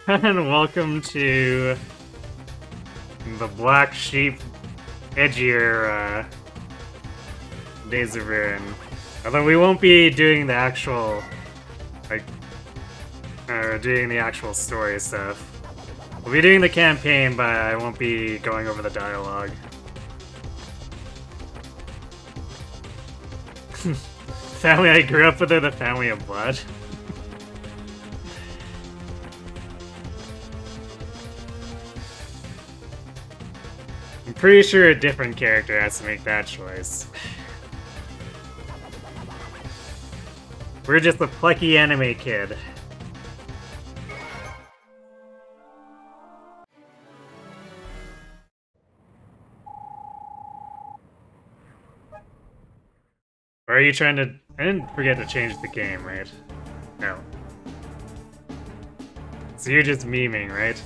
And welcome to the Black Sheep edgier Days of Ruin. Although we won't be doing the actual, doing the actual story stuff. We'll be doing the campaign, but I won't be going over the dialogue. Family I grew up with are the family of blood. I'm pretty sure a different character has to make that choice. We're just a plucky anime kid. Or are you trying to... I didn't forget to change the game, right? No. So you're just memeing, right?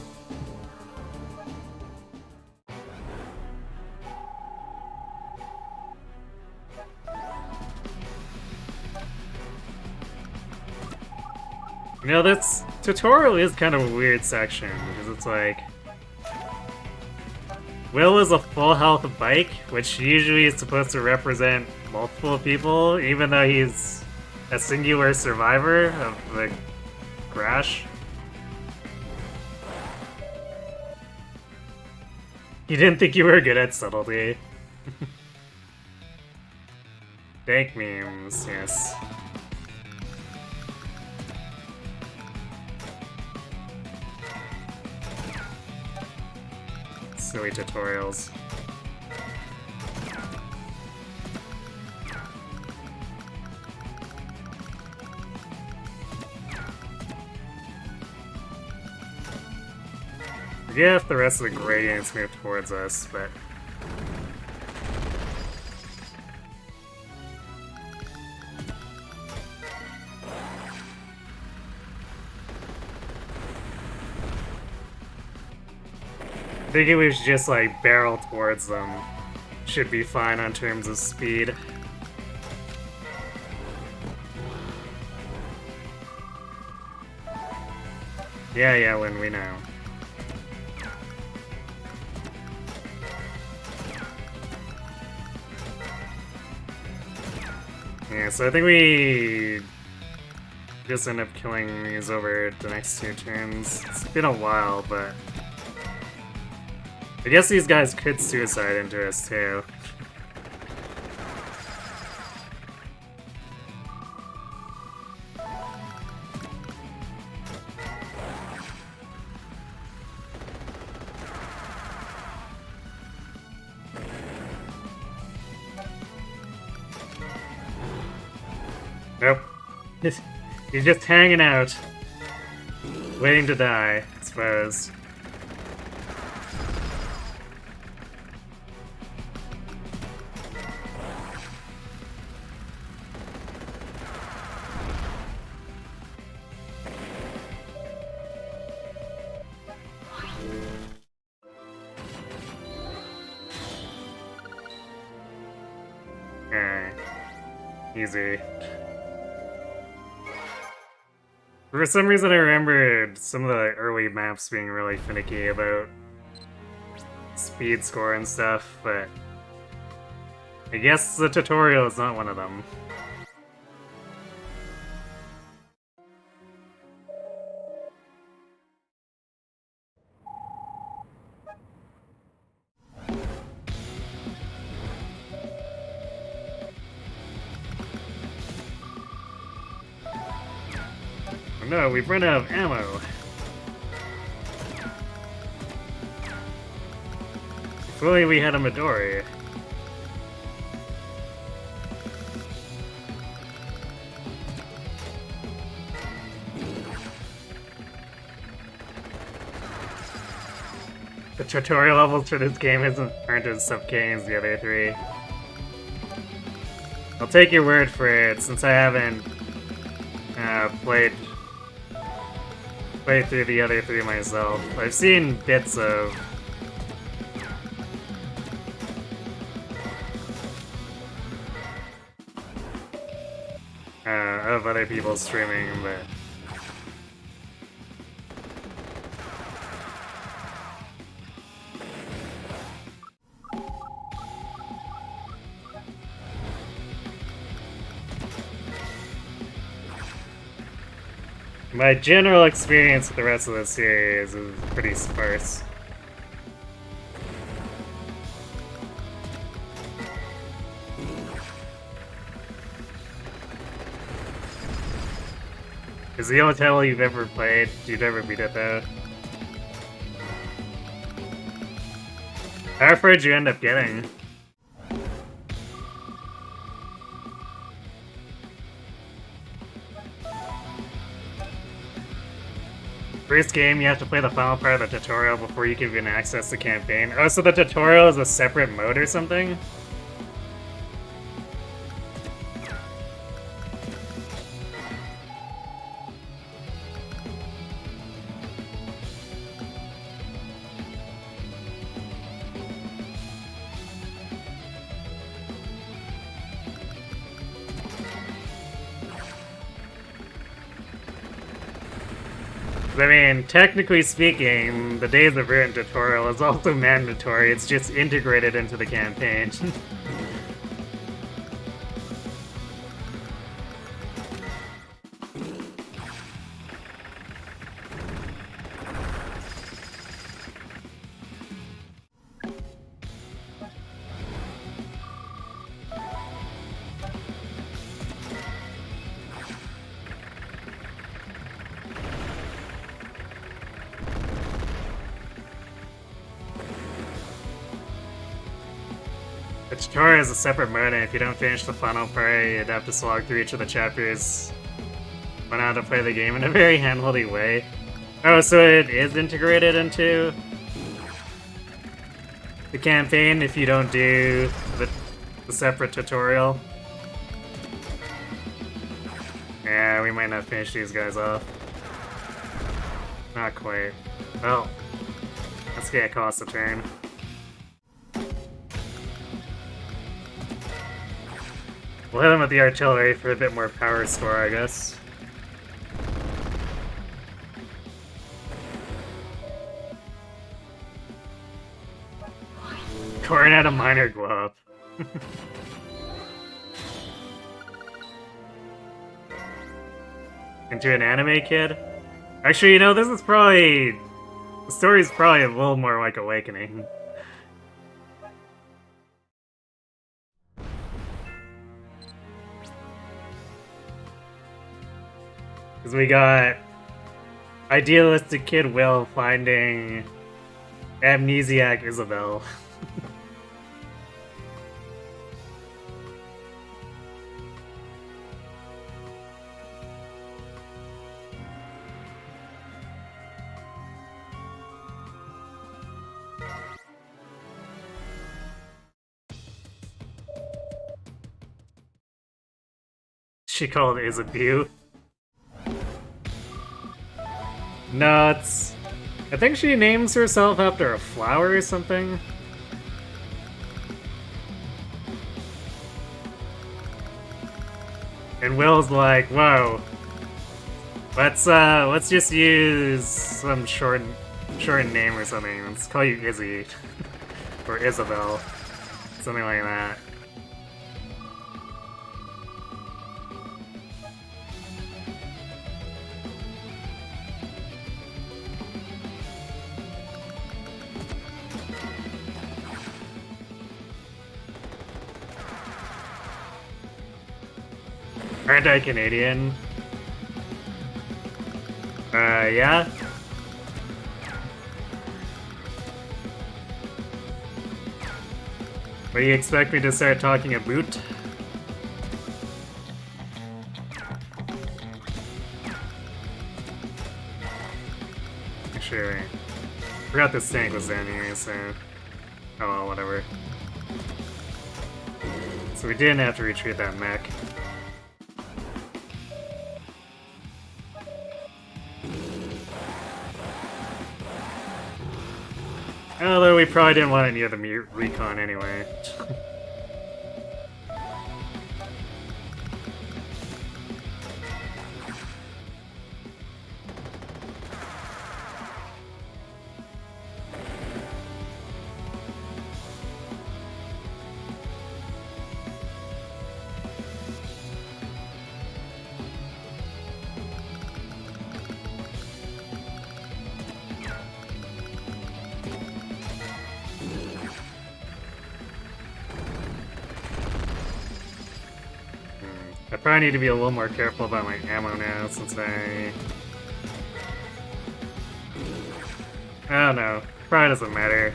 You know, this tutorial is kind of a weird section, because it's like... Will is a full health bike, which usually is supposed to represent multiple people, even though he's a singular survivor of the crash. You didn't think you were good at subtlety. Dank memes, yes. Silly tutorials. Forget if the rest of the gradients move towards us, but... I think we should just, like, barrel towards them. Should be fine on terms of speed. Yeah, Lynn, we know. Yeah, so I think we just end up killing these over the next 2 turns. It's been a while, but... I guess these guys could suicide into us, too. Nope. He's just hanging out. Waiting to die, I suppose. Easy. For some reason I remembered some of the early maps being really finicky about speed score and stuff, but I guess the tutorial is not one of them. No, we've run out of ammo. If only we had a Midori. The tutorial levels for this game aren't as suffocating as the other 3. I'll take your word for it, since I haven't played through the other 3 myself. I've seen bits of other people streaming, but My general experience with the rest of the series is pretty sparse. Is the only title you've ever played? You'd ever beat it though? How far did you end up getting? First game, you have to play the final part of the tutorial before you can even access the campaign. Oh, so the tutorial is a separate mode or something? I mean, technically speaking, the Days of Ruin tutorial is also mandatory, it's just integrated into the campaign. The tutorial is a separate mode, and if you don't finish the final part, you'd have to slog through each of the chapters. Learn how to play the game in a very handholdy way. Oh, so it is integrated into the campaign if you don't do the separate tutorial. Yeah, we might not finish these guys off. Not quite. Well, that's gonna cost a turn. We'll hit him with the artillery for a bit more power score, I guess. Corn had a minor glow up. Into an anime kid? Actually, you know, this is probably... The story's probably a little more like Awakening. Because we got idealistic kid Will finding amnesiac Isabel. She called Isabeau. No, it's... I think she names herself after a flower or something. And Will's like, whoa. Let's just use some short name or something. Let's call you Izzy. Or Isabel. Something like that. Aren't I Canadian? Yeah? What do you expect me to start talking about? Sure. Forgot this tank was down here, so... Oh well, whatever. So we didn't have to retreat that mech. Although we probably didn't want it near the recon anyway. probably need to be a little more careful about my ammo now since I don't know. Probably doesn't matter.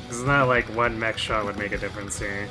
It's not like one mech shot would make a difference here.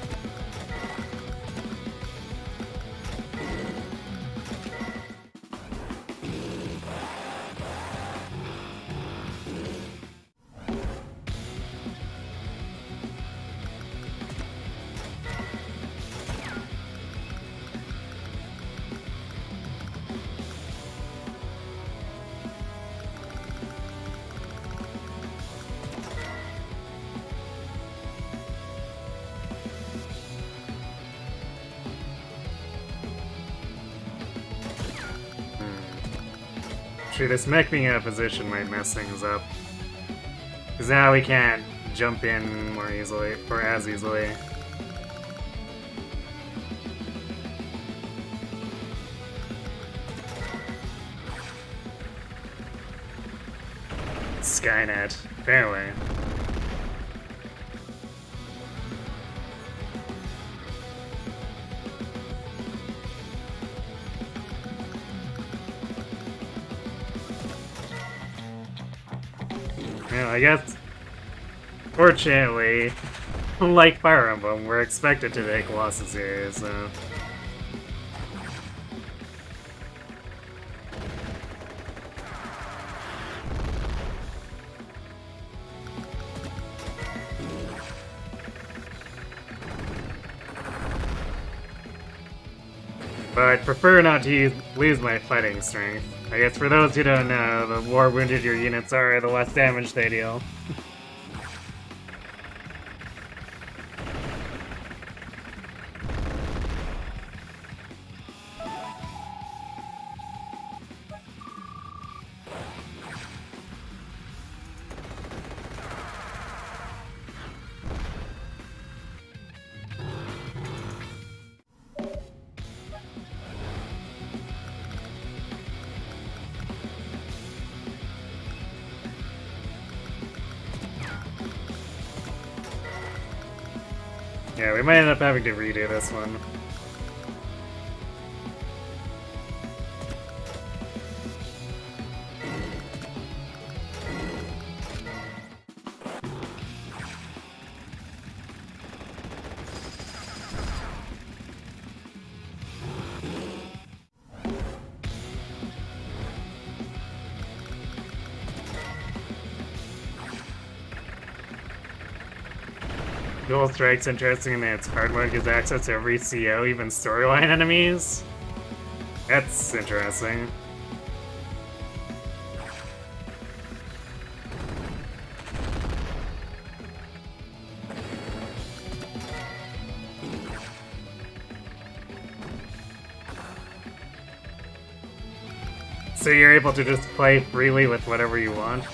Actually, this mech being out of position might mess things up. Because now we can't jump in more easily, or as easily. Skynet. Apparently. Yeah, I guess, fortunately, like Fire Emblem, we're expected to take losses here, so... But I'd prefer not to lose my fighting strength. I guess for those who don't know, the more wounded your units are, the less damage they deal. Yeah, we might end up having to redo this one. Dual Strike's interesting in that its hard mode gives access to every CO, even storyline enemies. That's interesting. So you're able to just play freely with whatever you want?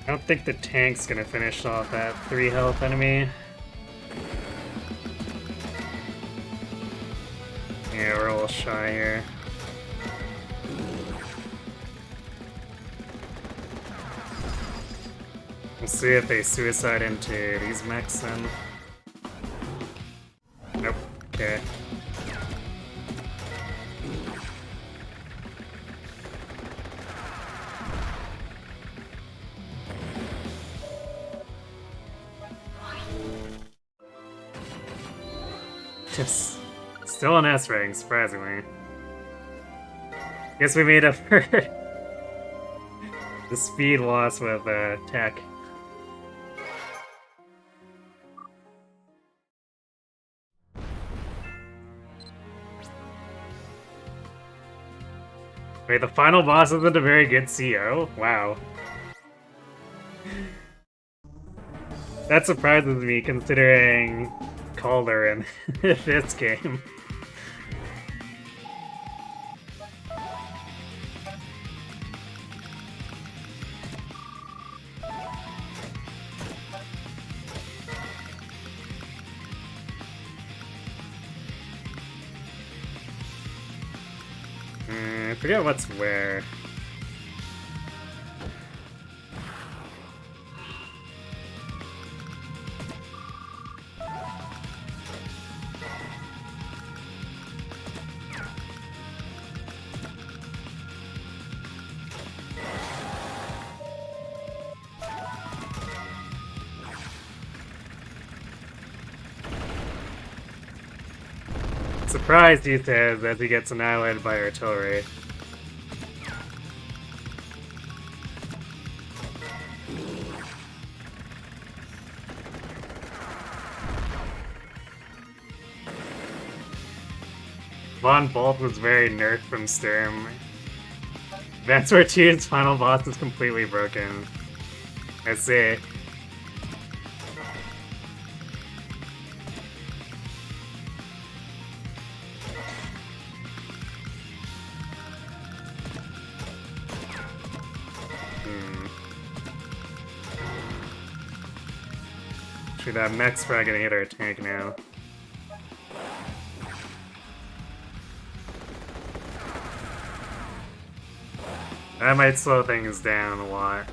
I don't think the tank's gonna finish off that 3 health enemy. Yeah, we're a little shy here. We'll see if they suicide into these mechs then. Nope. Okay. Just still an S rank, surprisingly. Guess we made up for the speed loss with tech. Wait, the final boss isn't a very good CO? Wow. That surprises me considering Calder in this game. I forget what's where. Surprised, he says, as he gets annihilated by artillery. Von Bolt was very nerfed from Sturm. That's where Tie's final boss is completely broken. I see. Actually, that mech's probably gonna hit our tank now. That might slow things down a lot.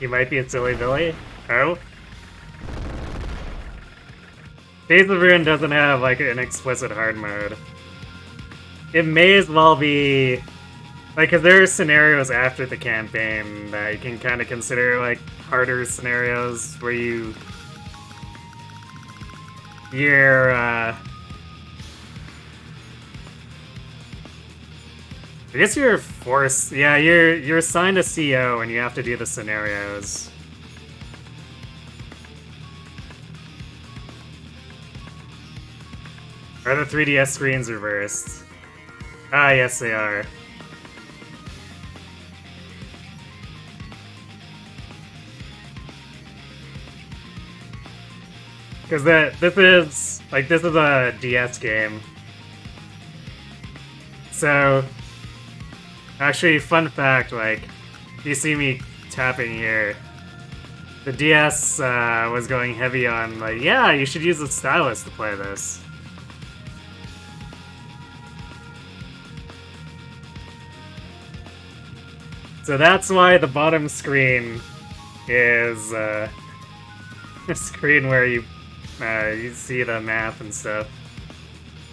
You might be a silly Billy. Oh? Days of Ruin doesn't have, like, an explicit hard mode. It may as well be... Like, cause there are scenarios after the campaign that you can kind of consider, like, harder scenarios where you're, I guess you're forced. Yeah, you're assigned a CO and you have to do the scenarios. Are the 3DS screens reversed? Ah, yes, they are. Because this is a DS game. So, actually, fun fact, like, you see me tapping here. The DS was going heavy on, like, yeah, you should use the stylus to play this. So that's why the bottom screen is a screen where you see the map and stuff.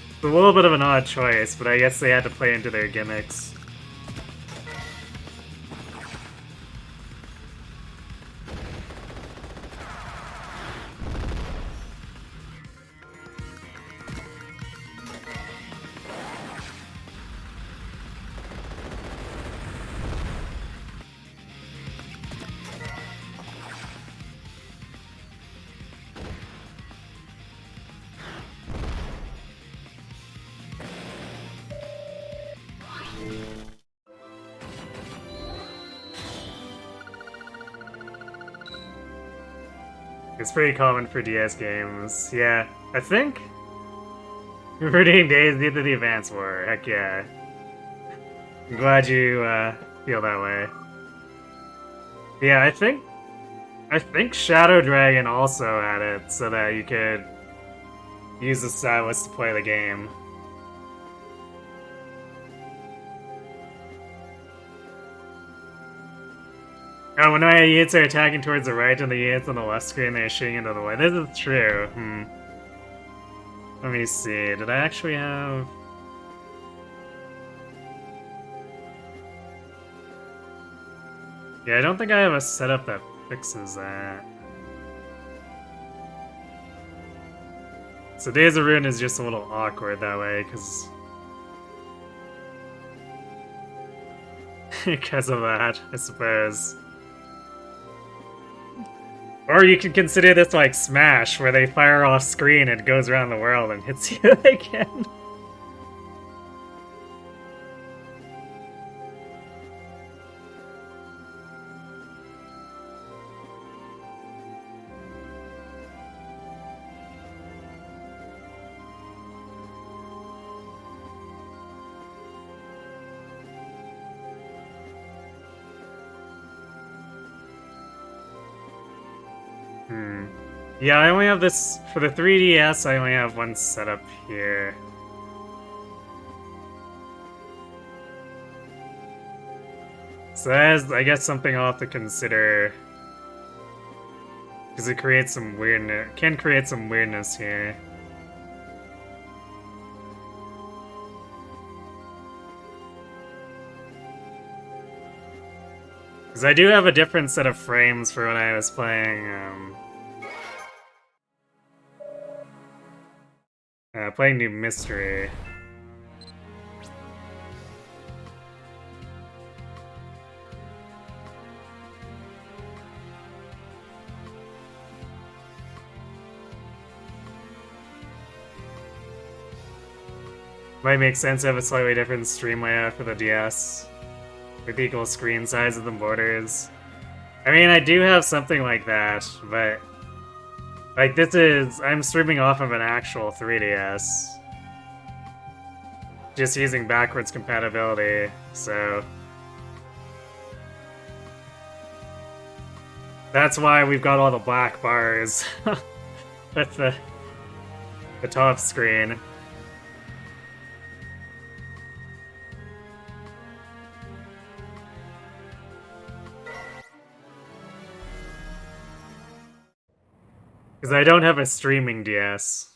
It's a little bit of an odd choice, but I guess they had to play into their gimmicks. It's pretty common for DS games. Yeah, I think Redeeming Days needed the Advance War. Heck yeah. I'm glad you feel that way. Yeah, I think Shadow Dragon also had it so that you could use the stylus to play the game. Oh, when my units are attacking towards the right and the units on the left screen, they're shooting into the way. This is true. Let me see. Did I actually have... Yeah, I don't think I have a setup that fixes that. So Days of Ruin is just a little awkward that way, because... because of that, I suppose. Or you can consider this like Smash, where they fire off screen and it goes around the world and hits you again. Yeah, I only have this... For the 3DS, I only have one setup here. So that is, I guess, something I'll have to consider. Because it creates some weirdness... can create some weirdness here. Because I do have a different set of frames for when I was playing, playing New Mystery. Might make sense to have a slightly different stream layout for the DS, with equal screen sizes and borders. I mean, I do have something like that, but... like, this is... I'm streaming off of an actual 3DS. Just using backwards compatibility, so... that's why we've got all the black bars at the top screen. Because I don't have a streaming DS.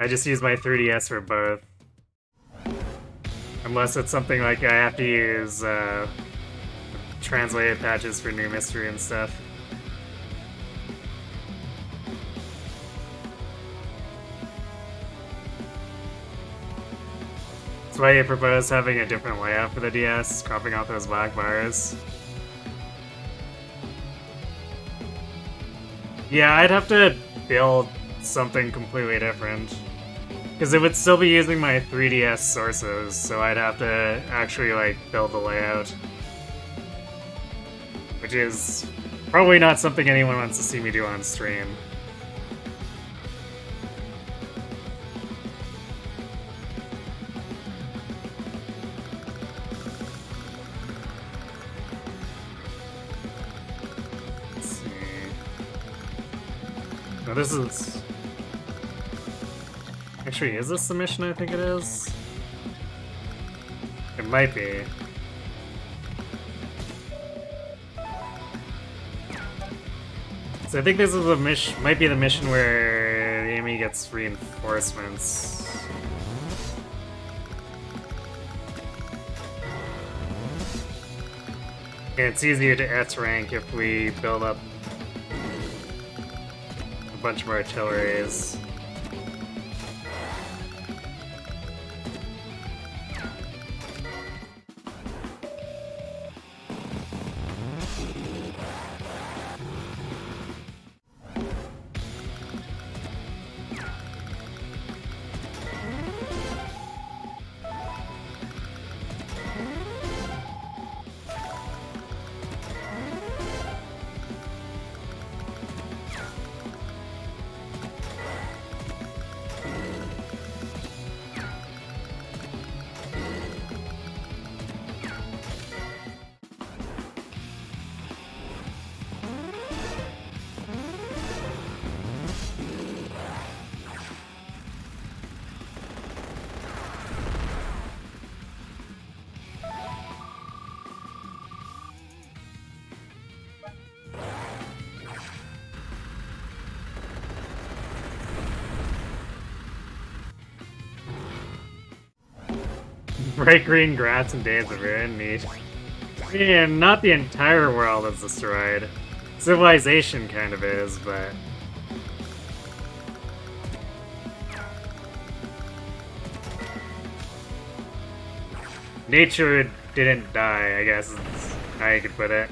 I just use my 3DS for both. Unless it's something like I have to use translated patches for New Mystery and stuff. That's why you propose having a different layout for the DS, cropping out those black bars. Yeah, I'd have to build something completely different. Because it would still be using my 3DS sources, so I'd have to actually, like, build the layout. Which is probably not something anyone wants to see me do on stream. This is... actually, is this the mission I think it is? It might be. So I think this is the mission, might be the mission where the enemy gets reinforcements. And it's easier to S rank if we build up a bunch of artilleries. Bright green grass and days of ruin, neat. Yeah, not the entire world is destroyed. Civilization kind of is, but... Nature didn't die, I guess is how you could put it.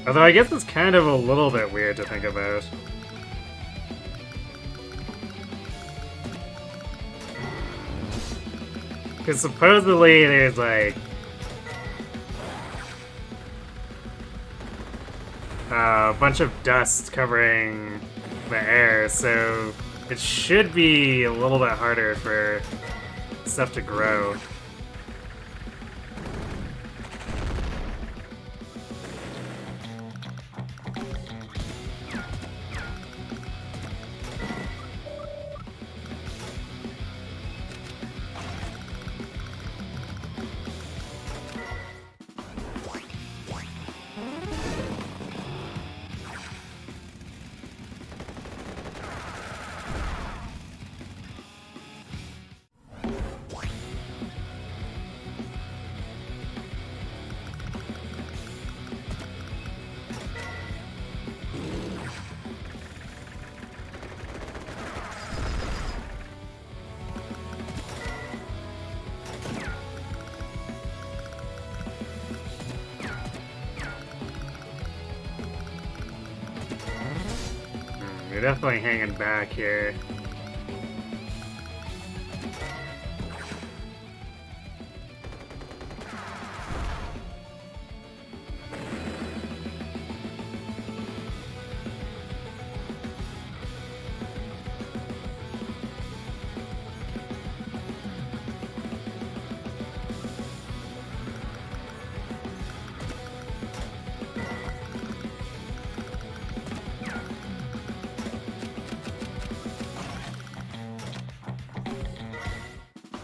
Although I guess it's kind of a little bit weird to think about. Because supposedly there's like... a bunch of dust covering the air, so it should be a little bit harder for stuff to grow. You're definitely hanging back here.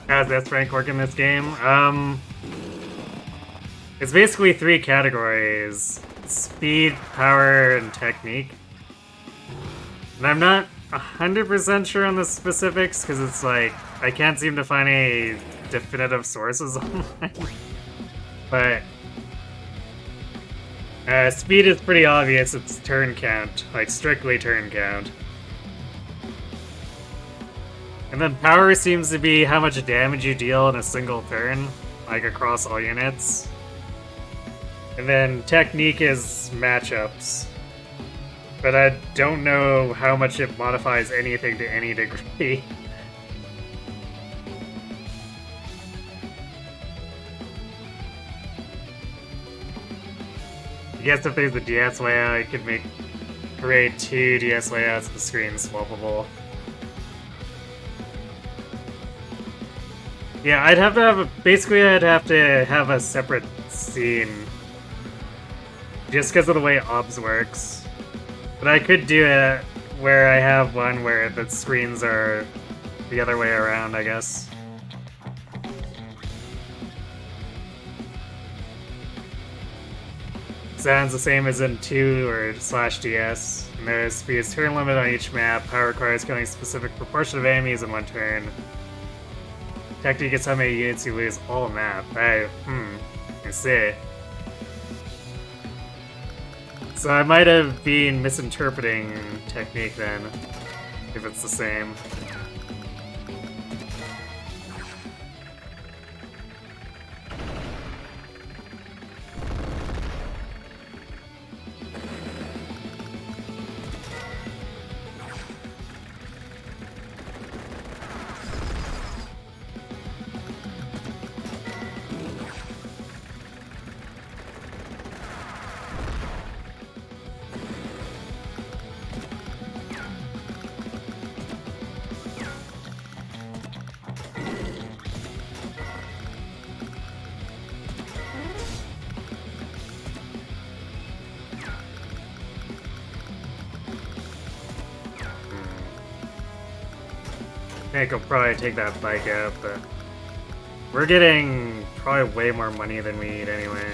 How's S rank work in this game? It's basically 3 categories: speed, power, and technique. And I'm not 100% sure on the specifics, because it's like, I can't seem to find any definitive sources online. But speed is pretty obvious, it's turn count, like strictly turn count. And then power seems to be how much damage you deal in a single turn, like across all units. And then technique is matchups. But I don't know how much it modifies anything to any degree. I guess if there's a DS layout, I could create 2 DS layouts, the screen's swappable. Yeah, I'd have to have basically I'd have to have a separate scene. Just because of the way OBS works. But I could do it where I have one where the screens are the other way around, I guess. sounds the same as in 2 or /DS. And there's speed's turn limit on each map. Power requires killing a specific proportion of enemies in one turn. Technique is how many units you lose all map. I see. So I might have been misinterpreting technique then, if it's the same. I think I'll probably take that bike out, but we're getting probably way more money than we need anyway.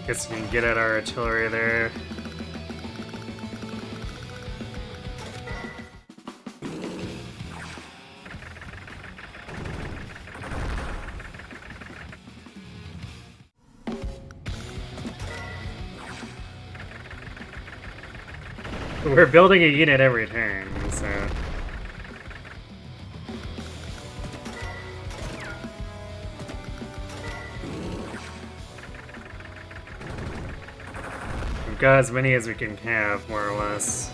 Guess we can get at our artillery there. We're building a unit every turn, so... We've got as many as we can have, more or less.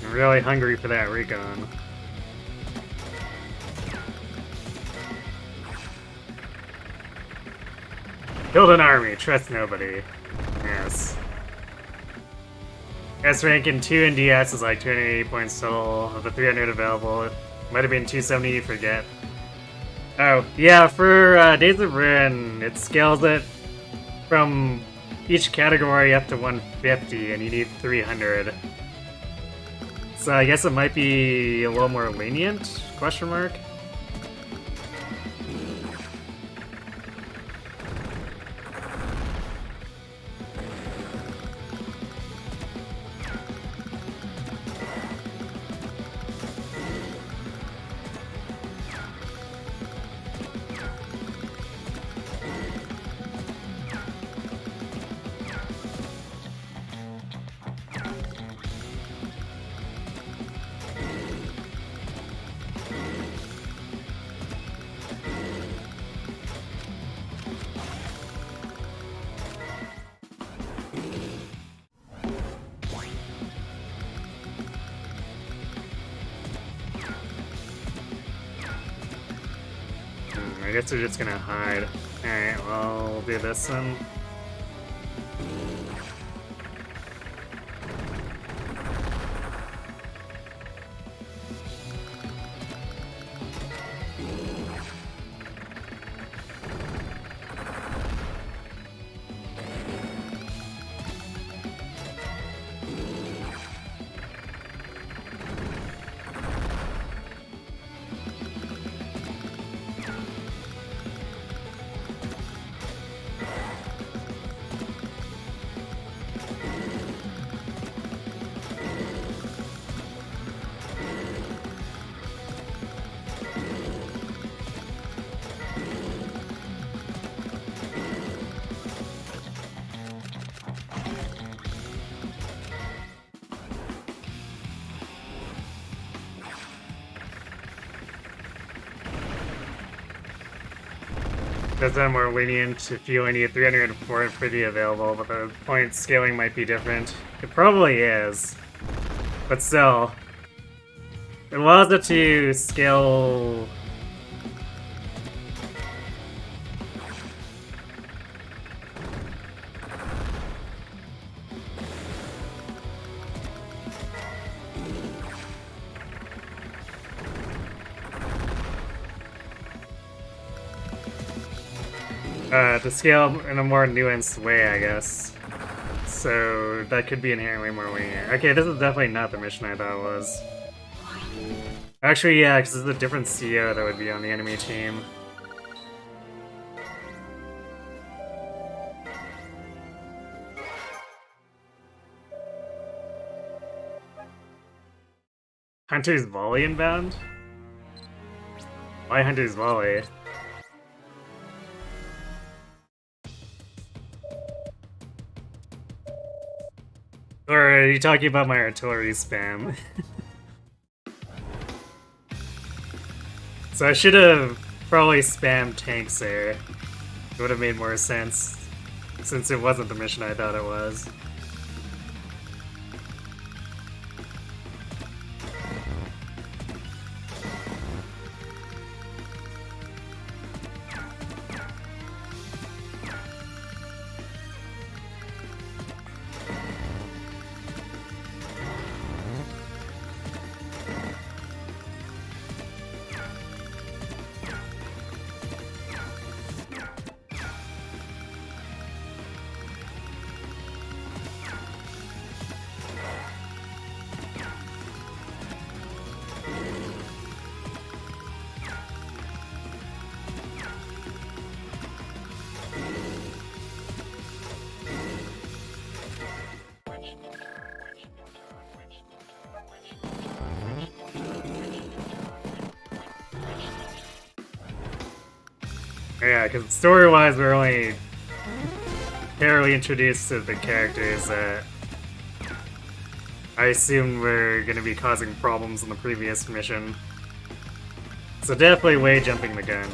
I'm really hungry for that recon. Build an army, trust nobody. Yes. S rank in 2 and DS is like 280 points total of the 300 available. It might have been 270, you forget. Oh, yeah, for Days of Ruin, it scales it from each category up to 150, and you need 300. So I guess it might be a little more lenient, question mark? I guess they're just gonna hide. Alright, well, we'll do this one. Does that more lenient if you only need 300 and 450 available, but the point scaling might be different. It probably is. But still. It allows it to scale... to scale in a more nuanced way, I guess. So that could be inherently more linear. Okay, this is definitely not the mission I thought it was. Actually, yeah, because it's a different CEO that would be on the enemy team. Hunter's Volley inbound? Why Hunter's Volley? Or are you talking about my artillery spam? So I should have probably spammed tanks there. It would have made more sense, since it wasn't the mission I thought it was. Yeah, because story-wise, we're only barely introduced to the characters that I assumed were going to be causing problems in the previous mission. So definitely way jumping the gun.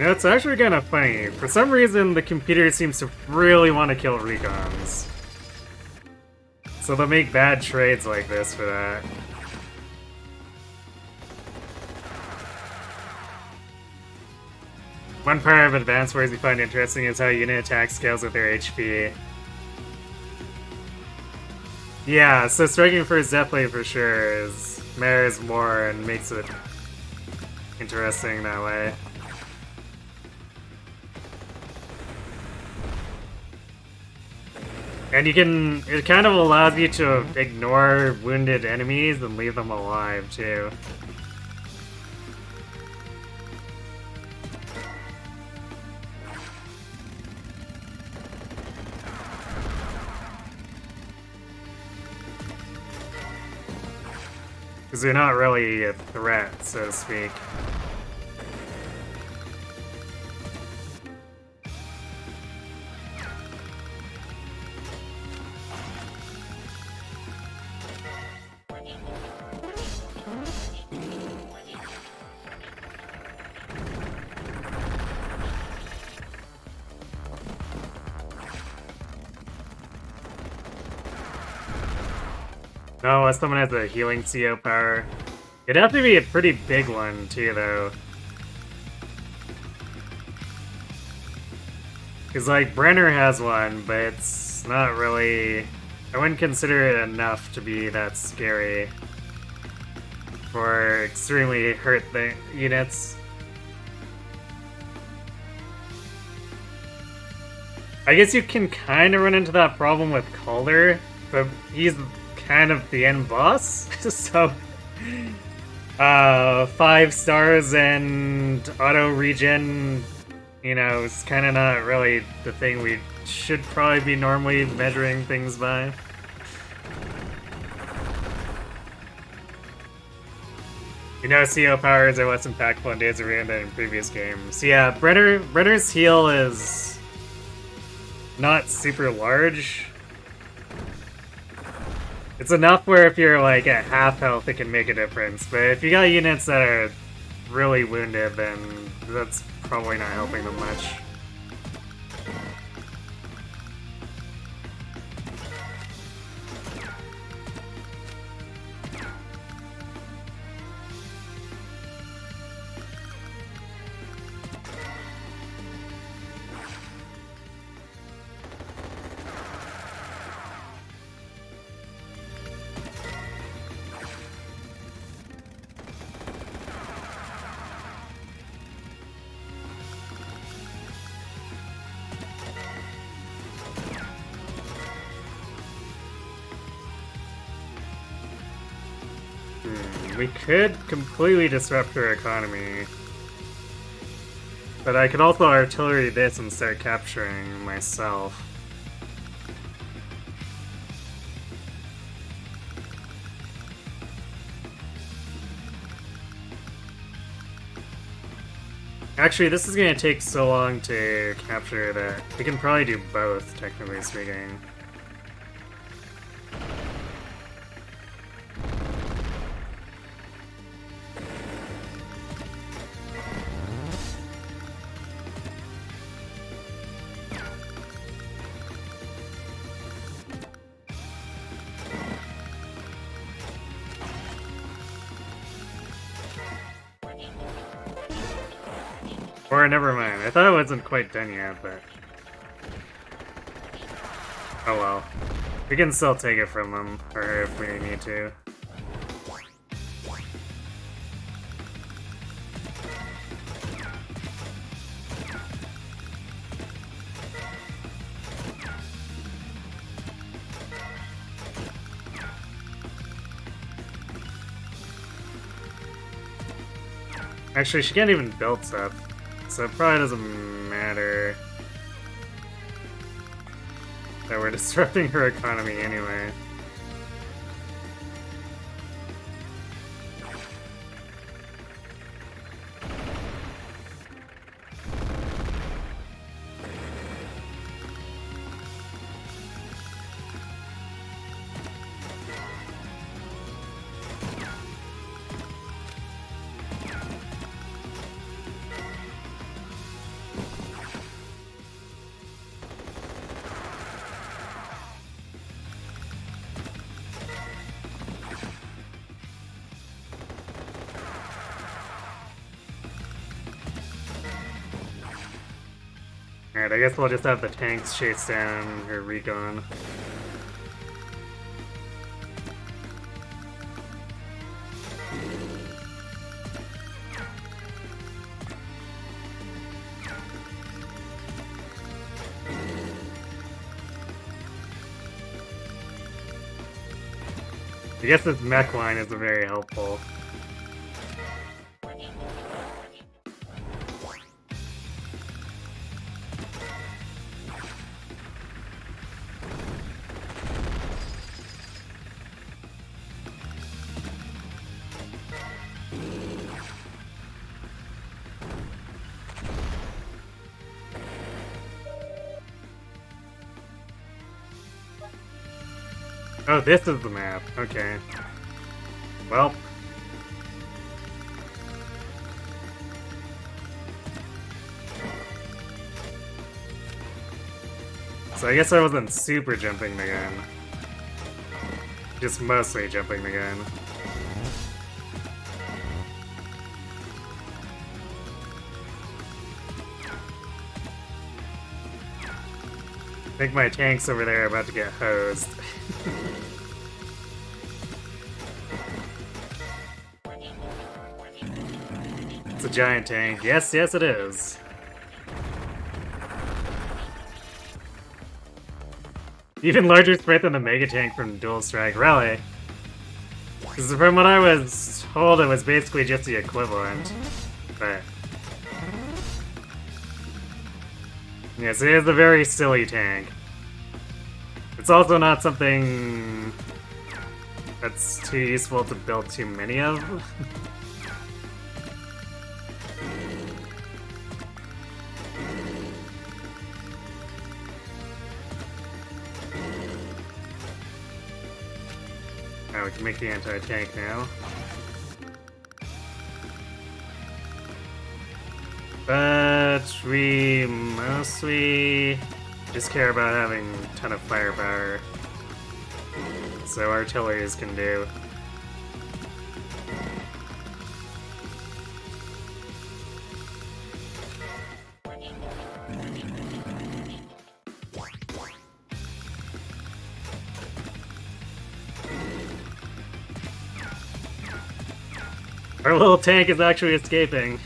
You know, it's actually kind of funny. For some reason, the computer seems to really want to kill recons. So they'll make bad trades like this for that. One part of Advanced Wars we find interesting is how unit attack scales with their HP. Yeah, so striking first definitely for sure is matters more and makes it interesting that way. And you can, it kind of allows you to ignore wounded enemies and leave them alive too. Because they're not really a threat, so to speak. No, unless someone has a healing CO power. It'd have to be a pretty big one, too, though. Because, like, Brenner has one, but it's not really... I wouldn't consider it enough to be that scary. For extremely hurt the units. I guess you can kind of run into that problem with Calder, but he's kind of the end boss, so 5 stars and auto regen, you know, it's kind of not really the thing we should probably be normally measuring things by. You know, CO powers are less impactful in Days of Ruin than in previous games. Yeah, Brenner's heal is not super large. It's enough where if you're like at half health it can make a difference, but if you got units that are really wounded, then that's probably not helping them much. We could completely disrupt her economy. But I could also artillery this and start capturing myself. Actually, this is gonna take so long to capture that we can probably do both, technically speaking. Or never mind, I thought it wasn't quite done yet, but... oh well. We can still take it from them, or her if we need to. Actually, she can't even build stuff. So it probably doesn't matter that we're disrupting her economy anyway. Alright, I guess we'll just have the tanks chase down her recon. I guess this mech line isn't very helpful. Oh, this is the map. Okay. Well. So I guess I wasn't super jumping the gun. Just mostly jumping the gun. I think my tanks over there are about to get hosed. It's a giant tank. Yes, yes it is. Even larger sprite than the Mega Tank from Dual Strike. Really? Because from what I was told, it was basically just the equivalent. But... yes, it is a very silly tank. It's also not something that's too useful to build too many of. Oh, we can make the anti-tank now. But we mostly just care about having a ton of firepower. So artilleries can do. Our little tank is actually escaping.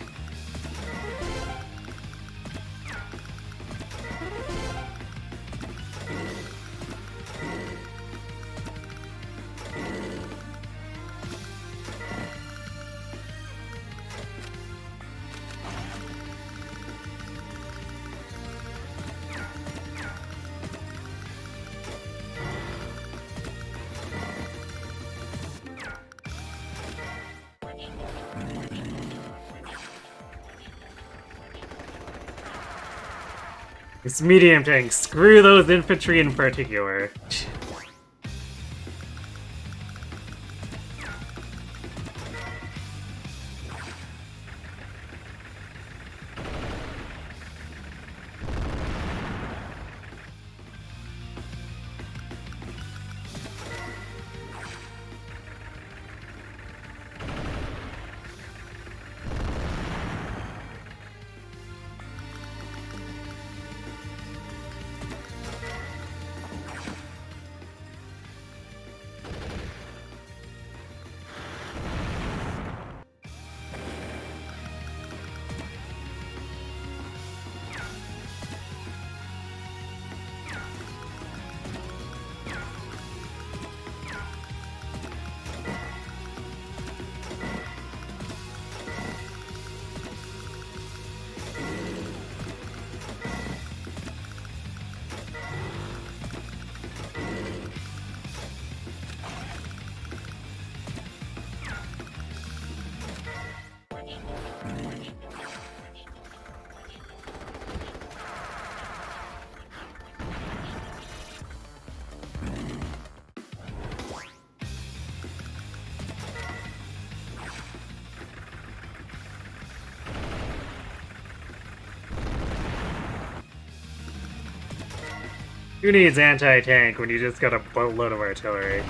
It's medium tank. Screw those infantry in particular. Who needs anti-tank when you just got a boatload of artillery?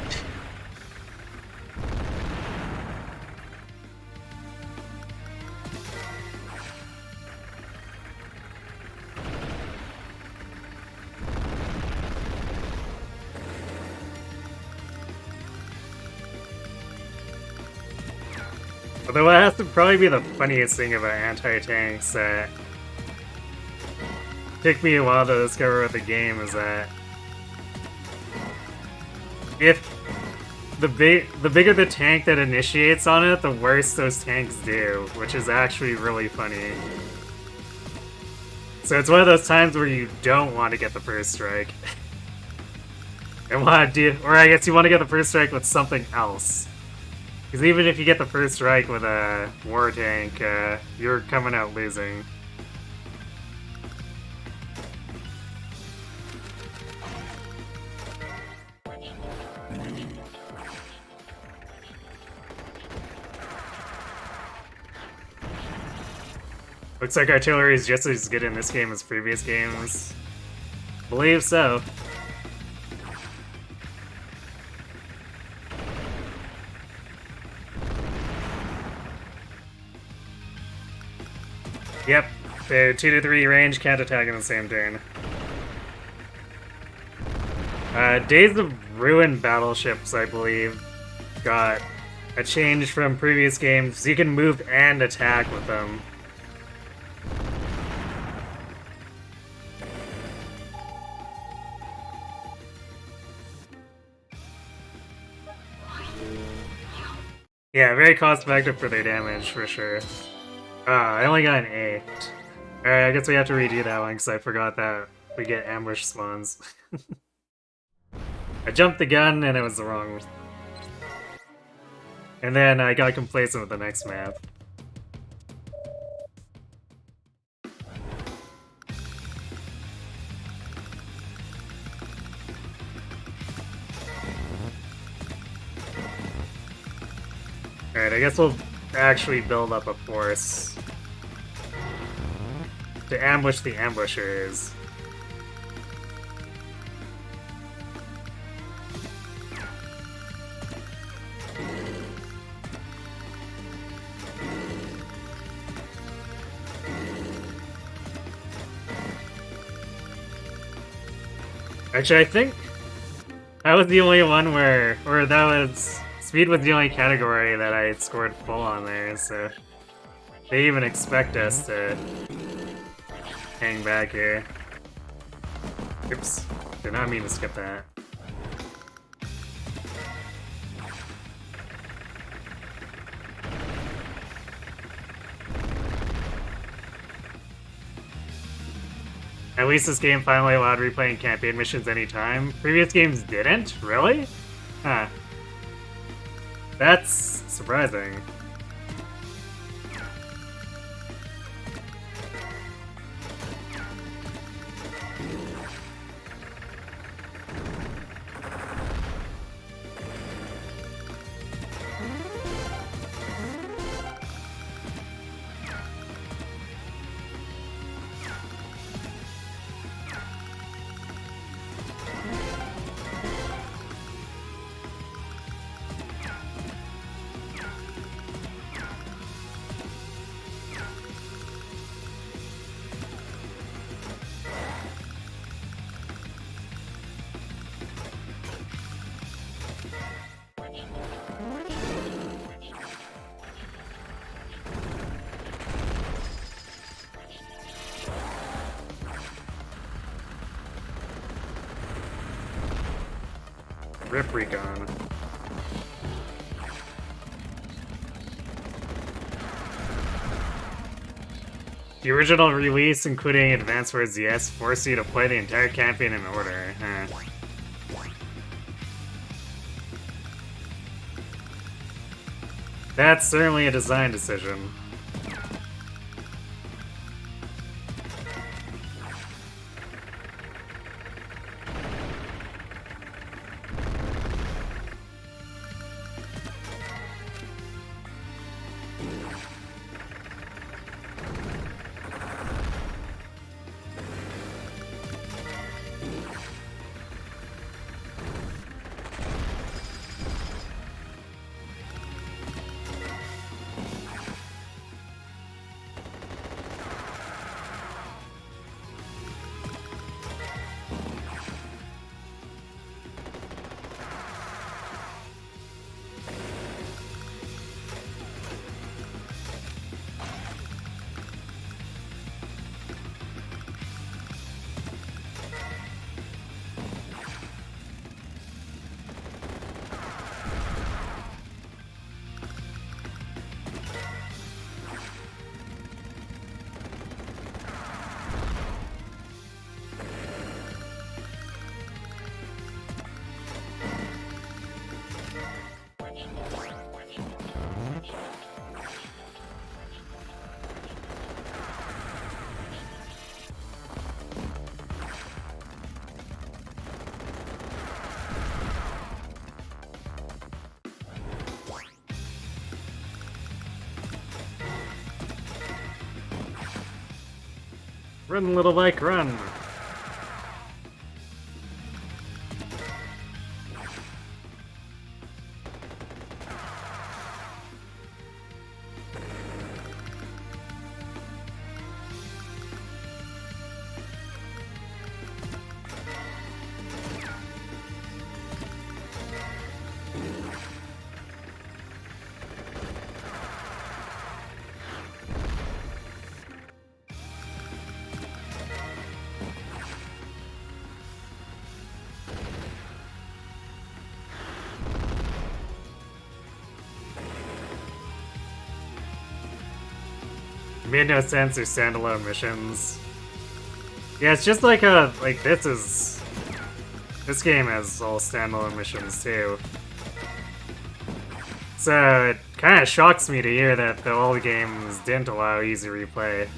Although that has to probably be the funniest thing about anti-tanks that took me a while to discover with the game is that if the bigger the tank that initiates on it, the worse those tanks do, which is actually really funny. So it's one of those times where you don't want to get the first strike. And want to do, or I guess you want to get the first strike with something else. Because even if you get the first strike with a war tank, you're coming out losing. Looks like artillery is just as good in this game as previous games. Believe so. Yep, the 2 to 3 range can't attack in the same turn. Days of Ruin battleships, I believe, got a change from previous games. You can move and attack with them. Yeah, very cost effective for their damage, for sure. I only got an A. Alright, I guess we have to redo that one because I forgot that we get ambush spawns. I jumped the gun and it was the wrong. And then I got complacent with the next map. Alright, I guess we'll actually build up a force to ambush the ambushers. Actually, I think that was the only one where, or that was, speed was the only category that I scored full on there, so they even expect us to hang back here. Oops, did not mean to skip that. At least this game finally allowed replaying campaign missions anytime. Previous games didn't? Really? Huh. That's surprising. Rip Recon. The original release, including Advance Wars Yes, forced you to play the entire campaign in order. That's certainly a design decision. Run, little bike, run! Made no sense or standalone missions. Yeah, it's just like this game has all standalone missions too. So it kind of shocks me to hear that the old games didn't allow easy replay.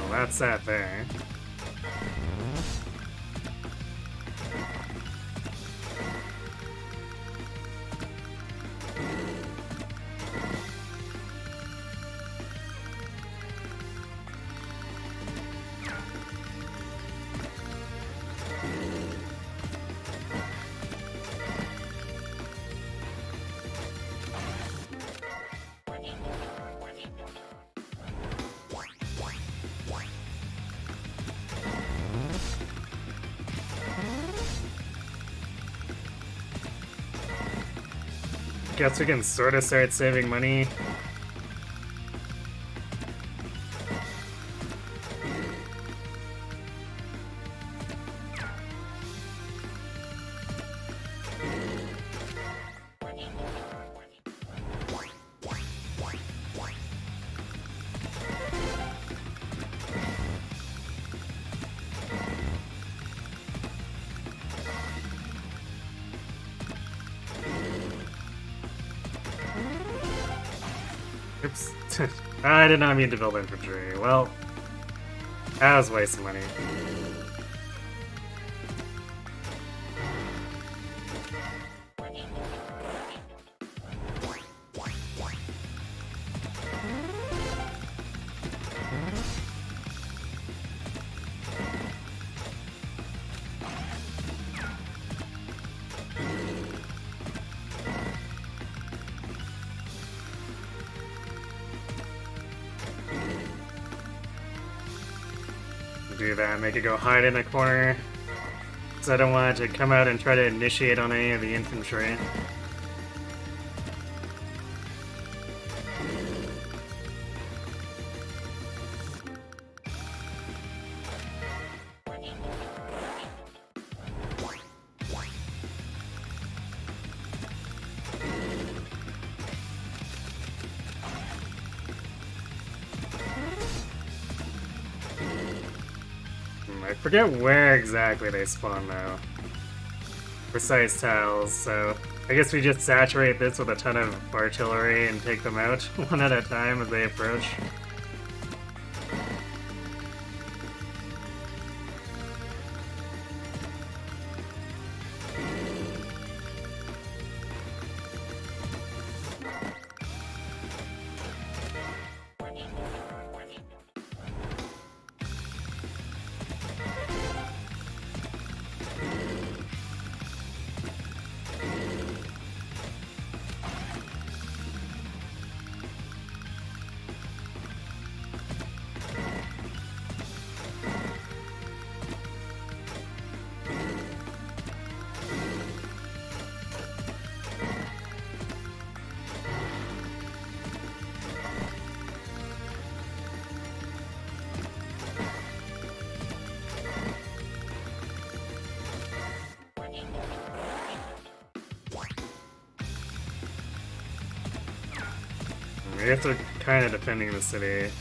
That's that there. Guess we can sort of start saving money. Oops. I did not mean to build infantry. Well, that was a waste of money. Do that, make it go hide in a corner. So I don't want it to come out and try to initiate on any of the infantry. I forget where exactly they spawn though. Precise tiles, so I guess we just saturate this with a ton of artillery and take them out one at a time as they approach. We have to kind of defending the city.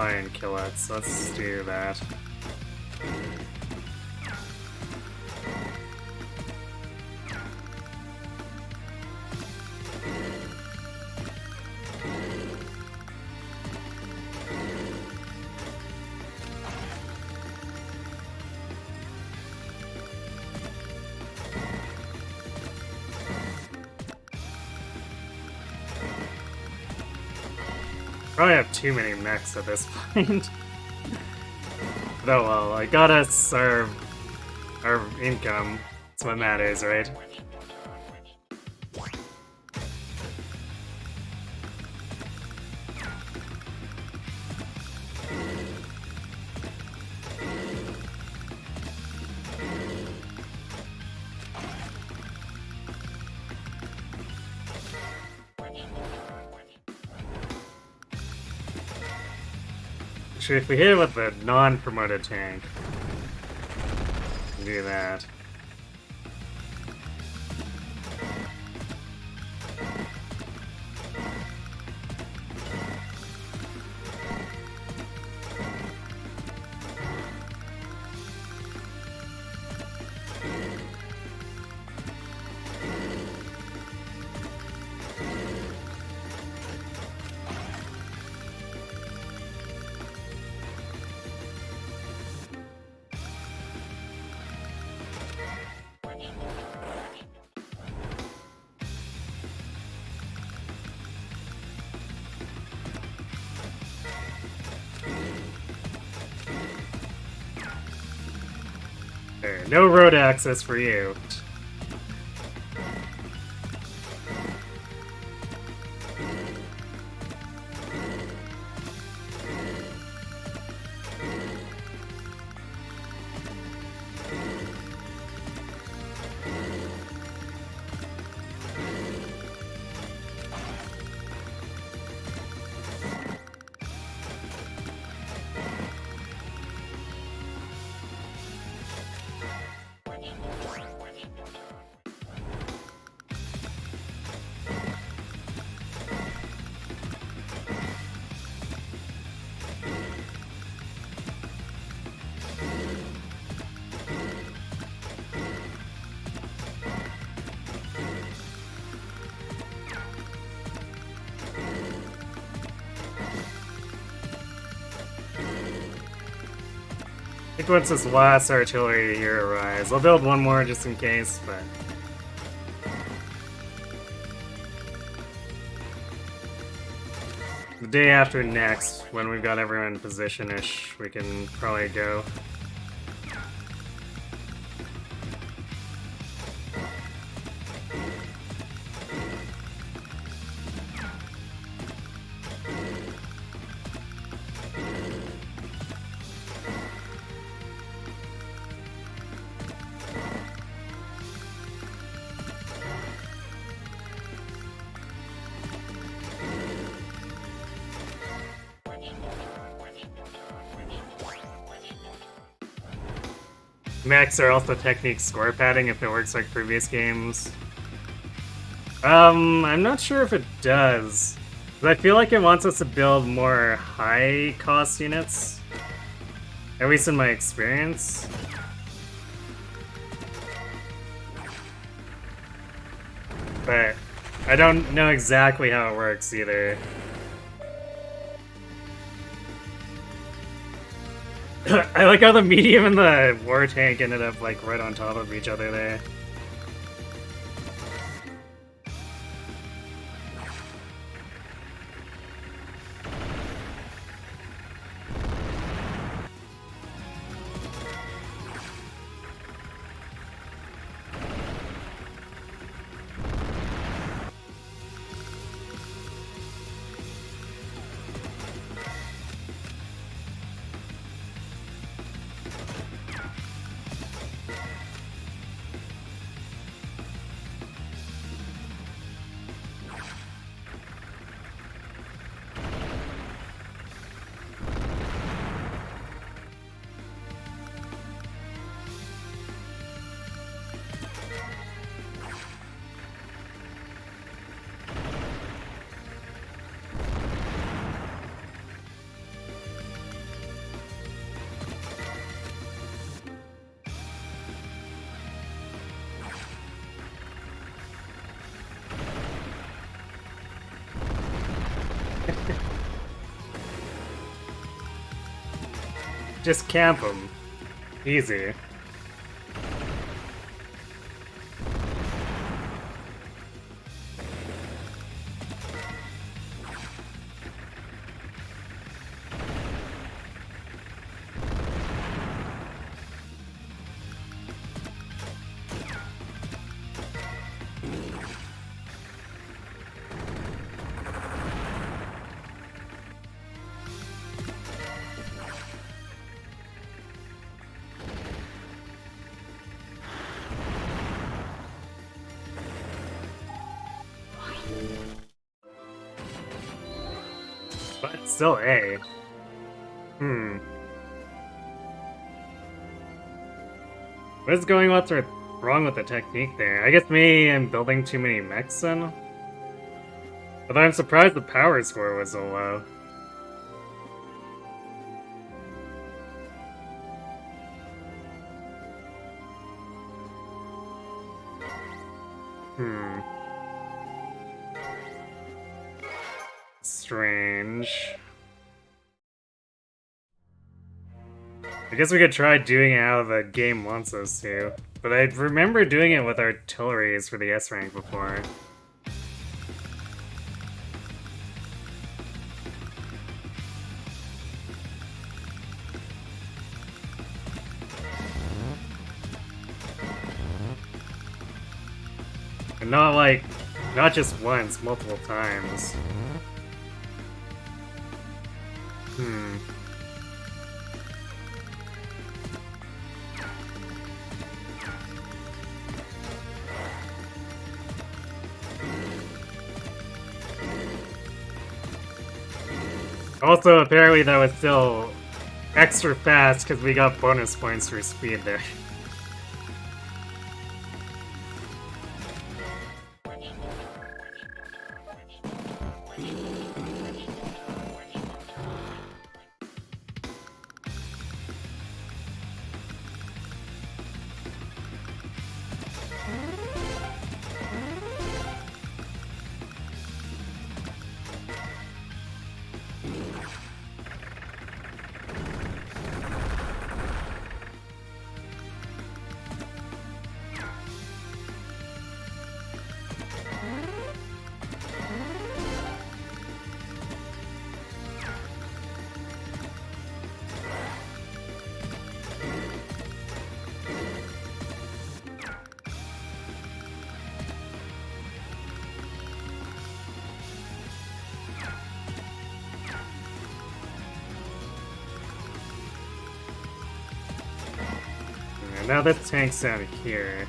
high and kill it, so let's do that. Probably have too many mechs at this point. But oh well, I got us our income. That's what matters, right? Actually, if we hit it with the non-promoted tank, we can do that. There, no road access for you. I think once this last artillery here arrives, I'll build one more just in case, but... The day after next, when we've got everyone in position-ish, we can probably go. Mechs are also technique score padding if it works like previous games. I'm not sure if it does. But I feel like it wants us to build more high cost units. At least in my experience. But I don't know exactly how it works either. I like how the medium and the war tank ended up like right on top of each other there. Just camp them. Easy. But it's still A. What is wrong with the technique there? I guess maybe I'm building too many mechs then? But I'm surprised the power score was so low. Strange. I guess we could try doing it how the game wants us to. But I remember doing it with artilleries for the S rank before. And not just once, multiple times. Also, apparently that was still extra fast because we got bonus points for speed there. Now the tank's out here.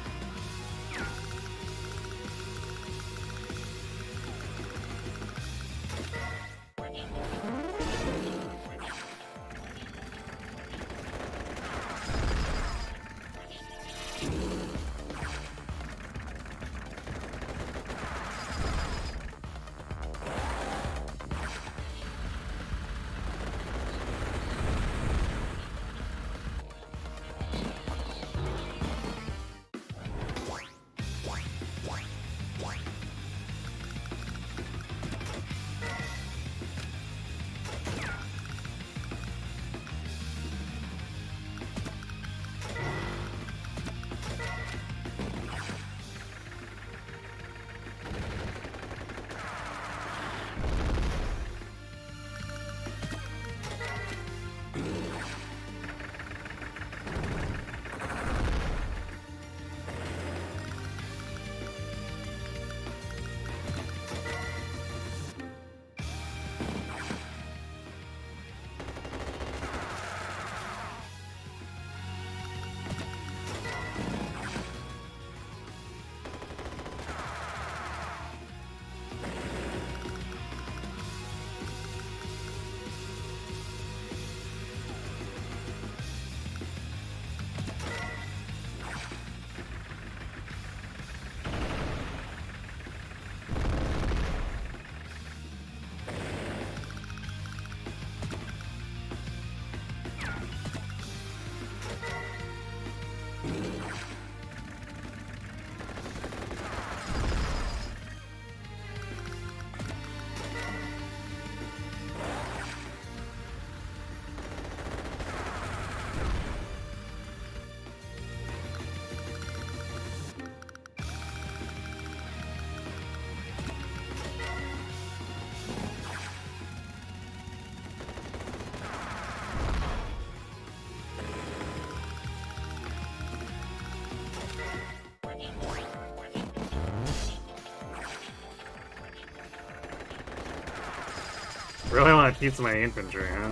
Really want to keep my infantry, huh?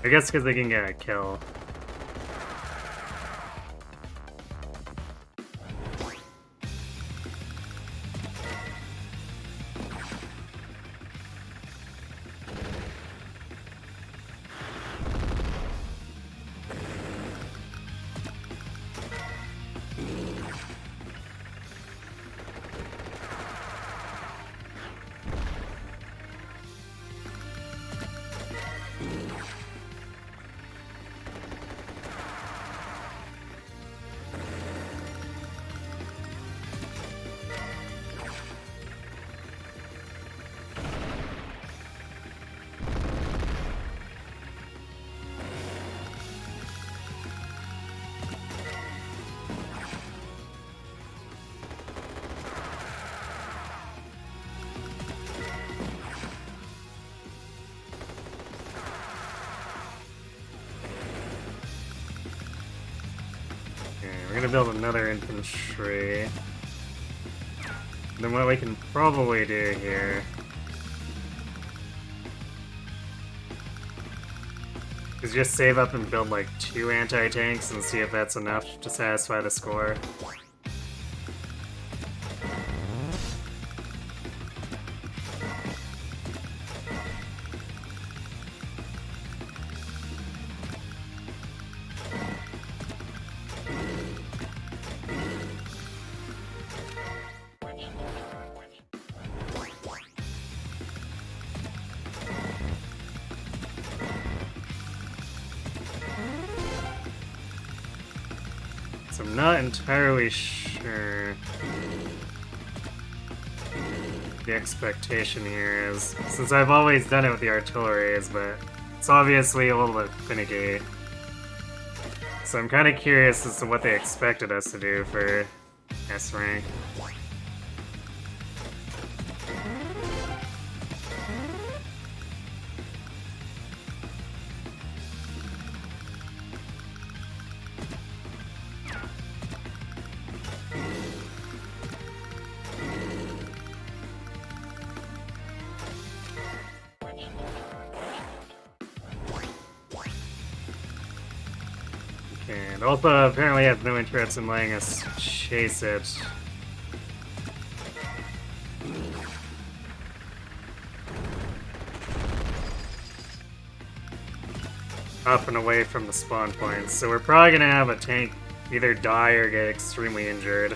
I guess because they can get a kill. We're gonna build another infantry. Then what we can probably do here is just save up and build like 2 anti-tanks and see if that's enough to satisfy the score. So I'm not entirely sure the expectation here is, since I've always done it with the artilleries, but it's obviously a little bit finicky. So I'm kind of curious as to what they expected us to do for S rank. And also apparently has no interest in letting us chase it. Up and away from the spawn points, so we're probably gonna have a tank either die or get extremely injured.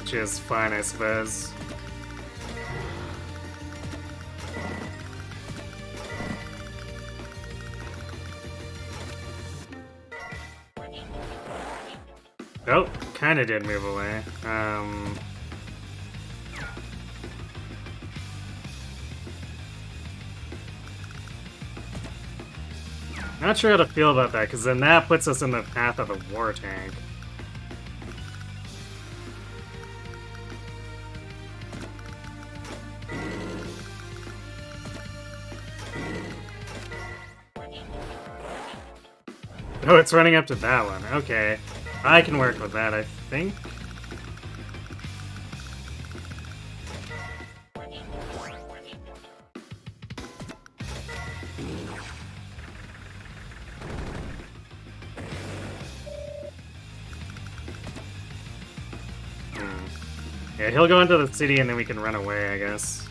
Which is fine, I suppose. Oh, kinda did move away. Not sure how to feel about that, because then that puts us in the path of a war tank. Oh, it's running up to that one. Okay. I can work with that, I think. Yeah, he'll go into the city and then we can run away, I guess.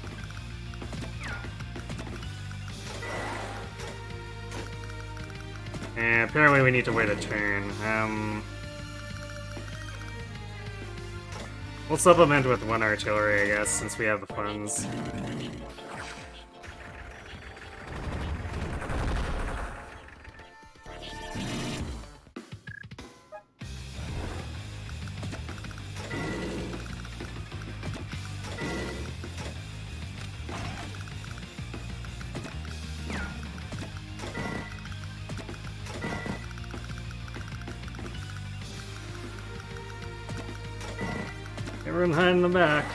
And apparently we need to wait a turn. We'll supplement with 1 artillery, I guess, since we have the funds. Everyone hide in the back.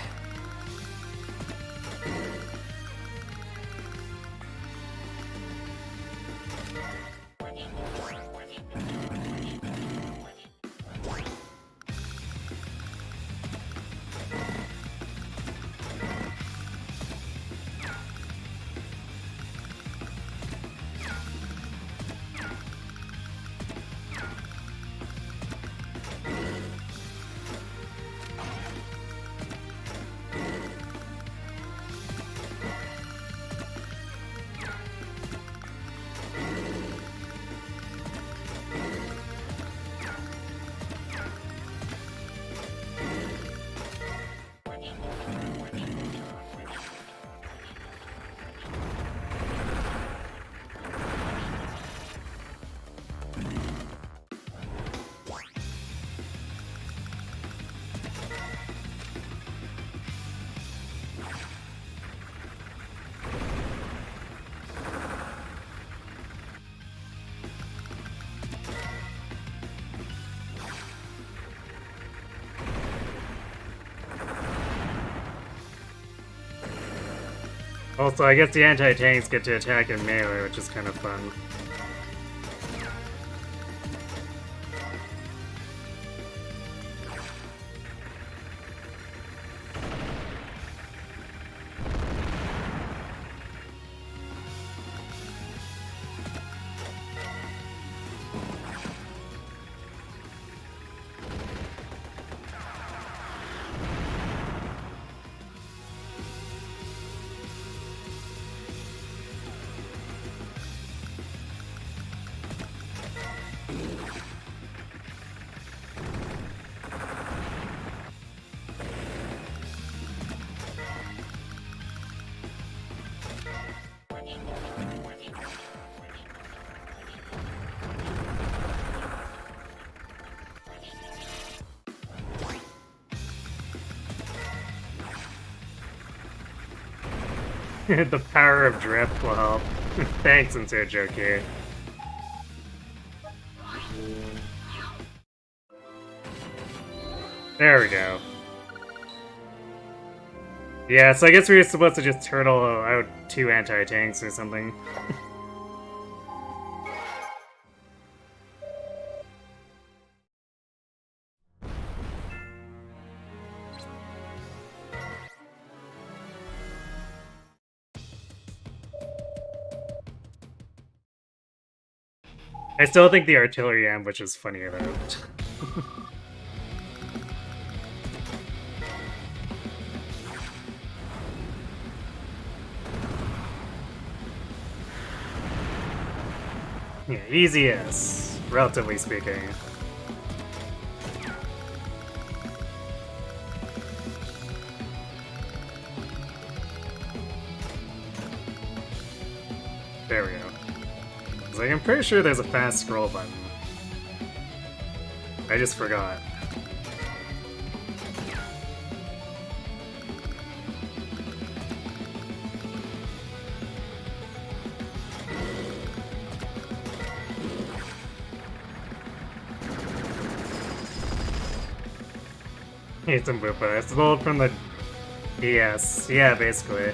Also, I guess the anti-tanks get to attack in melee, which is kind of fun. The power of drift will help. Thanks, Sincere Joker. There we go. Yeah, so I guess we were supposed to just turtle out 2 anti-tanks or something. I still think the artillery ambush is funny though. Yeah, easy is, relatively speaking. There we go. Like, I'm pretty sure there's a fast scroll button. I just forgot. It's some Boopa. It's old from the DS. Yeah, basically.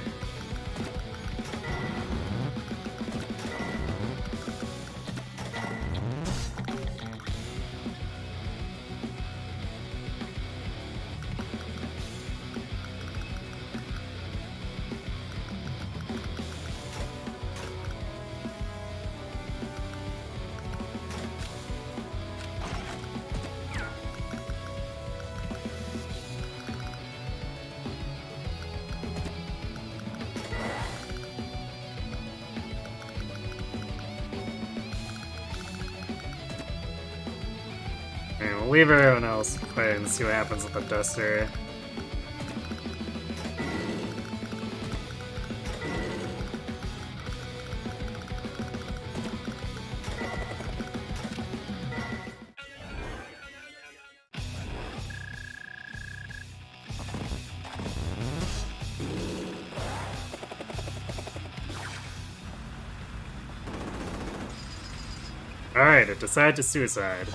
And we'll leave everyone else play and see what happens with the Duster. Alright, it decided to suicide.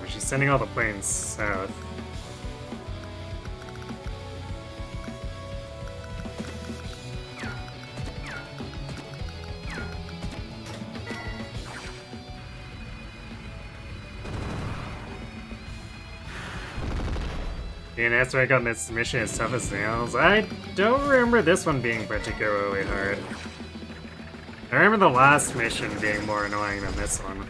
She's sending all the planes south. And after I got this mission as tough as nails, I don't remember this one being particularly hard. I remember the last mission being more annoying than this one.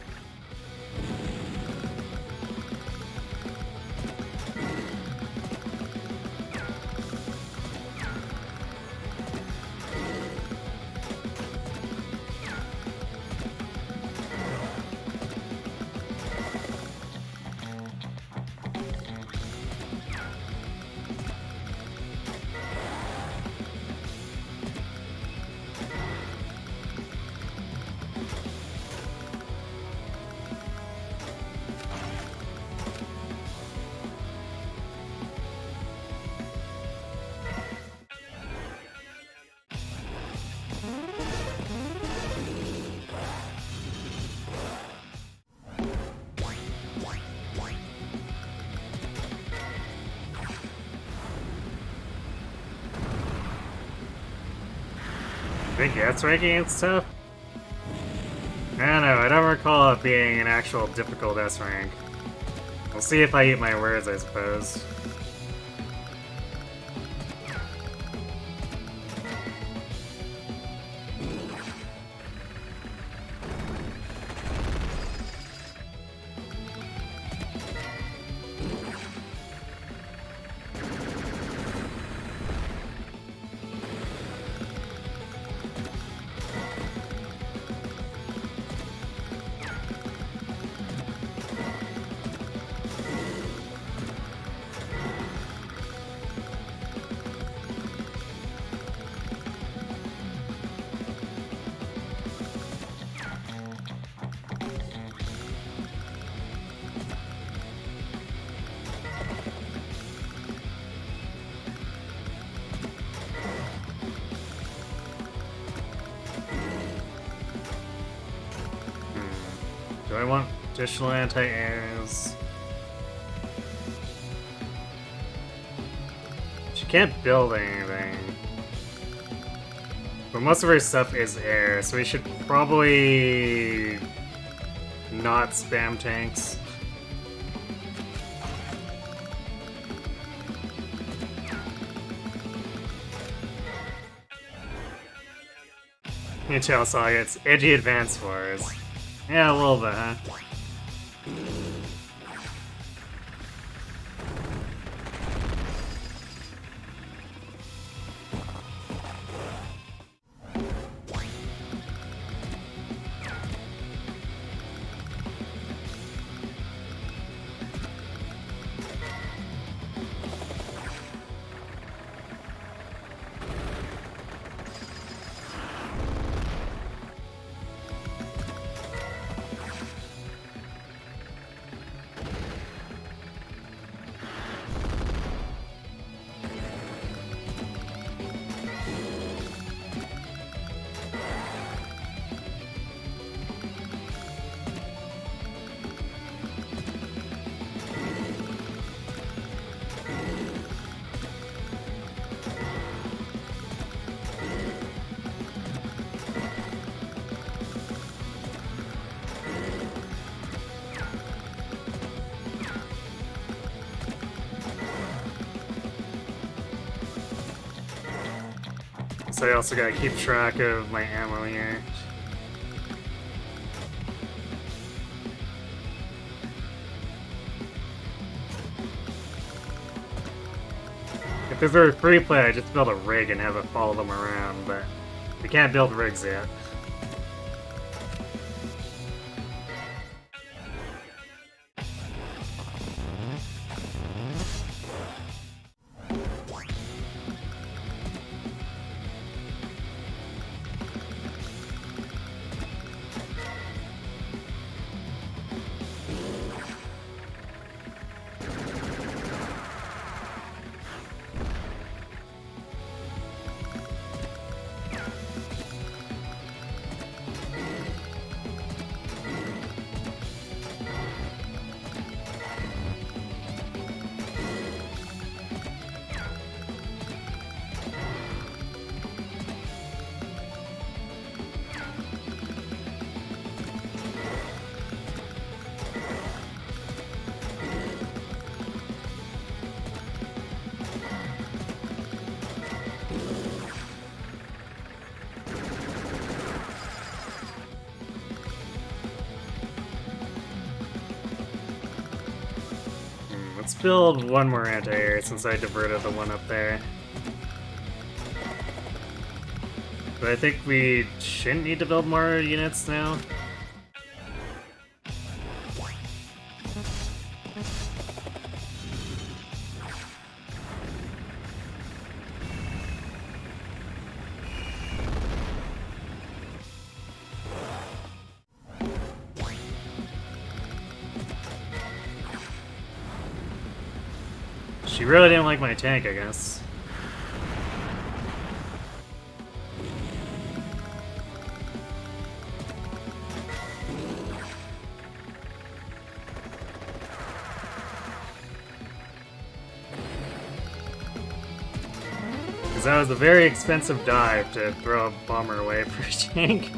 Big S ranking and stuff? I don't know, I don't recall it being an actual difficult S rank. We'll see if I eat my words, I suppose. Do I want additional anti-airs? She can't build anything. But most of her stuff is air, so we should probably not spam tanks. Intel Saga, it's edgy advance wars. Yeah, a little bit, huh? So I also gotta keep track of my ammo here. If this were free play, I'd just build a rig and have it follow them around, but we can't build rigs yet. Let's build one more anti-air since I diverted the one up there. But I think we shouldn't need to build more units now. She really didn't like my tank, I guess. Because that was a very expensive dive to throw a bomber away for a tank.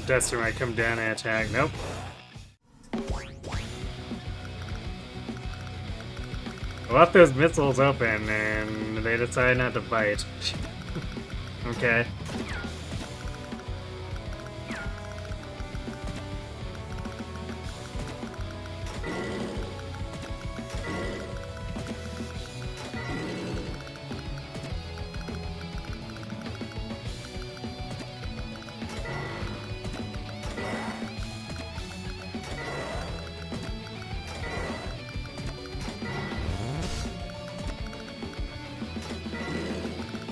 Duster might come down and attack. Nope. I left those missiles open and they decided not to bite. Okay.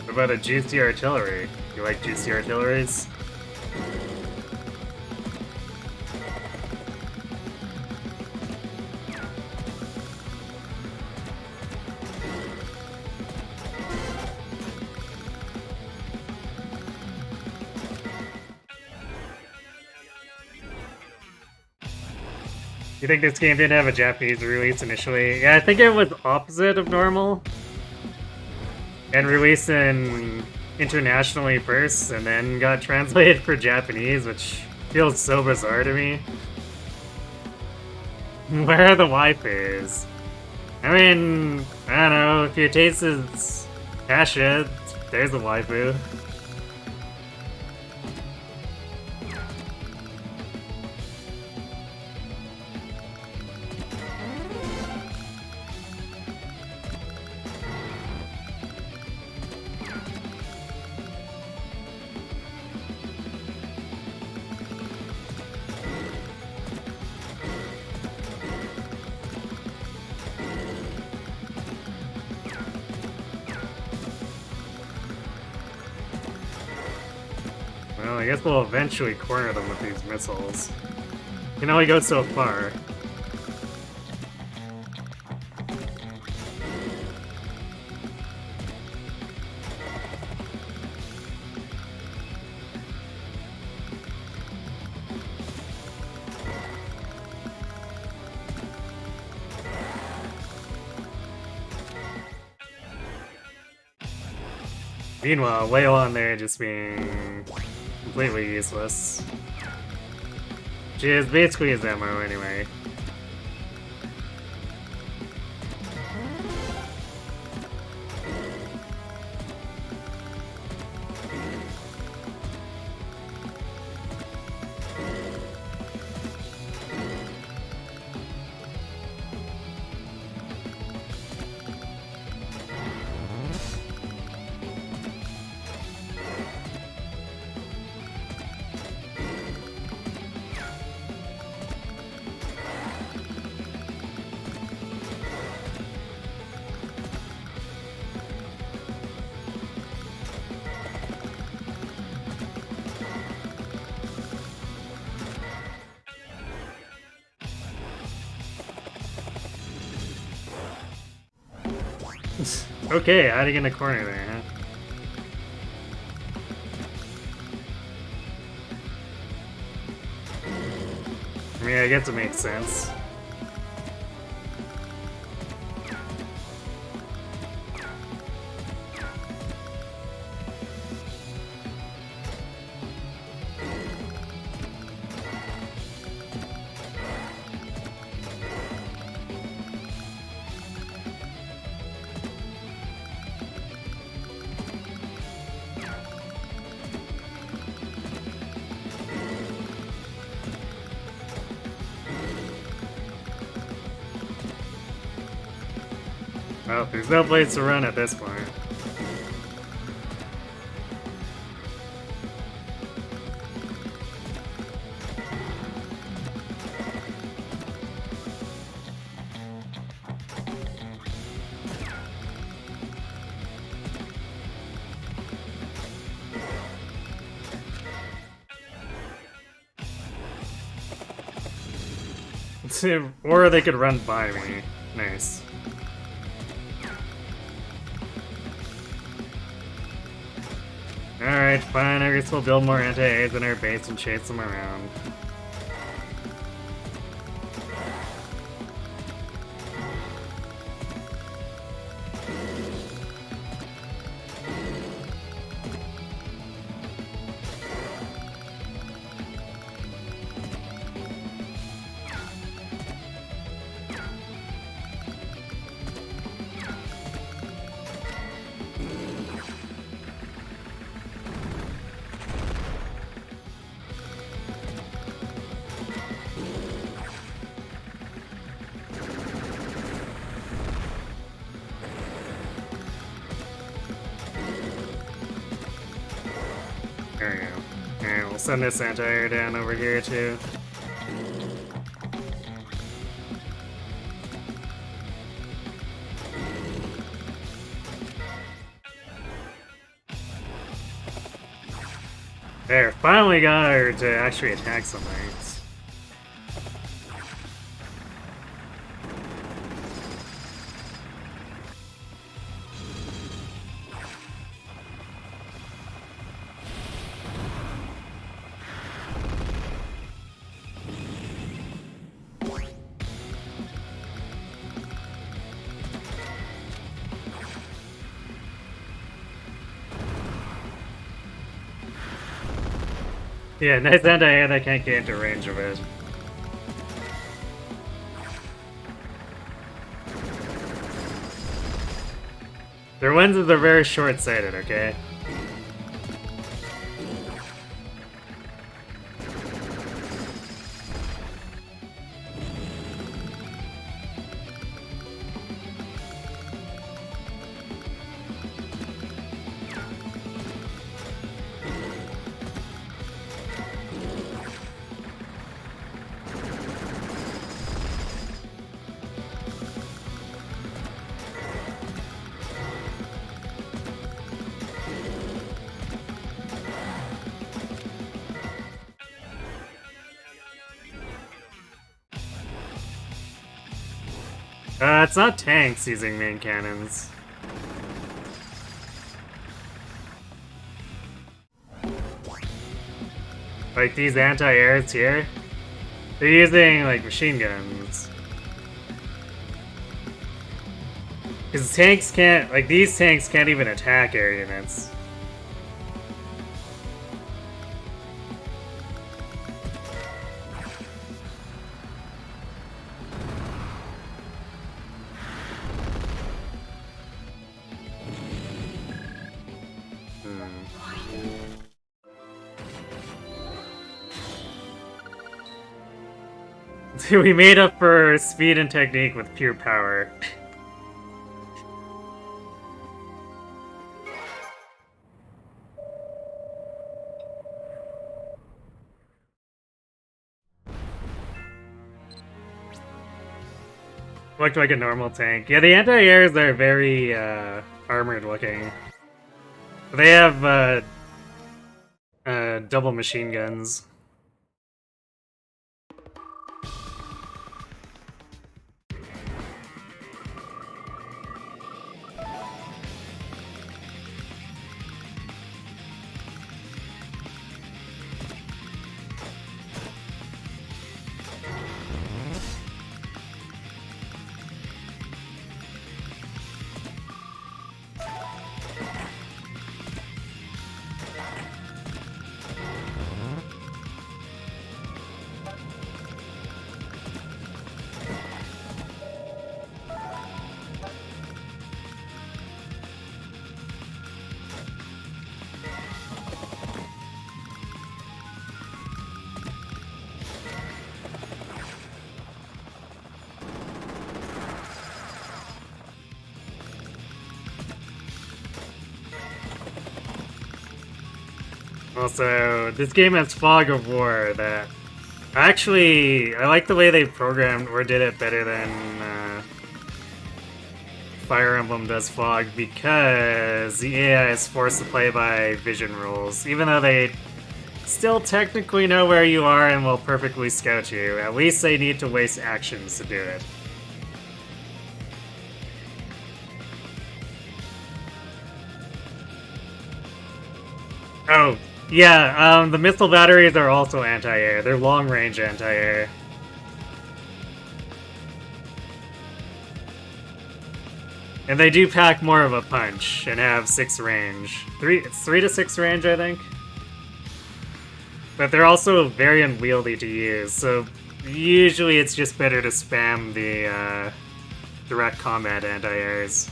What about a juicy artillery? You like juicy artilleries? You think this game didn't have a Japanese release initially? Yeah, I think it was opposite of normal. And released in internationally first, and then got translated for Japanese, which feels so bizarre to me. Where are the waifus? I mean, I don't know, if your taste is Asha, there's a waifu. Well, I guess we'll eventually corner them with these missiles. You can only go so far. Meanwhile, Whale on there just being completely useless. Which is basically his MO anyway. Okay, hiding in a corner there, huh? I mean, I guess it makes sense. Well, there's no place to run at this point. Or they could run by me. Nice. Alright, fine. I guess we'll build more anti-A's in our base and chase them around. There we go. Alright, we'll send this anti-air down over here too. There, finally got her to actually attack some knights. Yeah, nice anti-air that can't get into range of it. Their lenses are very short-sighted, okay? It's not tanks using main cannons. Like these anti-airs here, they're using like machine guns. Because tanks can't, like these tanks can't even attack air units. We made up for speed and technique with pure power. Looked like a normal tank. Yeah, the anti-airs are very armored looking. They have double machine guns. Also, this game has Fog of War that... Actually, I like the way they programmed or did it better than Fire Emblem does Fog, because the AI is forced to play by vision rules. Even though they still technically know where you are and will perfectly scout you, at least they need to waste actions to do it. Oh, yeah, the missile batteries are also anti-air. They're long-range anti-air. And they do pack more of a punch and have 6 range. It's 3 to 6 range, I think. But they're also very unwieldy to use, so usually it's just better to spam the direct combat anti-airs.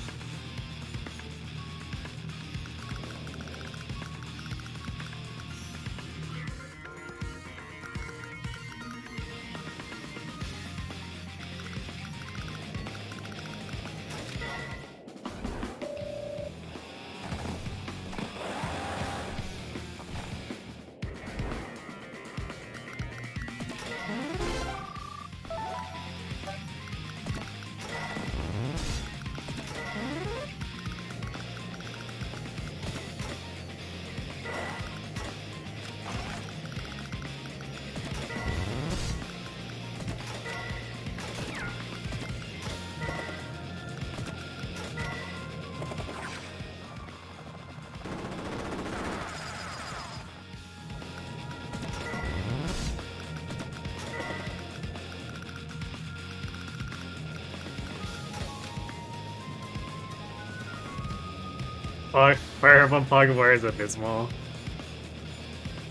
Fire Emblem Fog of War is abysmal.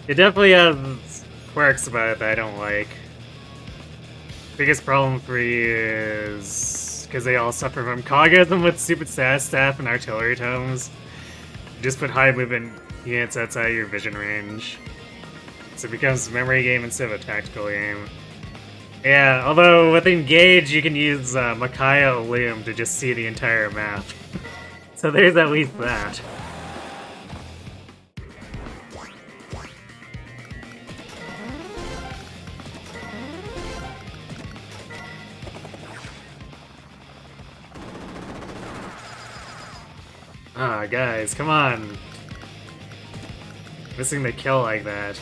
It definitely has quirks about it that I don't like. Biggest problem for you is because they all suffer from cogism with stupid staff and artillery tomes. You just put high movement units outside your vision range, so it becomes a memory game instead of a tactical game. Yeah, although with Engage you can use Micaiah Illume to just see the entire map. So there's at least that. Ah, guys, come on. Missing the kill like that.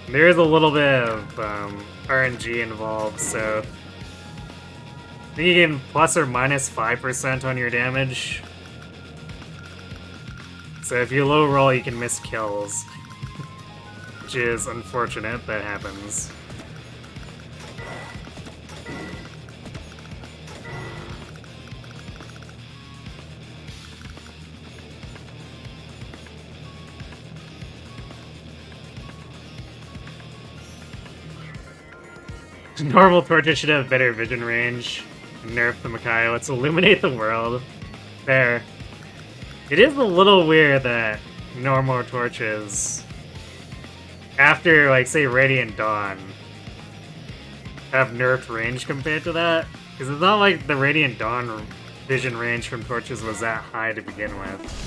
There is a little bit of RNG involved, so I think you gain plus or minus 5% on your damage. So if you low roll, you can miss kills, which is unfortunate. That happens. Normal torches should have better vision range. Nerf the Micaiah. Let's illuminate the world. There. It is a little weird that normal torches, after, like, say, Radiant Dawn, have nerfed range compared to that. Because it's not like the Radiant Dawn vision range from torches was that high to begin with.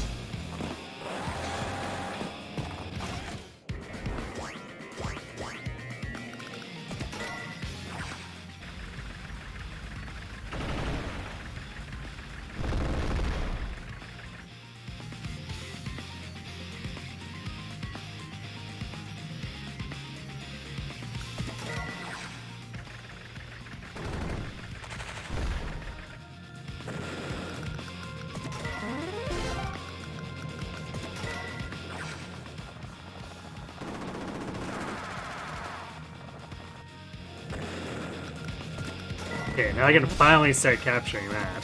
Okay, now I can finally start capturing that.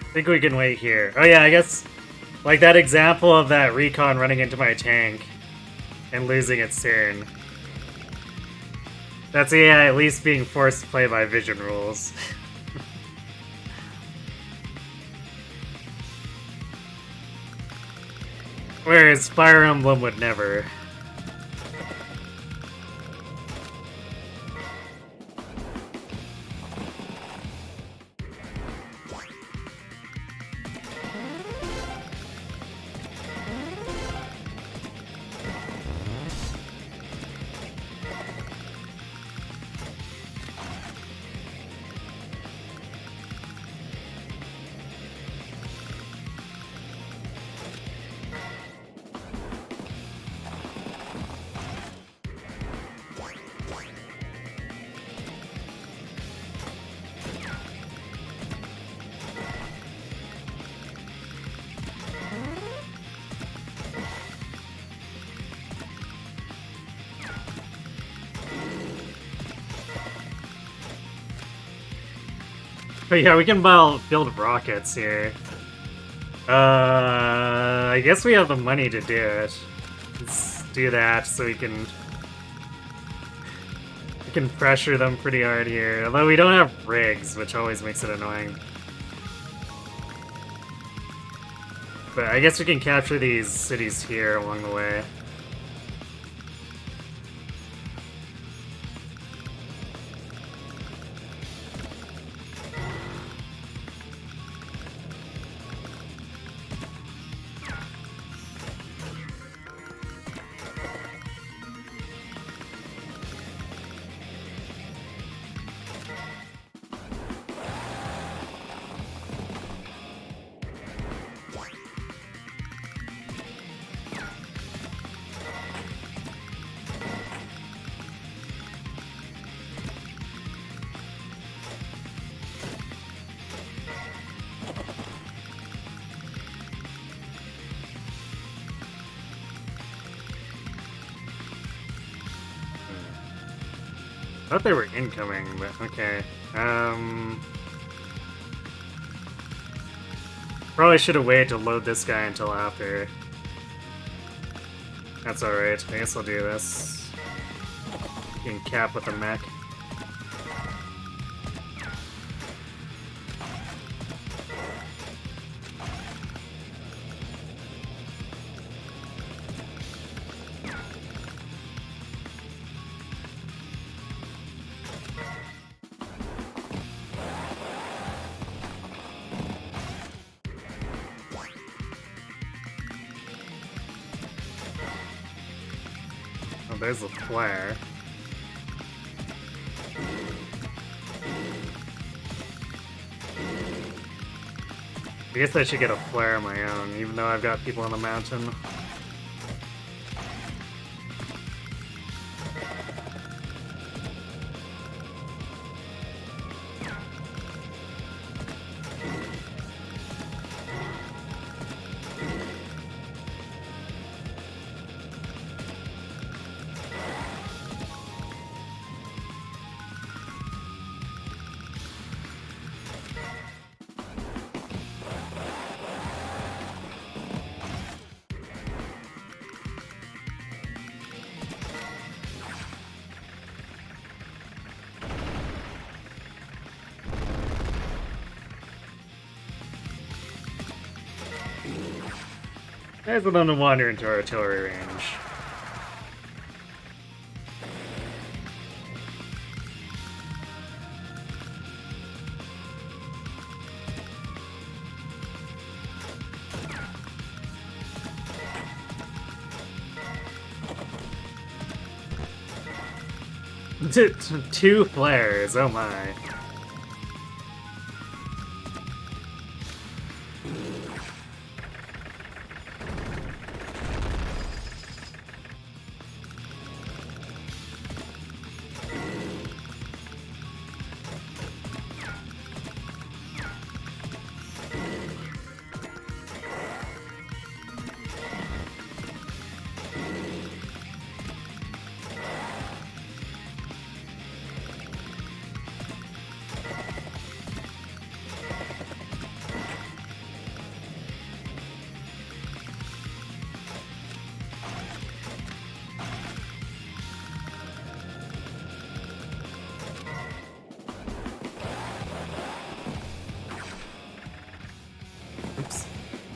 I think we can wait here. Oh yeah, I guess, like that example of that recon running into my tank and losing its turn. That's AI at least being forced to play by vision rules. Whereas Fire Emblem would never. But yeah, we can build rockets here. I guess we have the money to do it. Let's do that so we can pressure them pretty hard here. Although we don't have rigs, which always makes it annoying. But I guess we can capture these cities here along the way. I thought they were incoming, but okay. Probably should have waited to load this guy until after. That's alright. I guess I'll do this. You can cap with a mech. Oh, there's a flare. I guess I should get a flare of my own, even though I've got people on the mountain. Guys will then wander into artillery range. Two flares, oh my.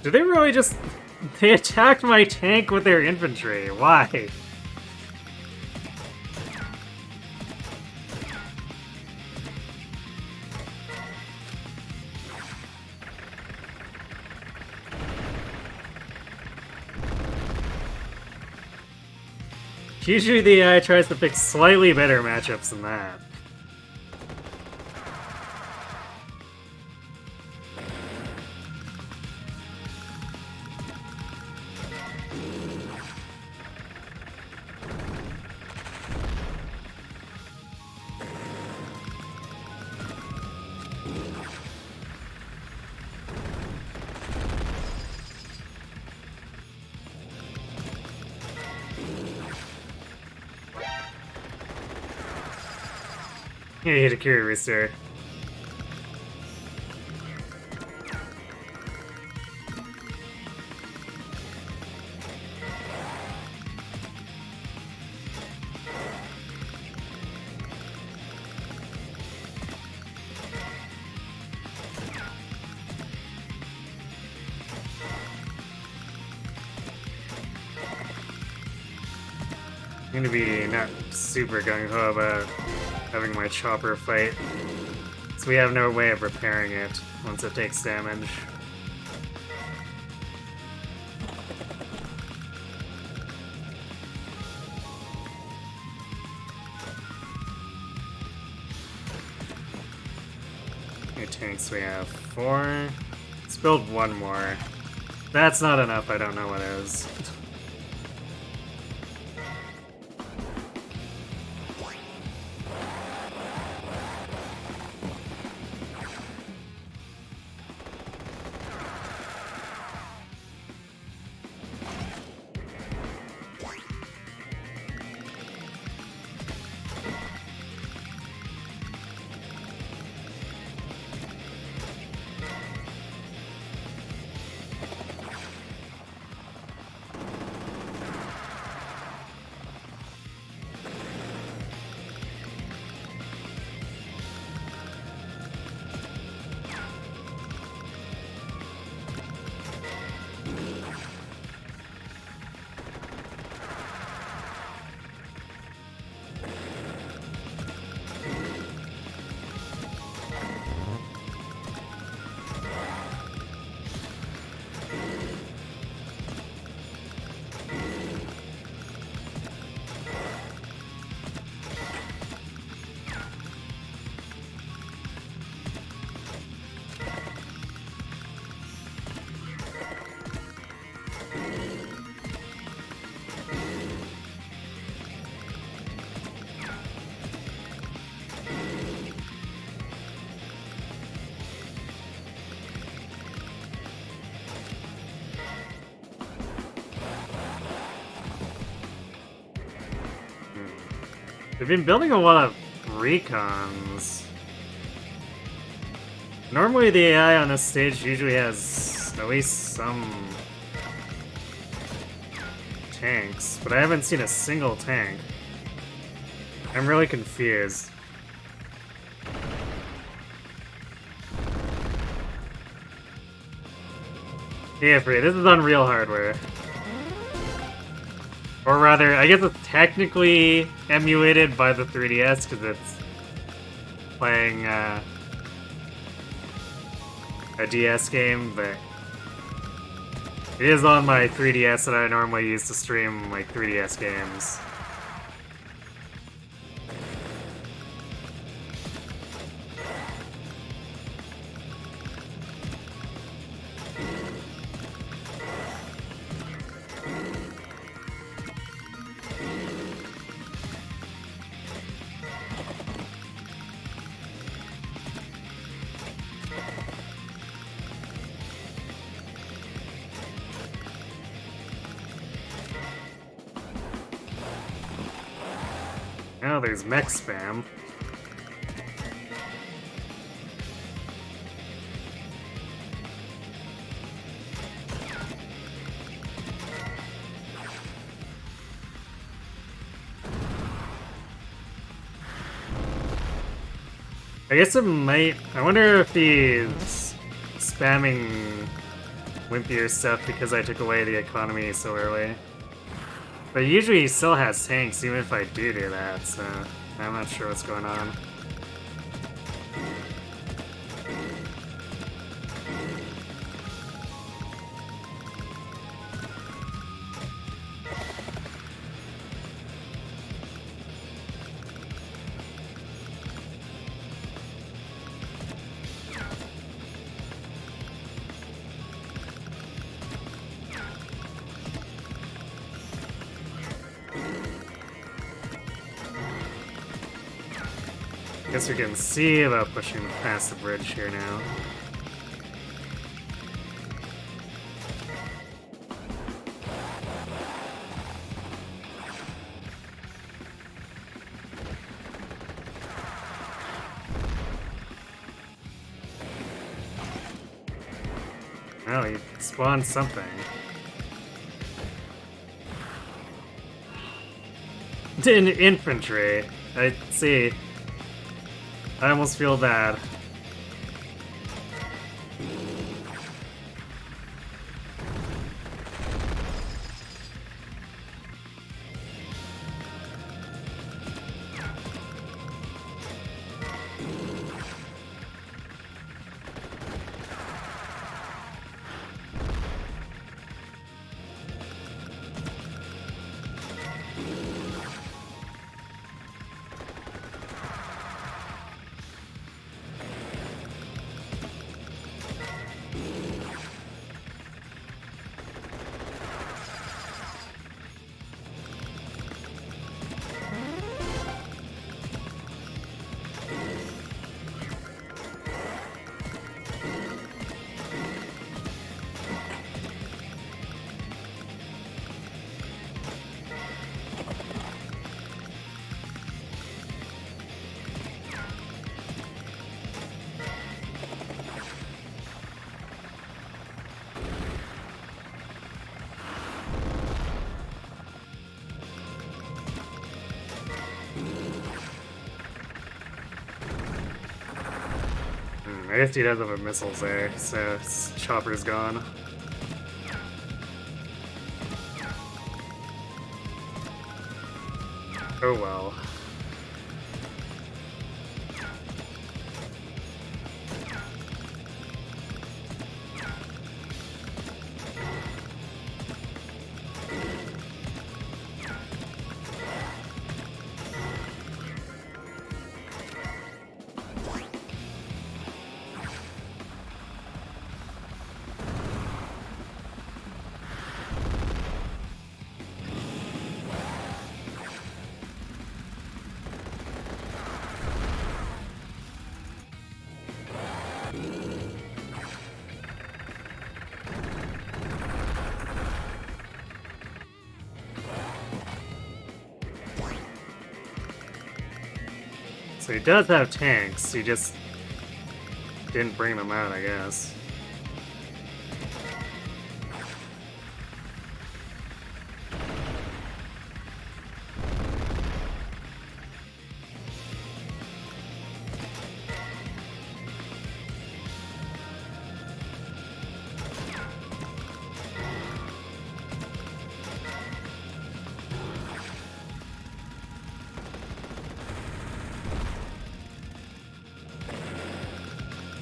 Did they really just... They attacked my tank with their infantry. Why? Usually the AI tries to pick slightly better matchups than that. Yeah, you hit a Curie Restore. I'm gonna be not super gung-ho about having my chopper fight, so we have no way of repairing it once it takes damage. How many tanks we have? 4. Let's build one more. If that's not enough, I don't know what is. They've been building a lot of recons. Normally the AI on this stage usually has at least some tanks, but I haven't seen a single tank. I'm really confused. Yeah, free. This is on real hardware. Or rather, I guess it's technically emulated by the 3DS because it's playing a DS game, but it is on my 3DS that I normally use to stream like 3DS games. Now there's mech spam. I guess it might... I wonder if he's spamming wimpier stuff because I took away the economy so early. But usually he still has tanks even if I do that, so I'm not sure what's going on. Guess we can see about pushing past the bridge here now. Oh, he spawned something. In infantry. I see. I almost feel bad. I guess he does have a missiles there, so his chopper's gone. Oh well. So he does have tanks, he just didn't bring them out, I guess.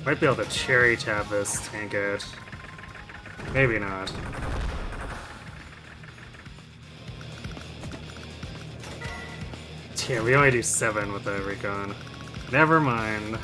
Might be able to cherry tap this tank out. Maybe not. Yeah, we only do 7 with the recon. Never mind.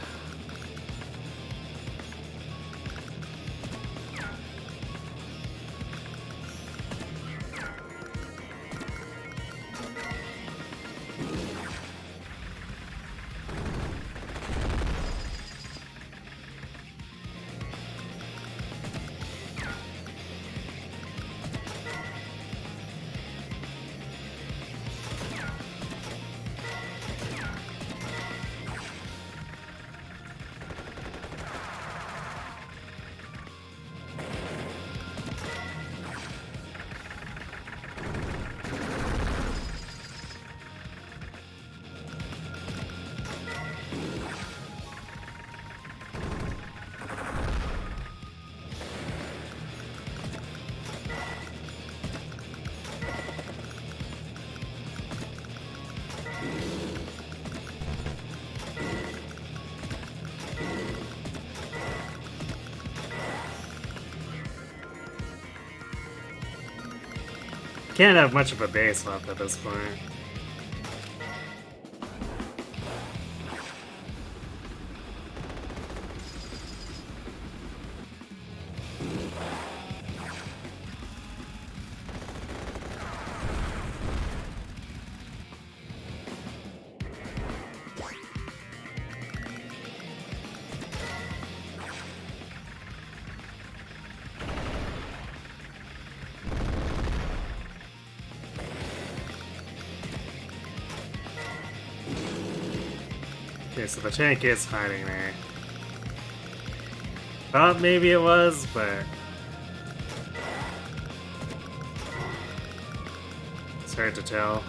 can't have much of a base left at this point. Okay, so the tank is hiding there. Thought maybe it was, but it's hard to tell.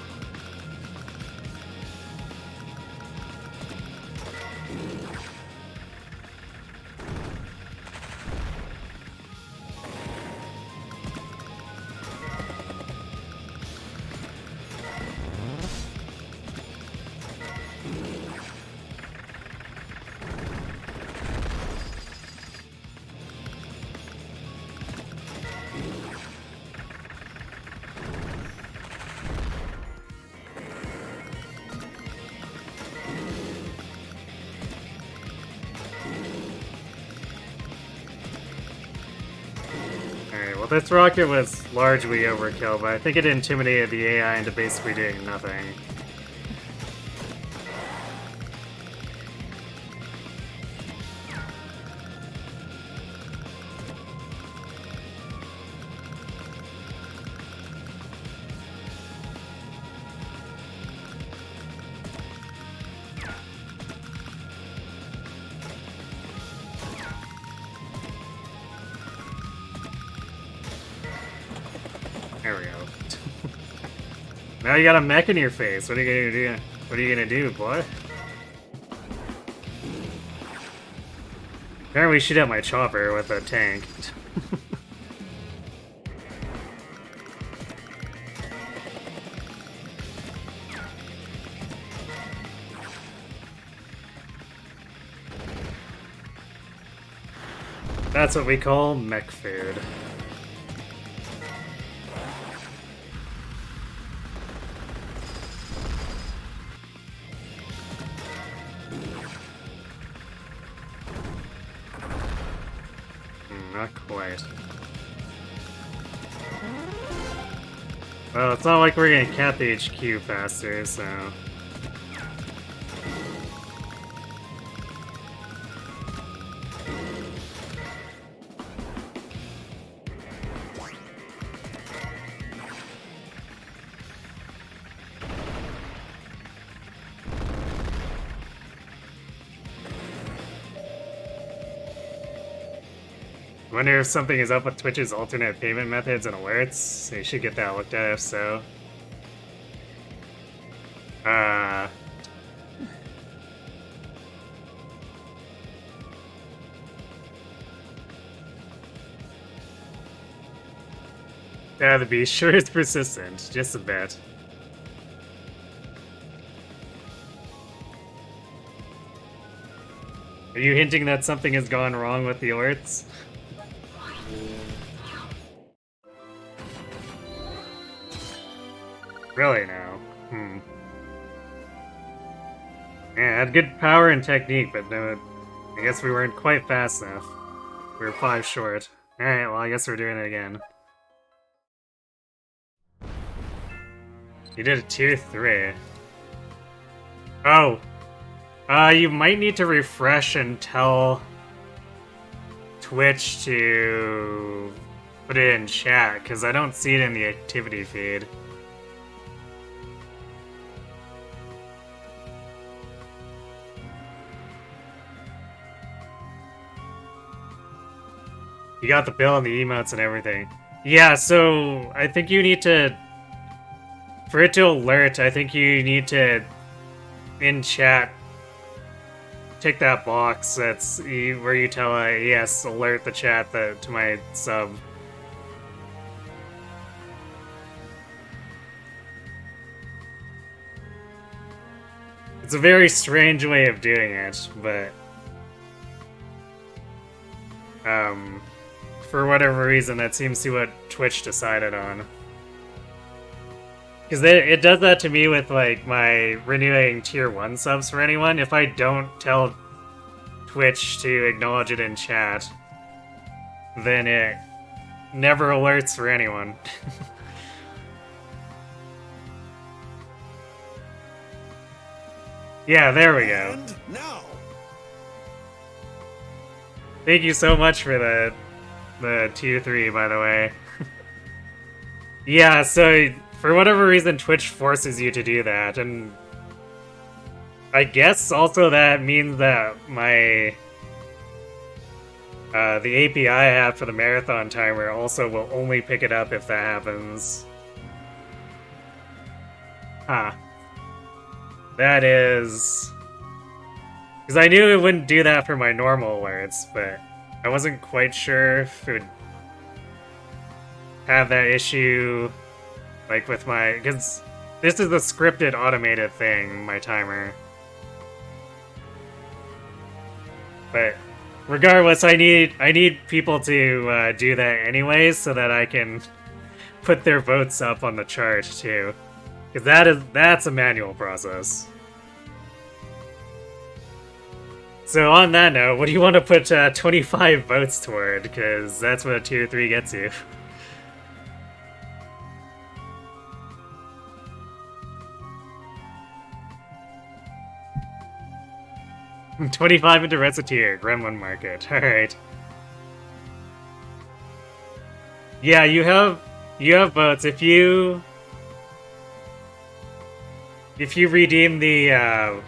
Well, this rocket was largely overkill, but I think it intimidated the AI into basically doing nothing. There we go. Now you got a mech in your face. What are you gonna do? What are you gonna do, boy? Apparently shoot at my chopper with a tank. That's what we call mech food. Not quite. Well, it's not like we're gonna cap the HQ faster, so... Wonder if something is up with Twitch's alternate payment methods and alerts. They should get that looked at if so. Yeah, the beast sure is persistent, just a bit. Are you hinting that something has gone wrong with the alerts? Really now? Yeah, had good power and technique, but no, I guess we weren't quite fast enough. We were 5 short. Alright, well I guess we're doing it again. You did a tier 3. Oh! You might need to refresh and tell Twitch to put it in chat, because I don't see it in the activity feed. You got the bill and the emotes and everything. Yeah, so I think you need to... For it to alert, I think you need to, in chat, tick that box that's where you tell yes, alert the chat to my sub. It's a very strange way of doing it, but for whatever reason, that seems to be what Twitch decided on. Because it does that to me with, like, my renewing tier 1 subs for anyone. If I don't tell Twitch to acknowledge it in chat, then it never alerts for anyone. Yeah, there we go. And now. Thank you so much for the tier 3, by the way. Yeah, so for whatever reason, Twitch forces you to do that, and I guess also that means that my the API I have for the marathon timer also will only pick it up if that happens. Huh. That is... Because I knew it wouldn't do that for my normal alerts, but I wasn't quite sure if it would have that issue, like with my... Because this is the scripted automated thing, my timer. But regardless, I need people to do that anyways, so that I can put their votes up on the chart too. Because that's a manual process. So on that note, what do you want to put 25 votes toward? Because that's what a tier 3 gets you. $25 into Reciteer, Gremlin Market. Alright. Yeah, you have votes. If you redeem the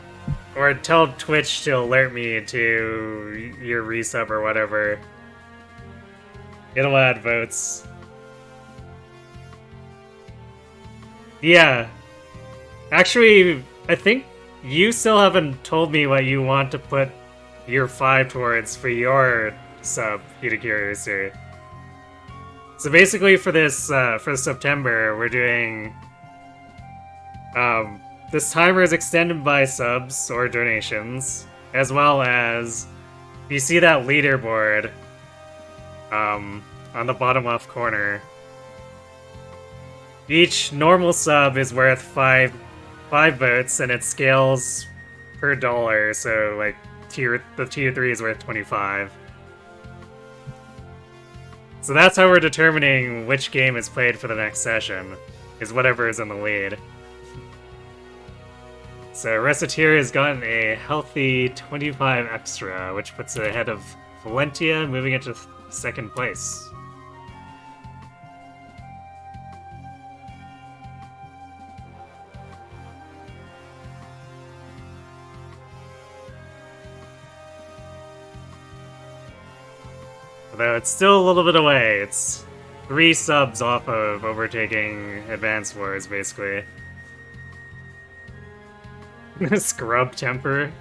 or tell Twitch to alert me to your resub or whatever, it'll add votes. Yeah. Actually, I think you still haven't told me what you want to put your 5 towards for your sub, Hitakiri. So basically for this, for September, we're doing... this timer is extended by subs or donations, as well as... You see that leaderboard on the bottom left corner. Each normal sub is worth 5 votes, and it scales per dollar, so like the tier 3 is worth 25. So that's how we're determining which game is played for the next session, is whatever is in the lead. So Reciteer has gotten a healthy 25 extra, which puts it ahead of Valentia, moving it to second place. Although it's still a little bit away. It's 3 subs off of overtaking Advance Wars, basically. Scrub temper.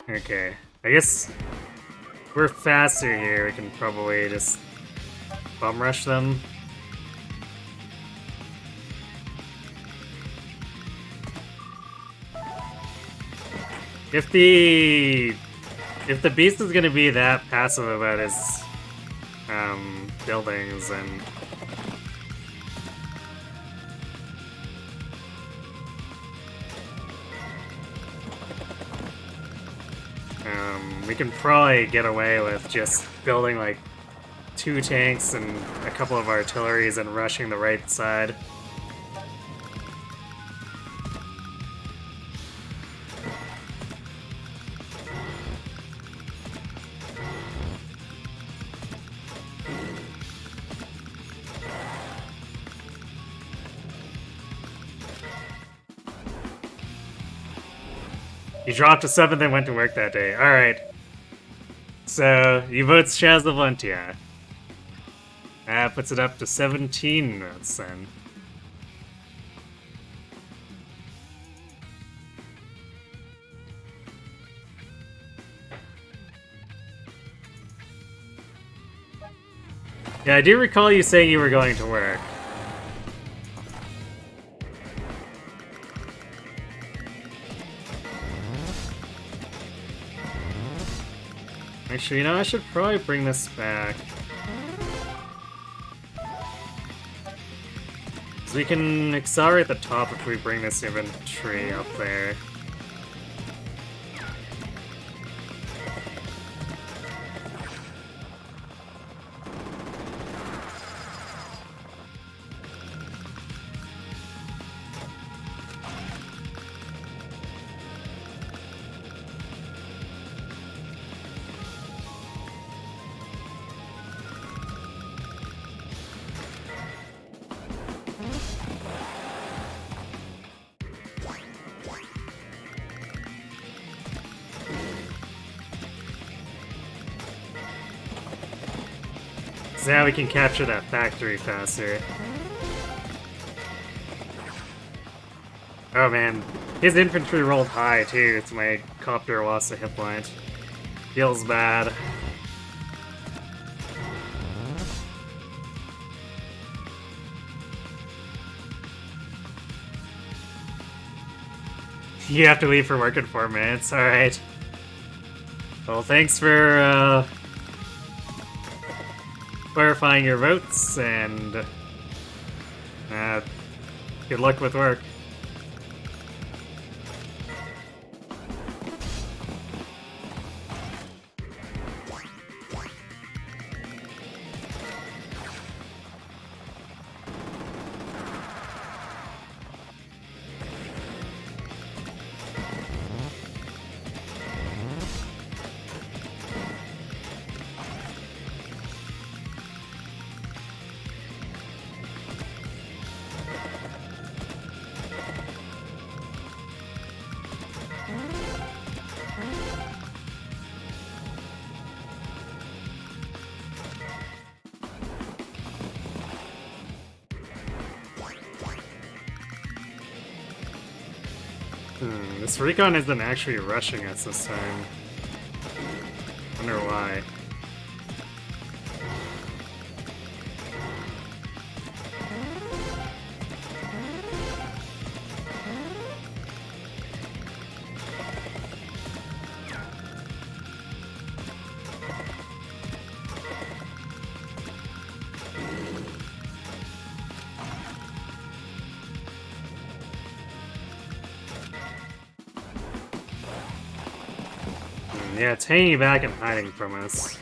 Okay, I guess we're faster here. We can probably just bum rush them. If the beast is gonna be that passive about his buildings, and we can probably get away with just building like 2 tanks and a couple of artilleries and rushing the right side. You dropped a 7th and went to work that day. Alright. So, you vote Shaz Valentia. That puts it up to 17 votes then. Yeah, I do recall you saying you were going to work. Actually, you know, I should probably bring this back. So we can accelerate the top if we bring this infantry up there. So now we can capture that factory faster. Oh man, his infantry rolled high too, so my copter lost a hit point. Feels bad. You have to leave for work in 4 minutes, alright. Well, thanks for clarifying your votes, and good luck with work. This recon isn't actually rushing us this time. Wonder why. Yeah, it's hanging back and hiding from us.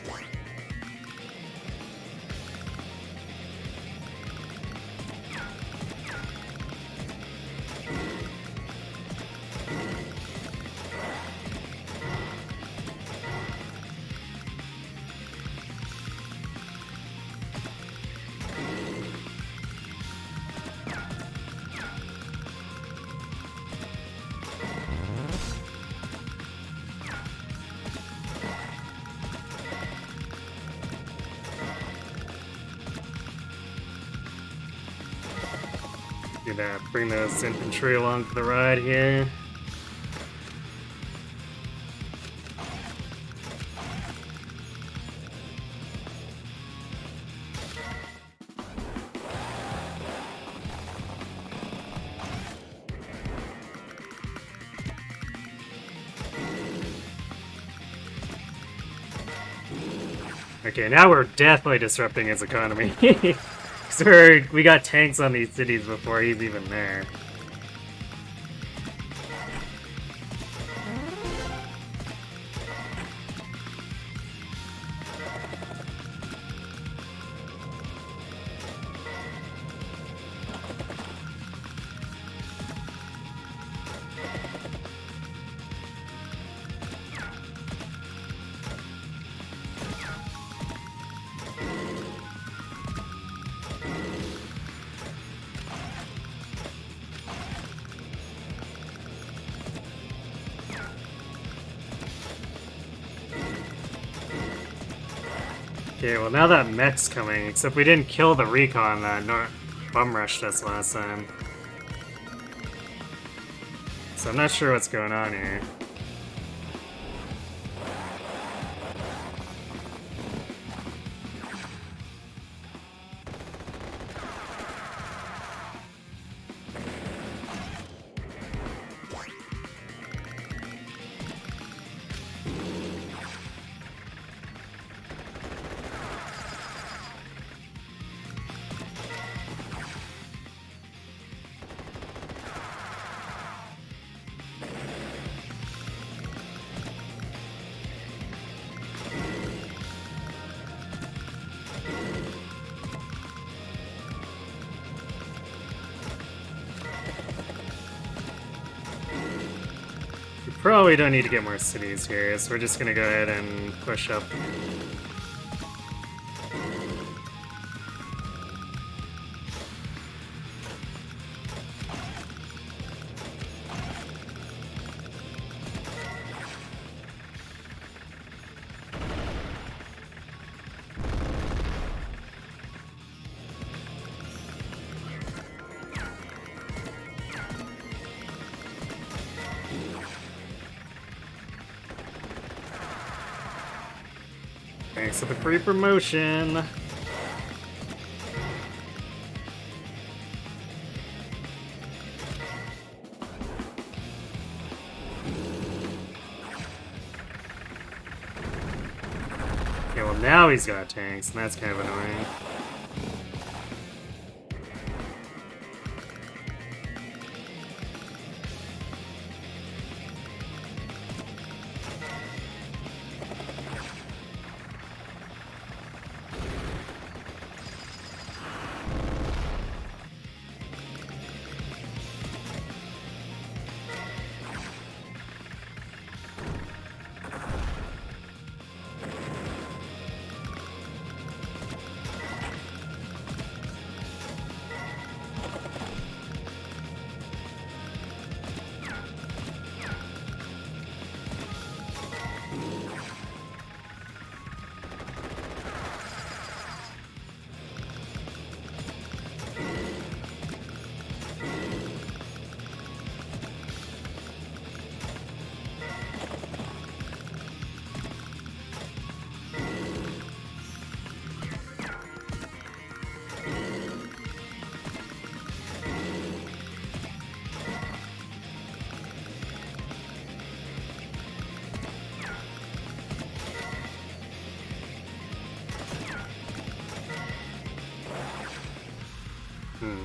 Do that, bring those infantry along for the ride here. Okay, now we're definitely disrupting his economy. So we got tanks on these cities before he's even there. Okay, well now that mech's coming, except we didn't kill the recon that bum rushed us last time. So I'm not sure what's going on here. probably don't need to get more cities here, so we're just gonna go ahead and push up. Thanks for the free promotion. Okay, well now he's got tanks, and that's kind of annoying.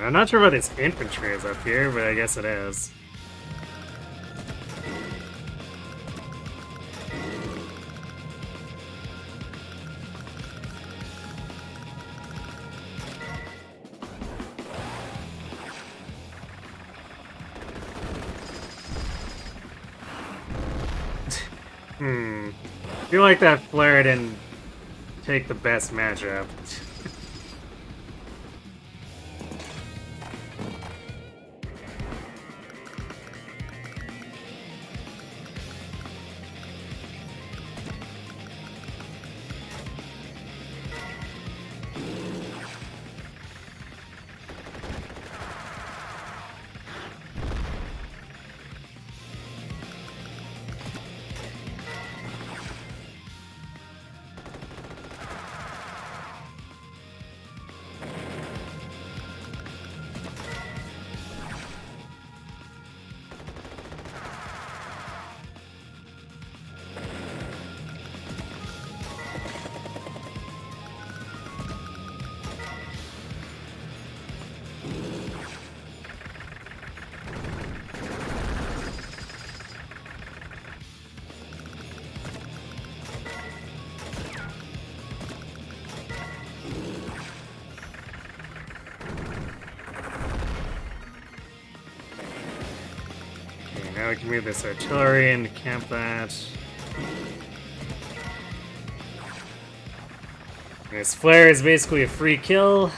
I'm not sure why this infantry is up here, but I guess it is. I feel like that flare didn't take the best matchup. Now we can move this artillery and camp that. And this flare is basically a free kill.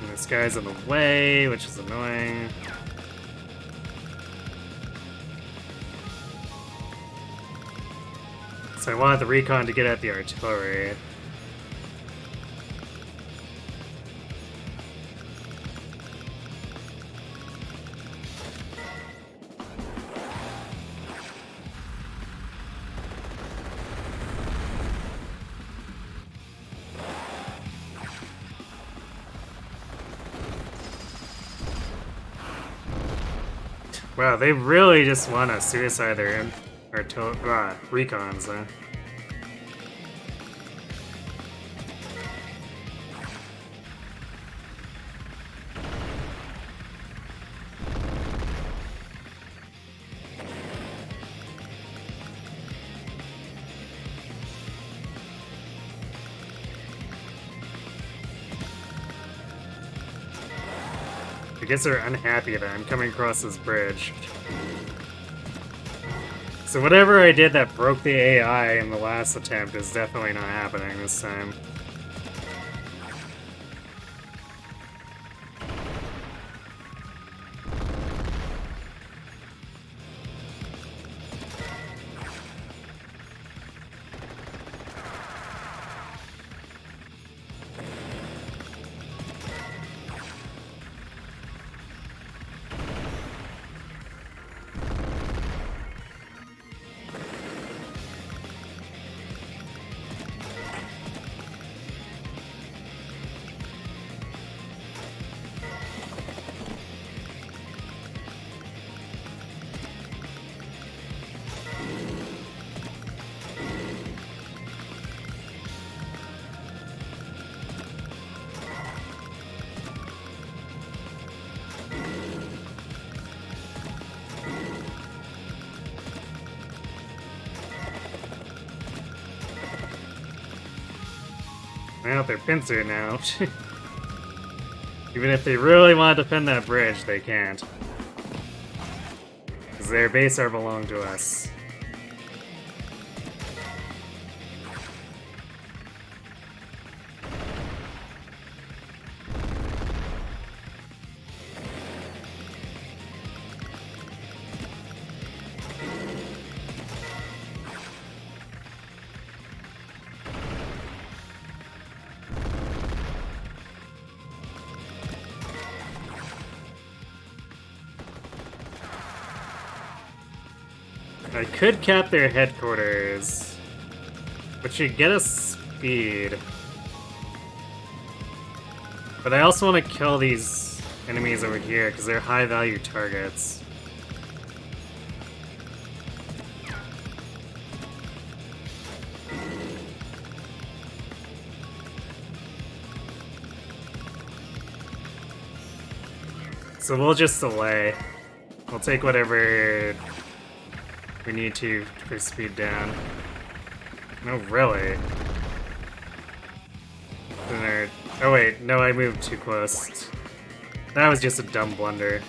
And this guy's in the way, which is annoying. So I wanted the recon to get at the artillery. Wow, they really just want to suicide their recons, huh? I guess they're unhappy that I'm coming across this bridge. So whatever I did that broke the AI in the last attempt is definitely not happening this time. Well, they're pincer now. Even if they really want to defend that bridge, they can't. Because their base are belong to us. I could cap their headquarters, which should get us speed. But I also want to kill these enemies over here, because they're high-value targets. So we'll just delay. We'll take whatever we need to for speed down. No, really. Oh wait, no, I moved too close. That was just a dumb blunder.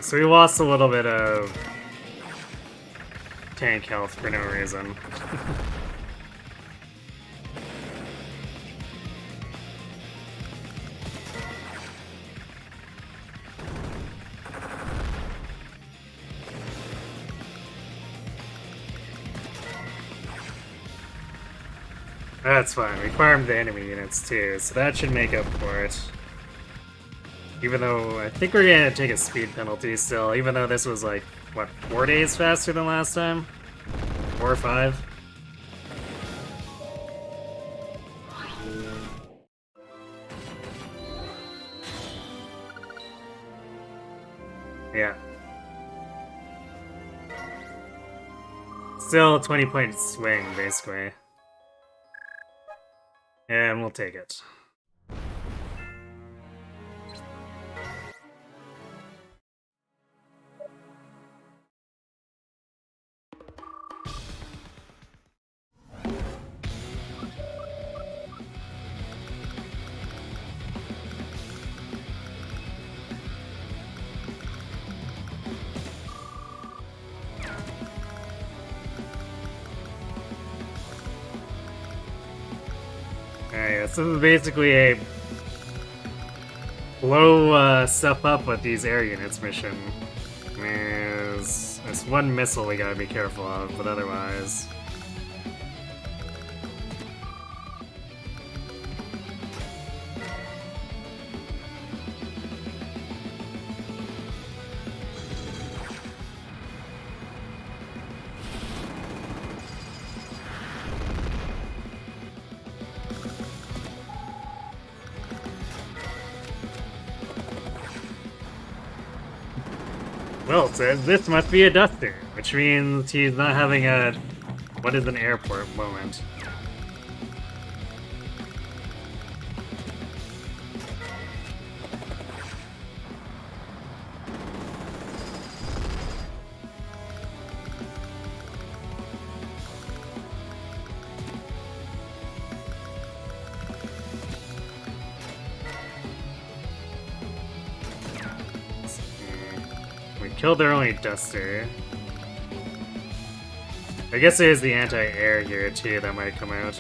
So we lost a little bit of tank health for no reason. That's fine, we farmed the enemy units too, so that should make up for it. Even though, I think we're gonna take a speed penalty still, even though this was like, what, 4 days faster than last time? 4 or 5? Yeah. Still a 20-point swing, basically. And we'll take it. this is basically a blow stuff up with these air units mission. There's one missile we gotta be careful of, but otherwise... Well, it says this must be a duster, which means he's not having a what is an airport moment. Killed their only duster. I guess there's the anti-air here too that might come out.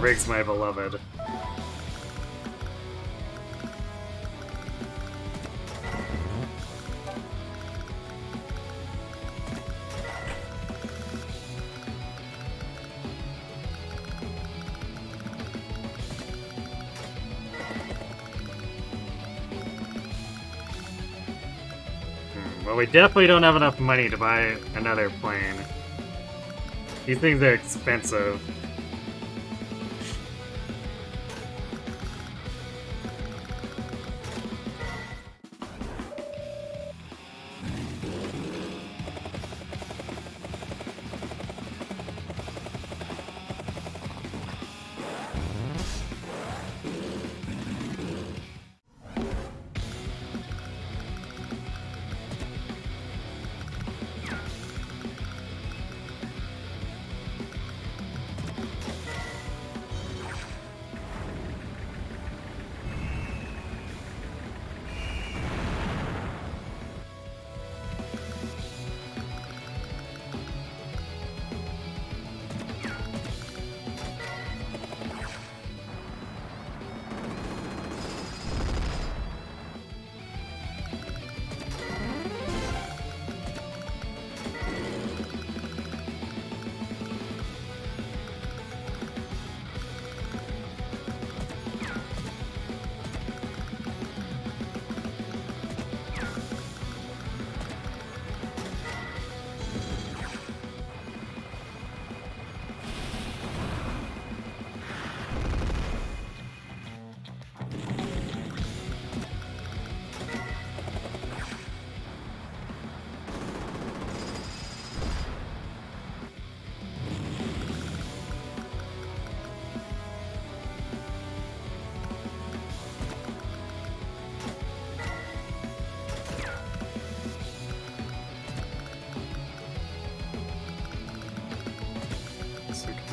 Riggs, my beloved. Well, we definitely don't have enough money to buy another plane. These things are expensive.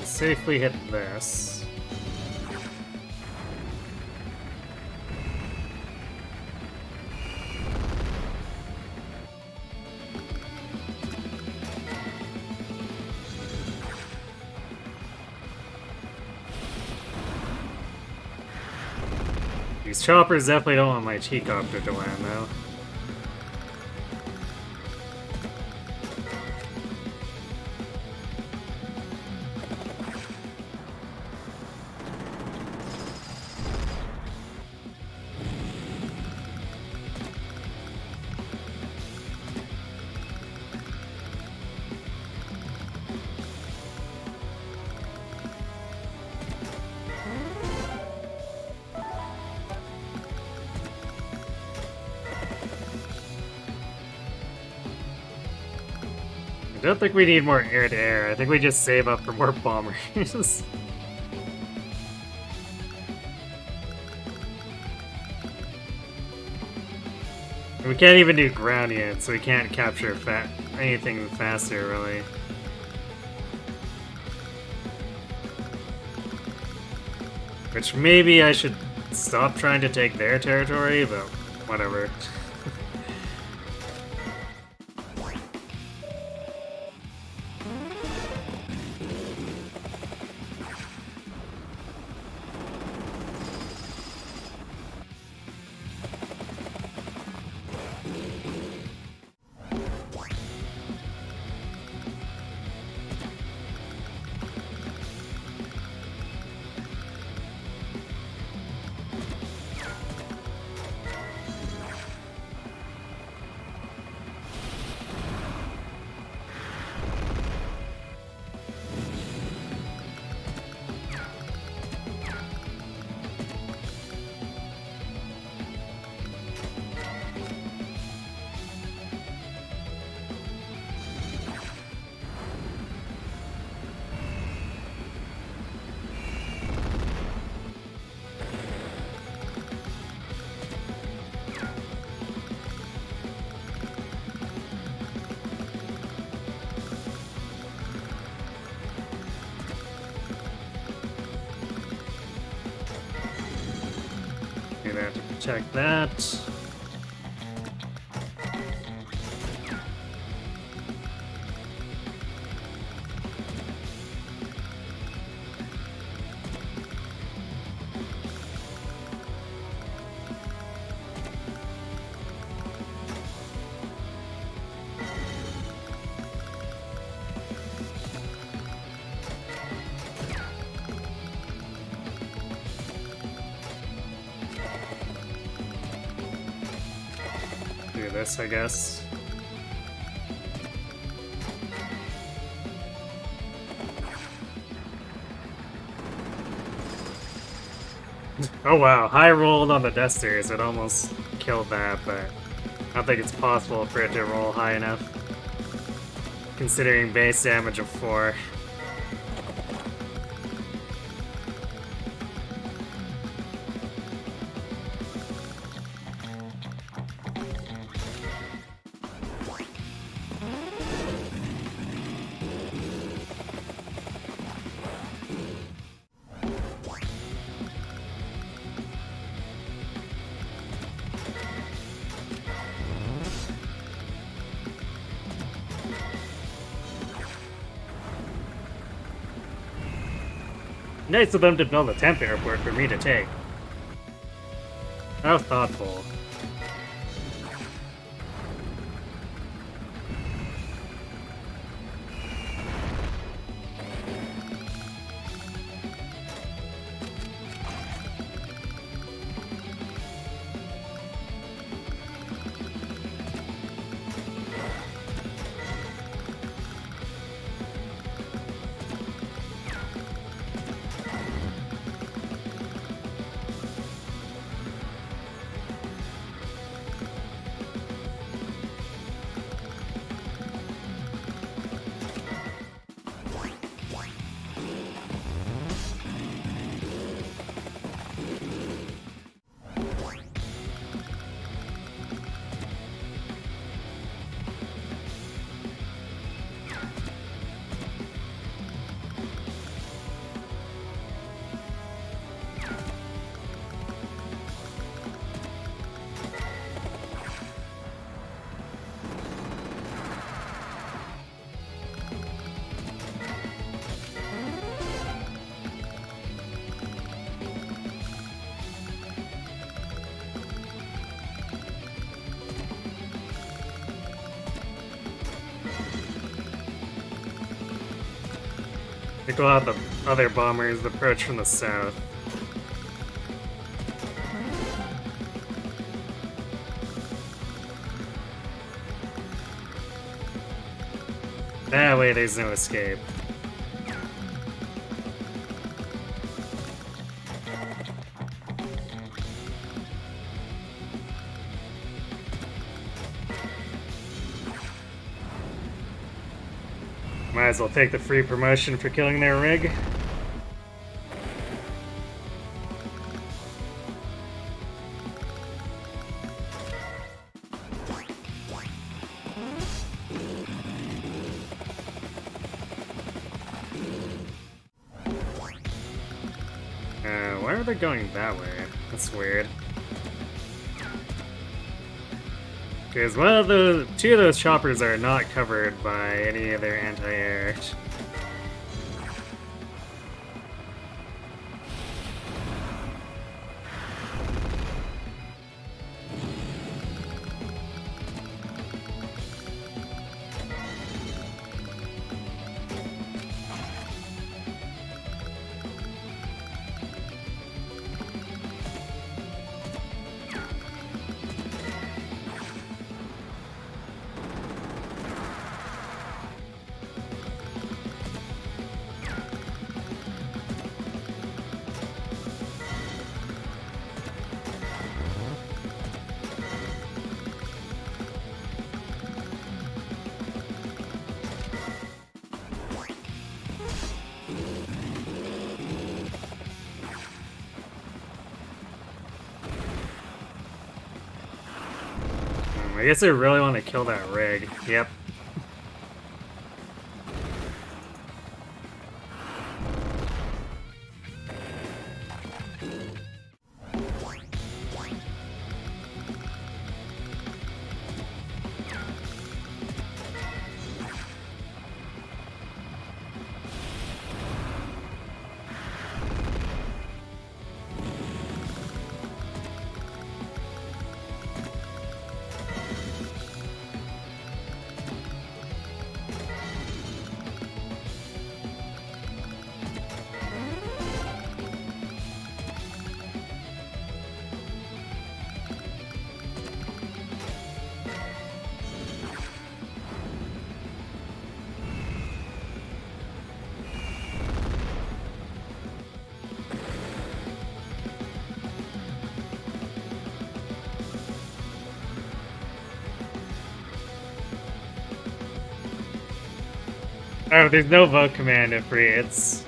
Safely hit this. These choppers definitely don't want my T-copter to land, though. I don't think we need more air-to-air. I think we just save up for more bombers. We can't even do ground yet, so we can't capture anything faster, really. Which maybe I should stop trying to take their territory, but whatever. Do that to protect that. Do this, I guess. Oh wow, high rolled on the dusters. It almost killed that, but I don't think it's possible for it to roll high enough, considering base damage of 4. Nice of them to build a temp airport for me to take. How thoughtful. I think we'll have the other bombers approach from the south. That way there's no escape. Might as well take the free promotion for killing their rig. Why are they going that way? That's weird. Because two of those choppers are not covered by any of their anti-air. I guess I really want to kill that rig. Yep. Oh, there's no vote command in free. It's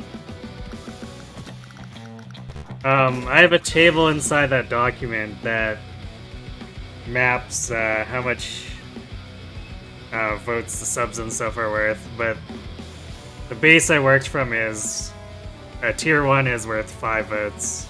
I have a table inside that document that maps how much votes the subs and stuff are worth, but the base I worked from is tier 1 is worth 5 votes.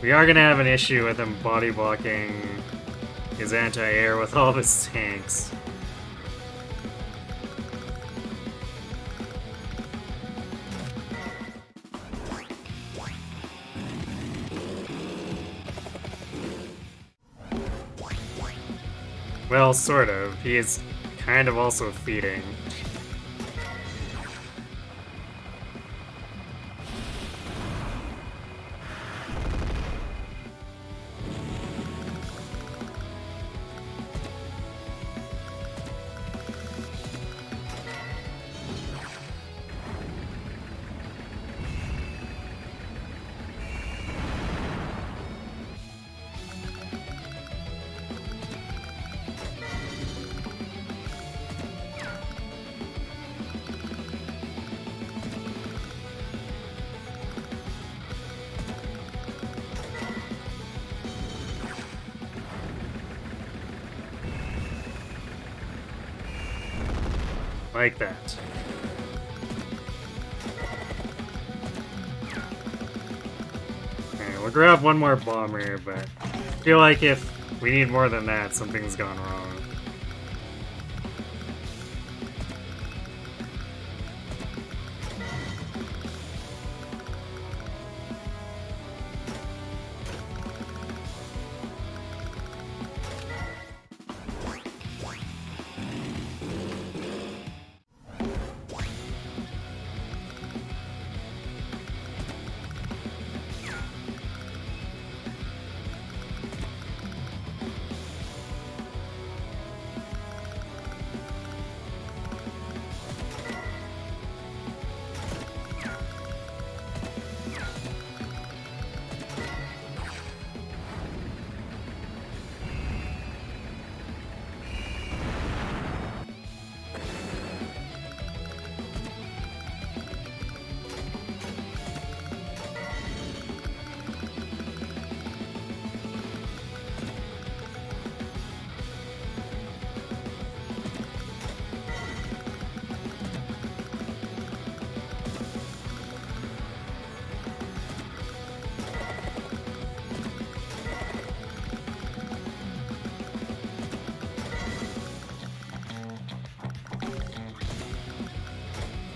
We are gonna have an issue with him body blocking his anti-air with all of his tanks. Well, sort of. He is kind of also feeding. Like that. Okay, we'll grab one more bomber, but I feel like if we need more than that, something's gone wrong.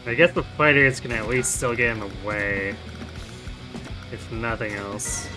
I guess the fighters can at least still get in the way, if nothing else.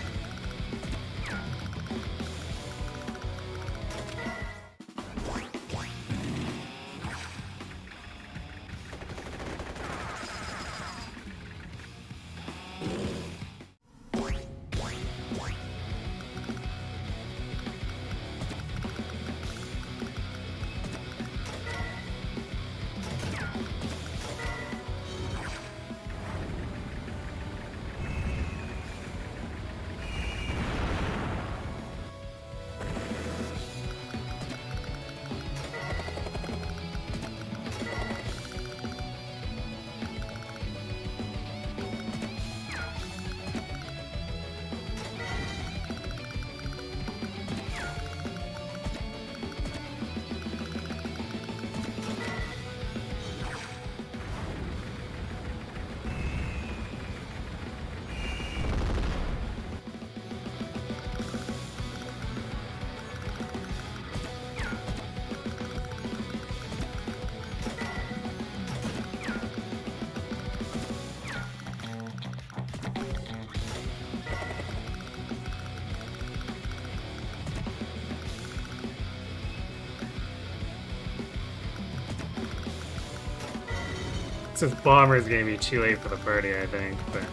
Since Bomber's gonna be too late for the party, I think, but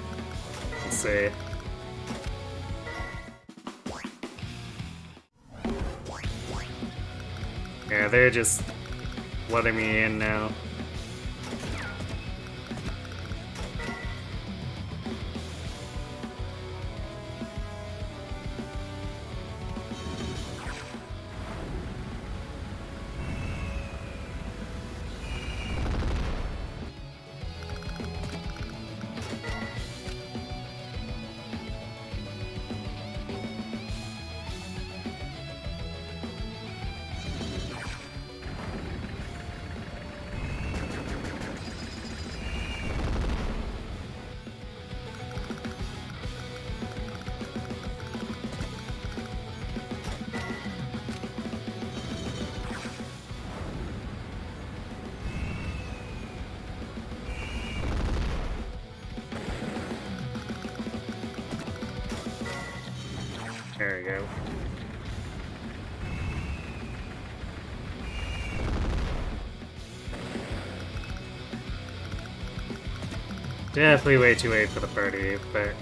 we'll see. Yeah, they're just letting me in now. There we go. Definitely way too late for the party, but...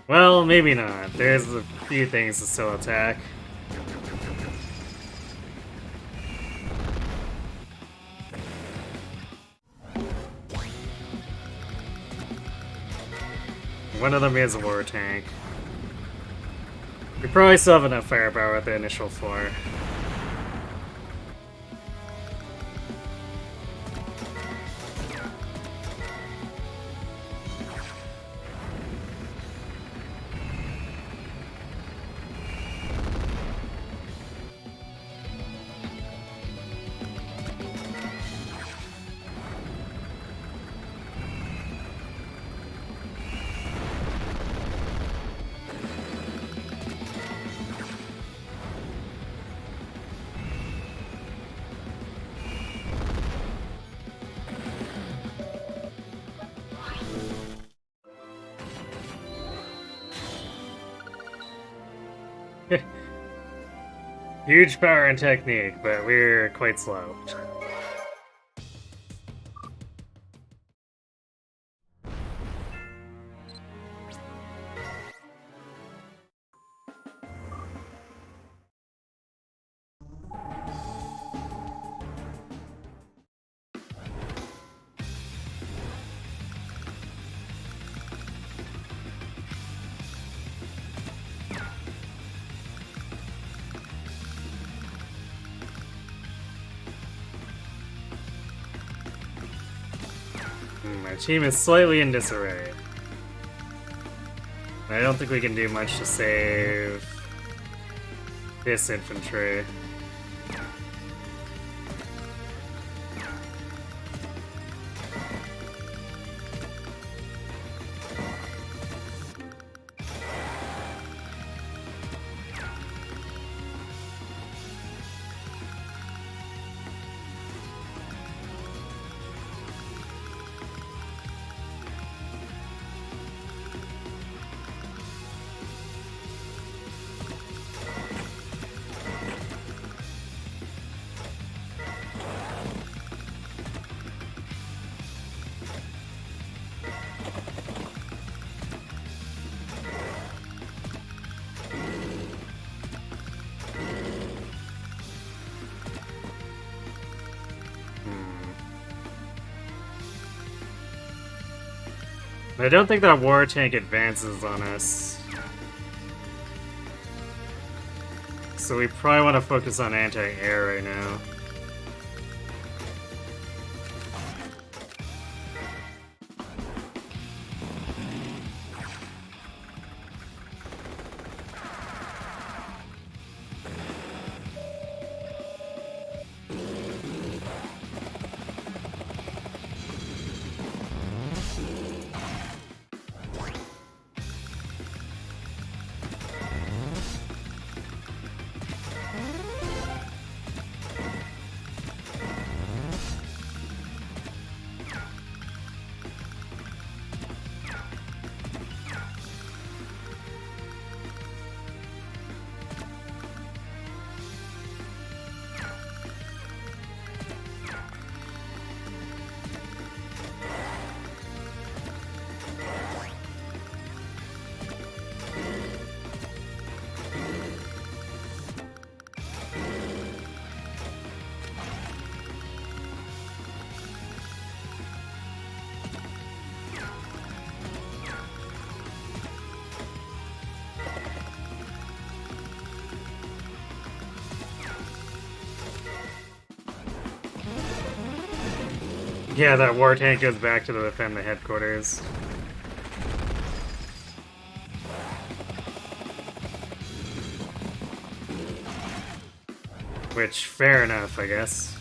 well, maybe not. There's a few things to still attack. One of them is a war tank. We probably still have enough firepower at the initial floor. Huge power and technique, but we're quite slow. My team is slightly in disarray. I don't think we can do much to save this infantry. I don't think that war tank advances on us. So we probably want to focus on anti-air right now. Yeah, that war tank goes back to defend the headquarters. Which, fair enough, I guess.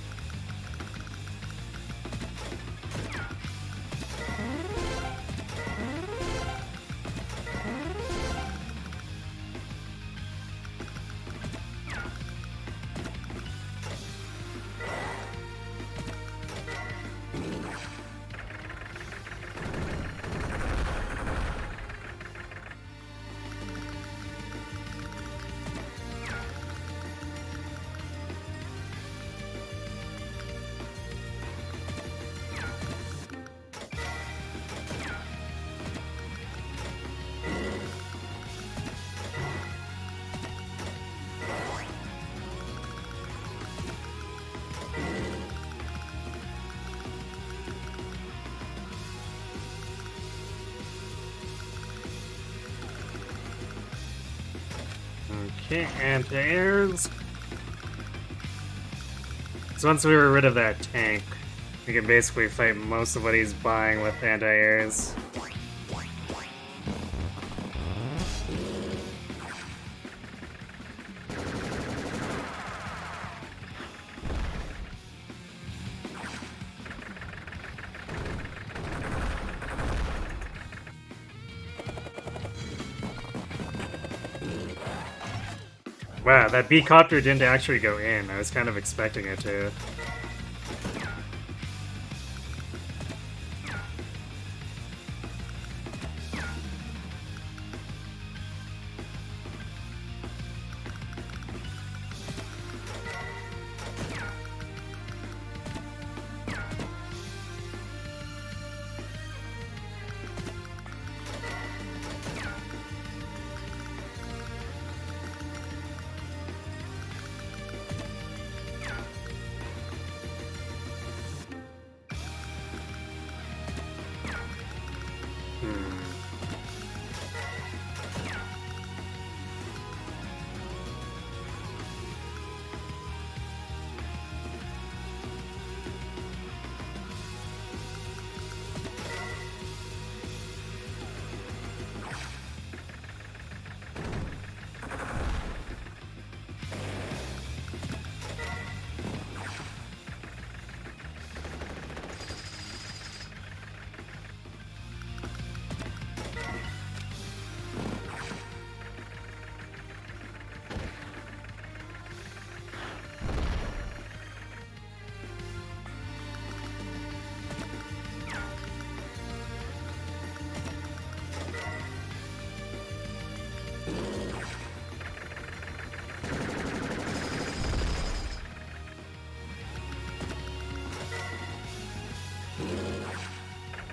Okay, anti-airs. So once we were rid of that tank, we can basically fight most of what he's buying with anti-airs. Wow, that B-copter didn't actually go in. I was kind of expecting it to.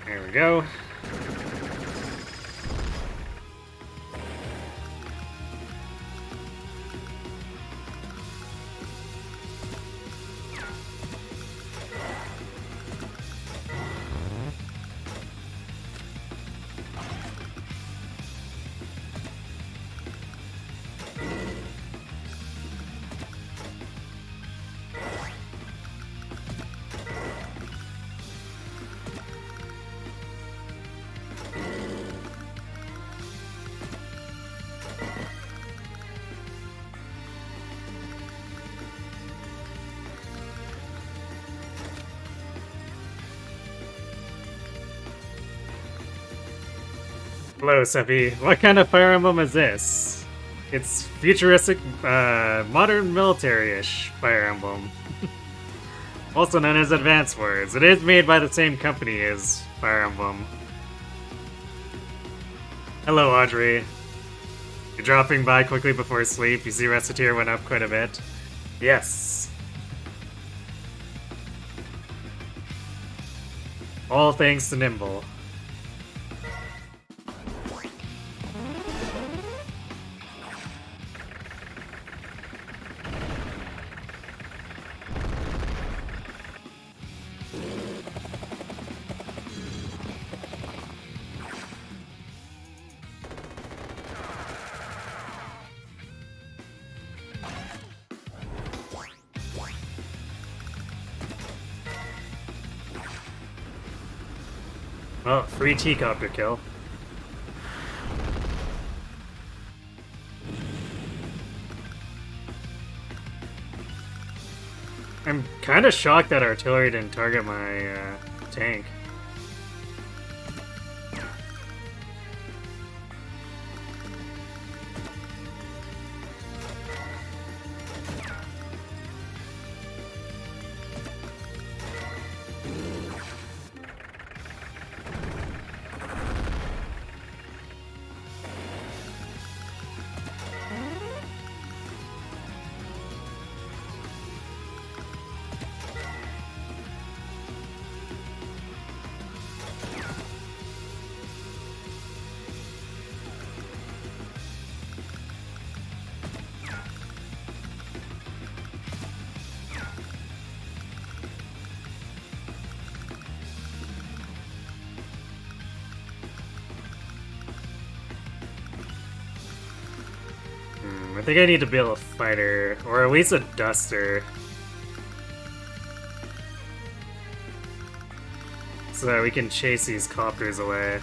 There we go. Hello, Seppi. What kind of Fire Emblem is this? It's futuristic, modern military-ish Fire Emblem. Also known as Advance Wars. It is made by the same company as Fire Emblem. Hello, Audrey. You're dropping by quickly before sleep. You see Reciteer went up quite a bit. Yes. All thanks to Nimble. Oh, free T-copter kill. I'm kind of shocked that artillery didn't target my tank. I think I need to build a fighter, or at least a duster. So that we can chase these copters away.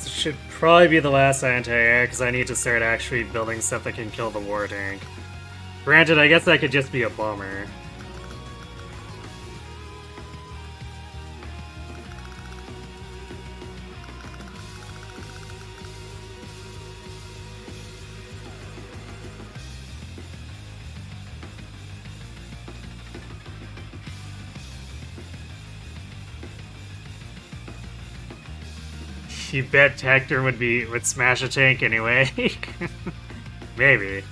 Should probably be the last anti-air, because I need to start actually building stuff that can kill the war tank. Granted, I guess that could just be a bomber. You bet Hector would smash a tank anyway. Maybe.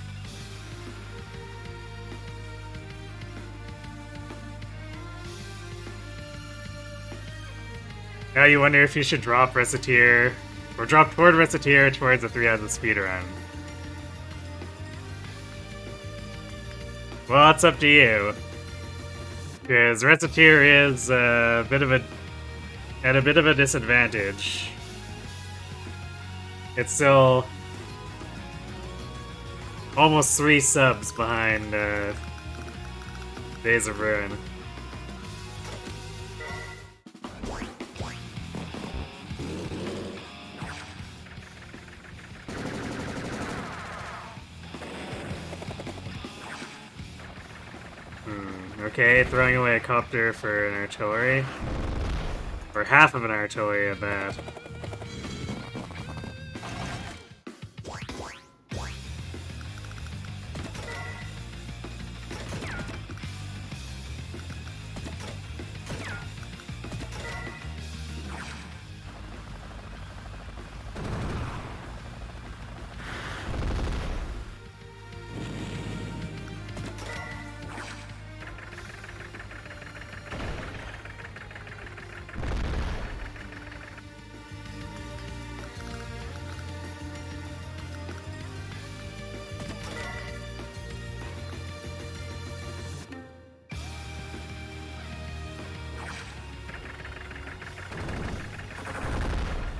Now you wonder if you should drop Reciteer, or drop toward Reciteer towards the 3 out of the speedrun. Well, it's up to you. Because Reciteer is at a bit of a disadvantage. It's still almost 3 subs behind Days of Ruin. Okay, throwing away a copter for an artillery. Or half of an artillery at that.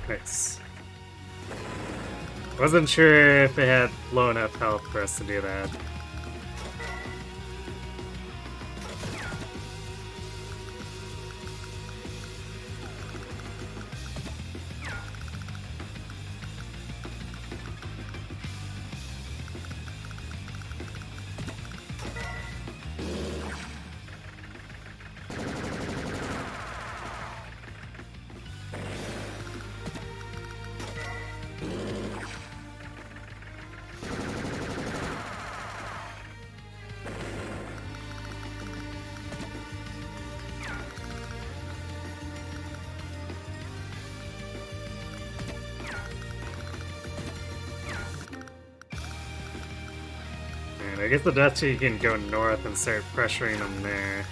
Nice. Wasn't sure if it had low enough health for us to do that. I guess the Dutchy can go north and start pressuring them there.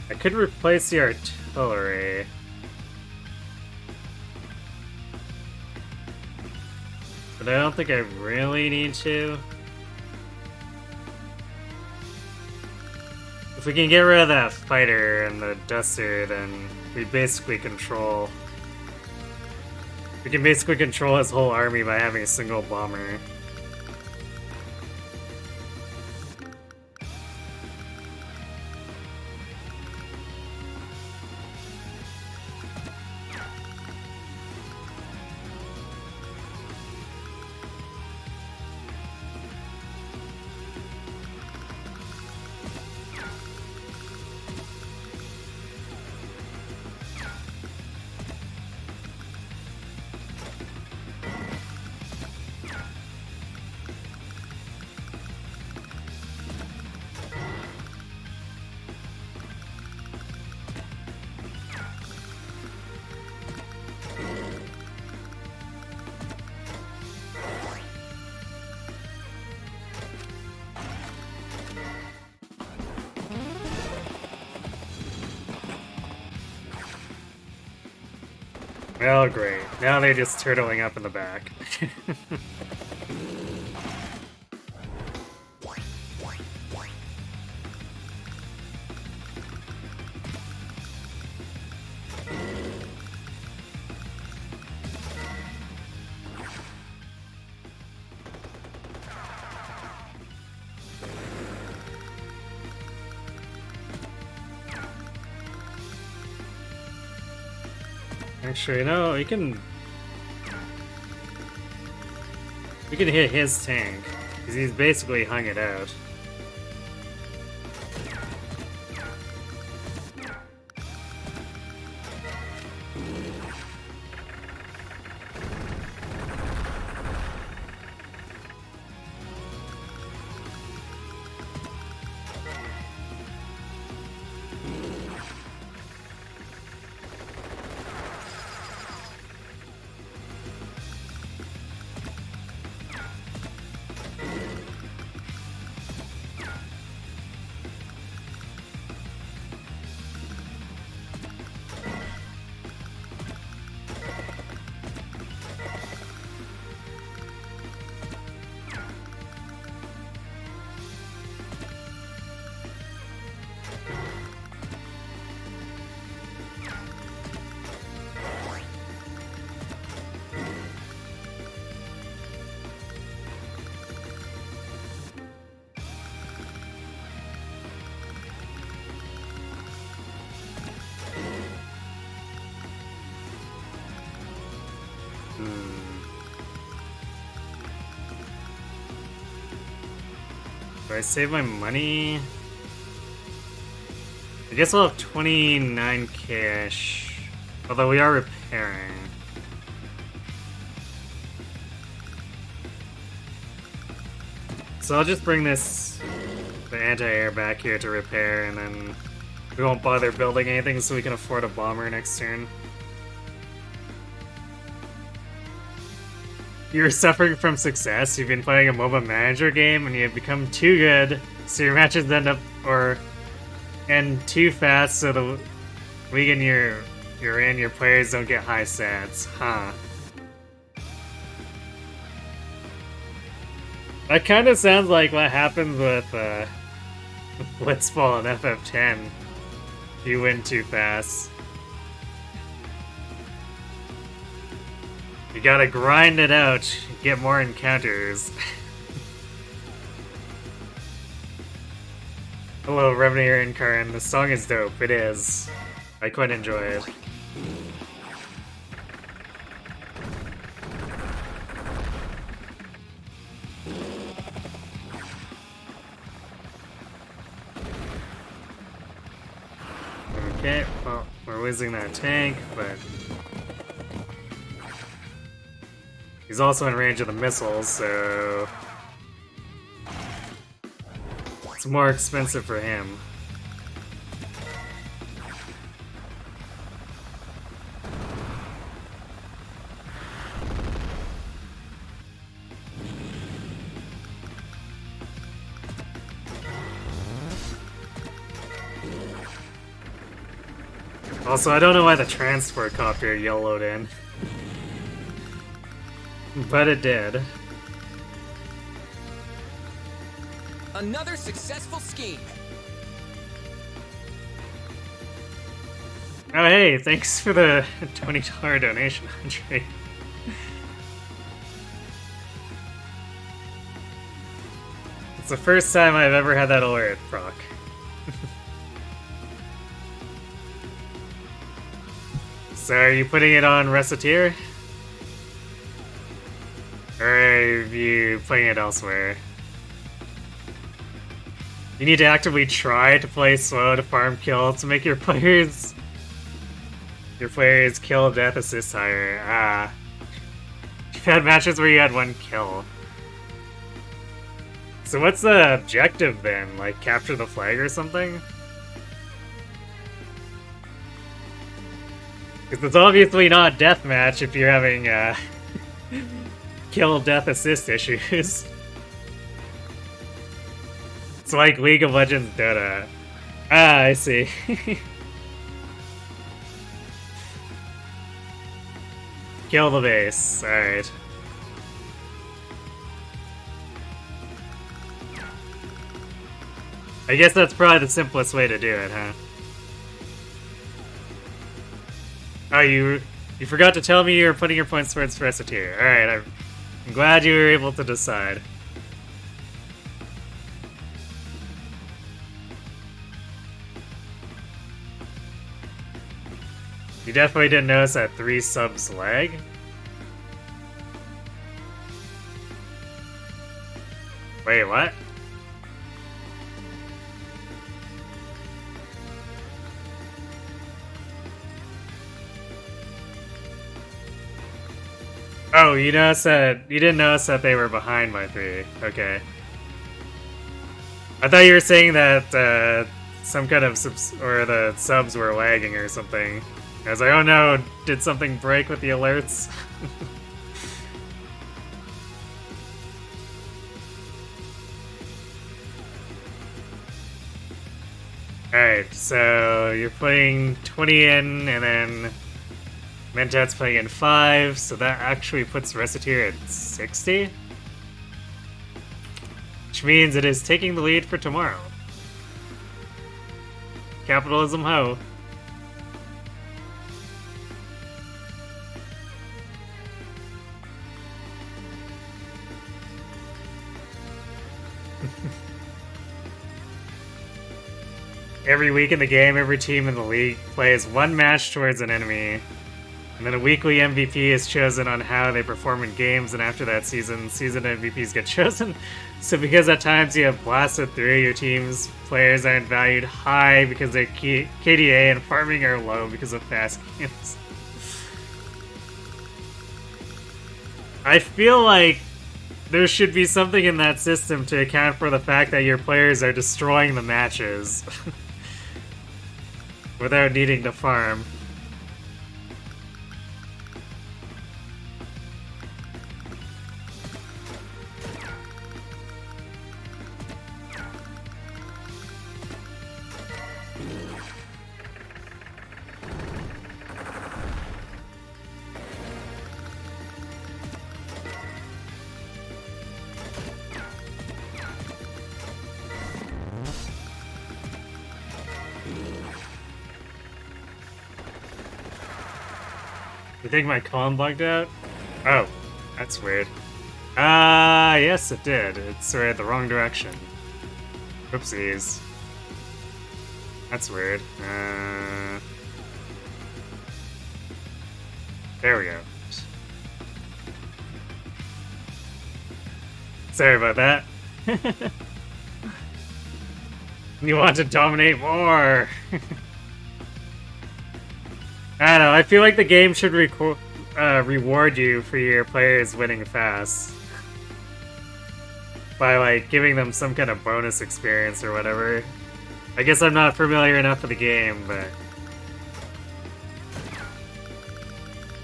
I could replace the artillery. But I don't think I really need to. If we can get rid of that fighter and the duster, then we basically control... We can basically control his whole army by having a single bomber. Oh, great. Now they're just turtling up in the back. Actually, no, we can hit his tank, because he's basically hung it out. Do I save my money? I guess we'll have 29 cash. Although we are repairing. So I'll just bring the anti-air back here to repair, and then we won't bother building anything so we can afford a bomber next turn. You're suffering from success. You've been playing a MOBA manager game and you've become too good, so your matches end up or and too fast so the league and your players don't get high stats. Huh. That kind of sounds like what happens with Blitzball and FF10. If you win too fast. You gotta grind it out, get more encounters. Hello, Revenir and Karin. The song is dope. It is. I quite enjoy it. Okay, well, we're losing that tank, but he's also in range of the missiles, so it's more expensive for him. Also, I don't know why the transport copter yellowed in. But it did. Another successful scheme. Oh hey, thanks for the $20 donation, Andre. It's the first time I've ever had that alert proc. So are you putting it on Reciteer? Or are you playing it elsewhere? You need to actively try to play slow to farm kill to make your players kill, death, assist higher. Ah. You've had matches where you had one kill. So what's the objective then? Like capture the flag or something? Because it's obviously not deathmatch if you're having kill, death, assist issues. It's like League of Legends Dota. Ah, I see. Kill the base. Alright. I guess that's probably the simplest way to do it, huh? Oh, you forgot to tell me you were putting your points towards Reciteer. Alright, I'm glad you were able to decide. You definitely didn't notice that 3 subs lag? Wait, what? Oh, you didn't notice that they were behind by 3. Okay. I thought you were saying that some kind of the subs were lagging or something. I was like, oh no, did something break with the alerts? Alright, so you're putting 20 in, and then Mentat's playing in 5, so that actually puts Reciteer at 60? Which means it is taking the lead for tomorrow. Capitalism ho! Every week in the game, every team in the league plays one match towards an enemy, and then a weekly MVP is chosen on how they perform in games, and after that season MVPs get chosen. So because at times you have blasted through, your team's players aren't valued high because their KDA and farming are low because of fast games. I feel like there should be something in that system to account for the fact that your players are destroying the matches. Without needing to farm. You think my column bugged out? Oh, that's weird. Yes it did. It's right the wrong direction. Oopsies. That's weird. There we go. Sorry about that. You want to dominate more! I don't know, I feel like the game should reward you for your players winning fast. By, like, giving them some kind of bonus experience or whatever. I guess I'm not familiar enough with the game, but...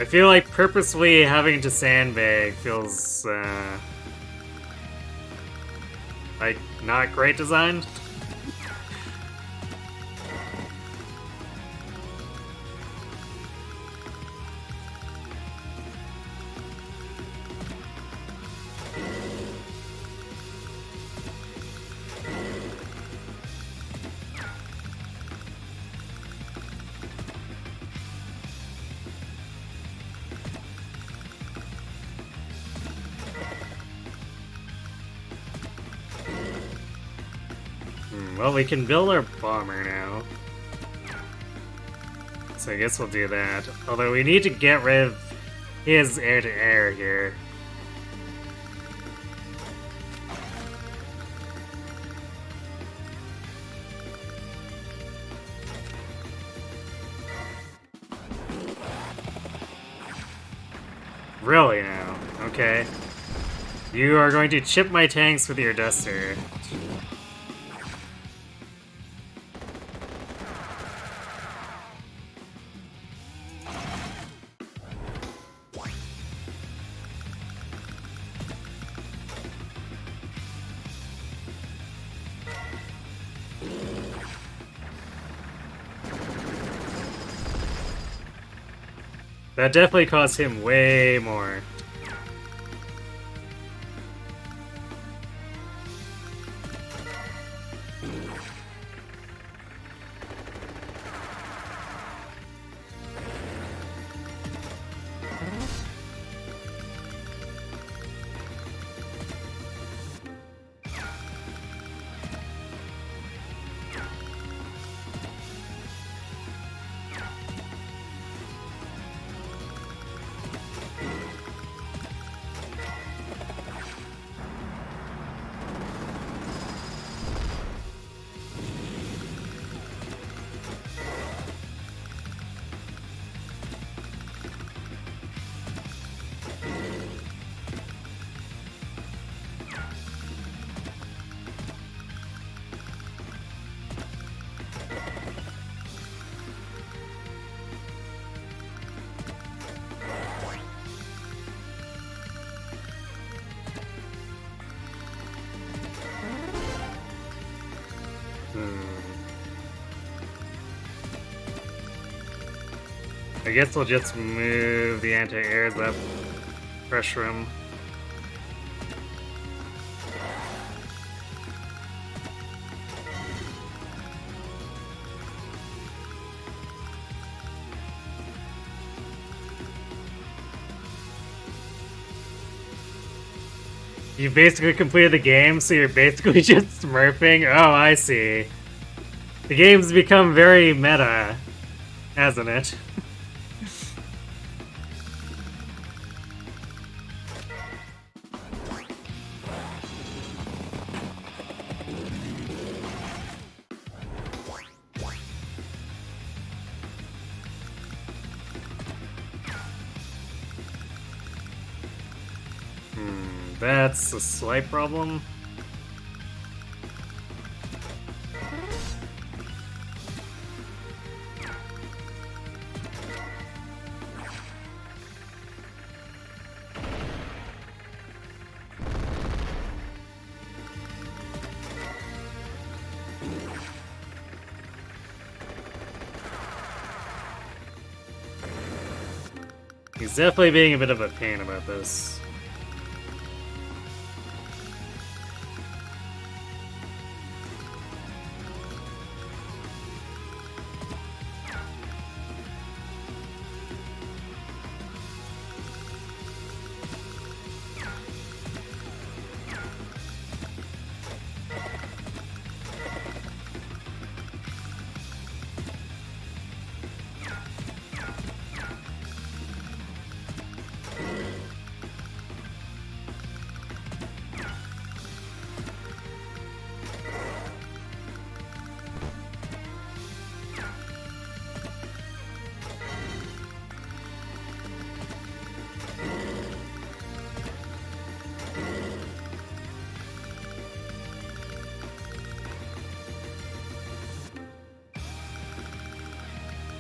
I feel like purposely having to sandbag feels, like, not great design. Well, we can build our bomber now. So I guess we'll do that. Although we need to get rid of his air-to-air here. Really now? Okay. You are going to chip my tanks with your duster. That definitely cost him way more. I guess we'll just move the anti-airs up, pressure him. You basically completed the game, so you're basically just smurfing? Oh, I see. The game's become very meta, hasn't it? That's a slight problem. He's definitely being a bit of a pain about this.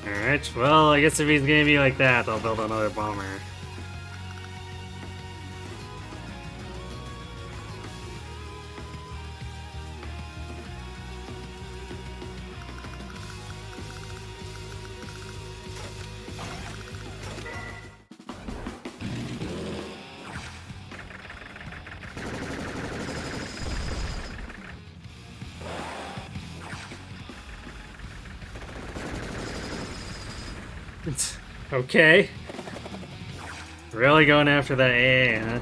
Alright, well, I guess if he's gonna be like that, I'll build another bomber. Okay. Really going after that AA, huh?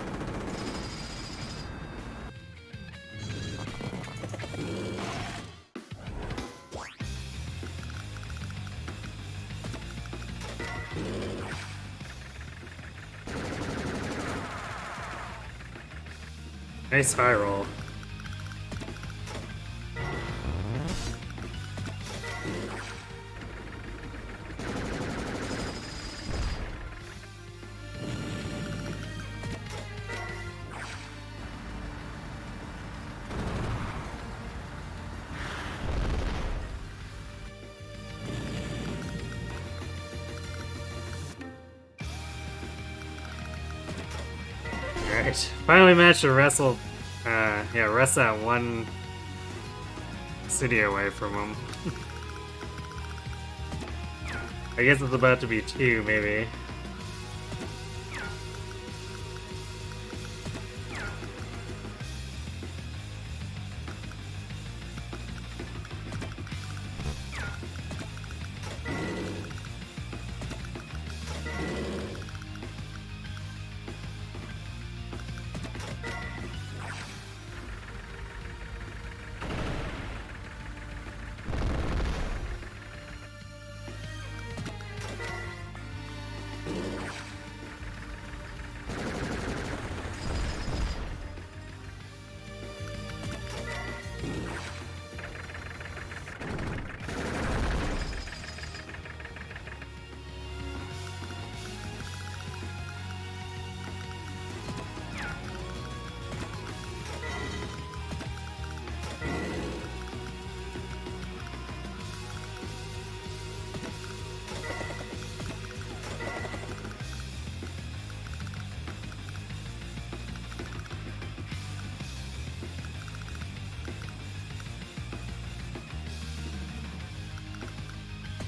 Nice high roll. Alright, finally managed to wrestle, wrest that one city away from him. I guess it's about to be 2, maybe.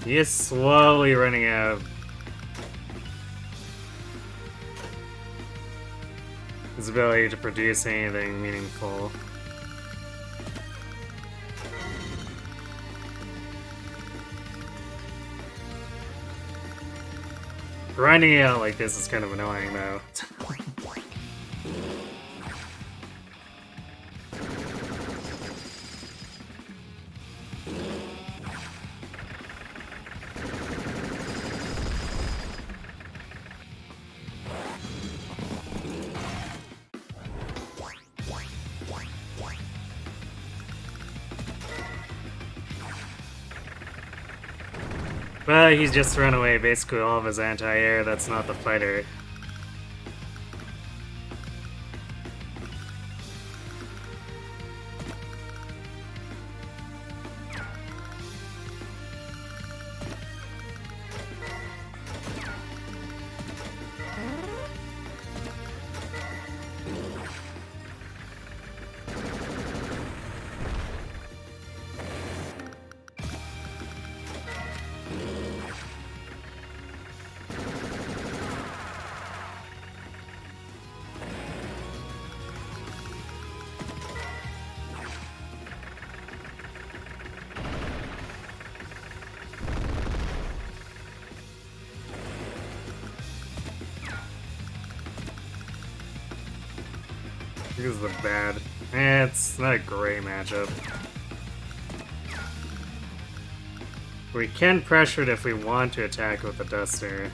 He is slowly running out of his ability to produce anything meaningful. Grinding it out like this is kind of annoying, though. But he's just thrown away basically all of his anti-air. That's not the fighter. This is the bad. It's not a great matchup. We can pressure it if we want to attack with the Duster.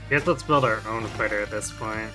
Guess let's build our own fighter at this point.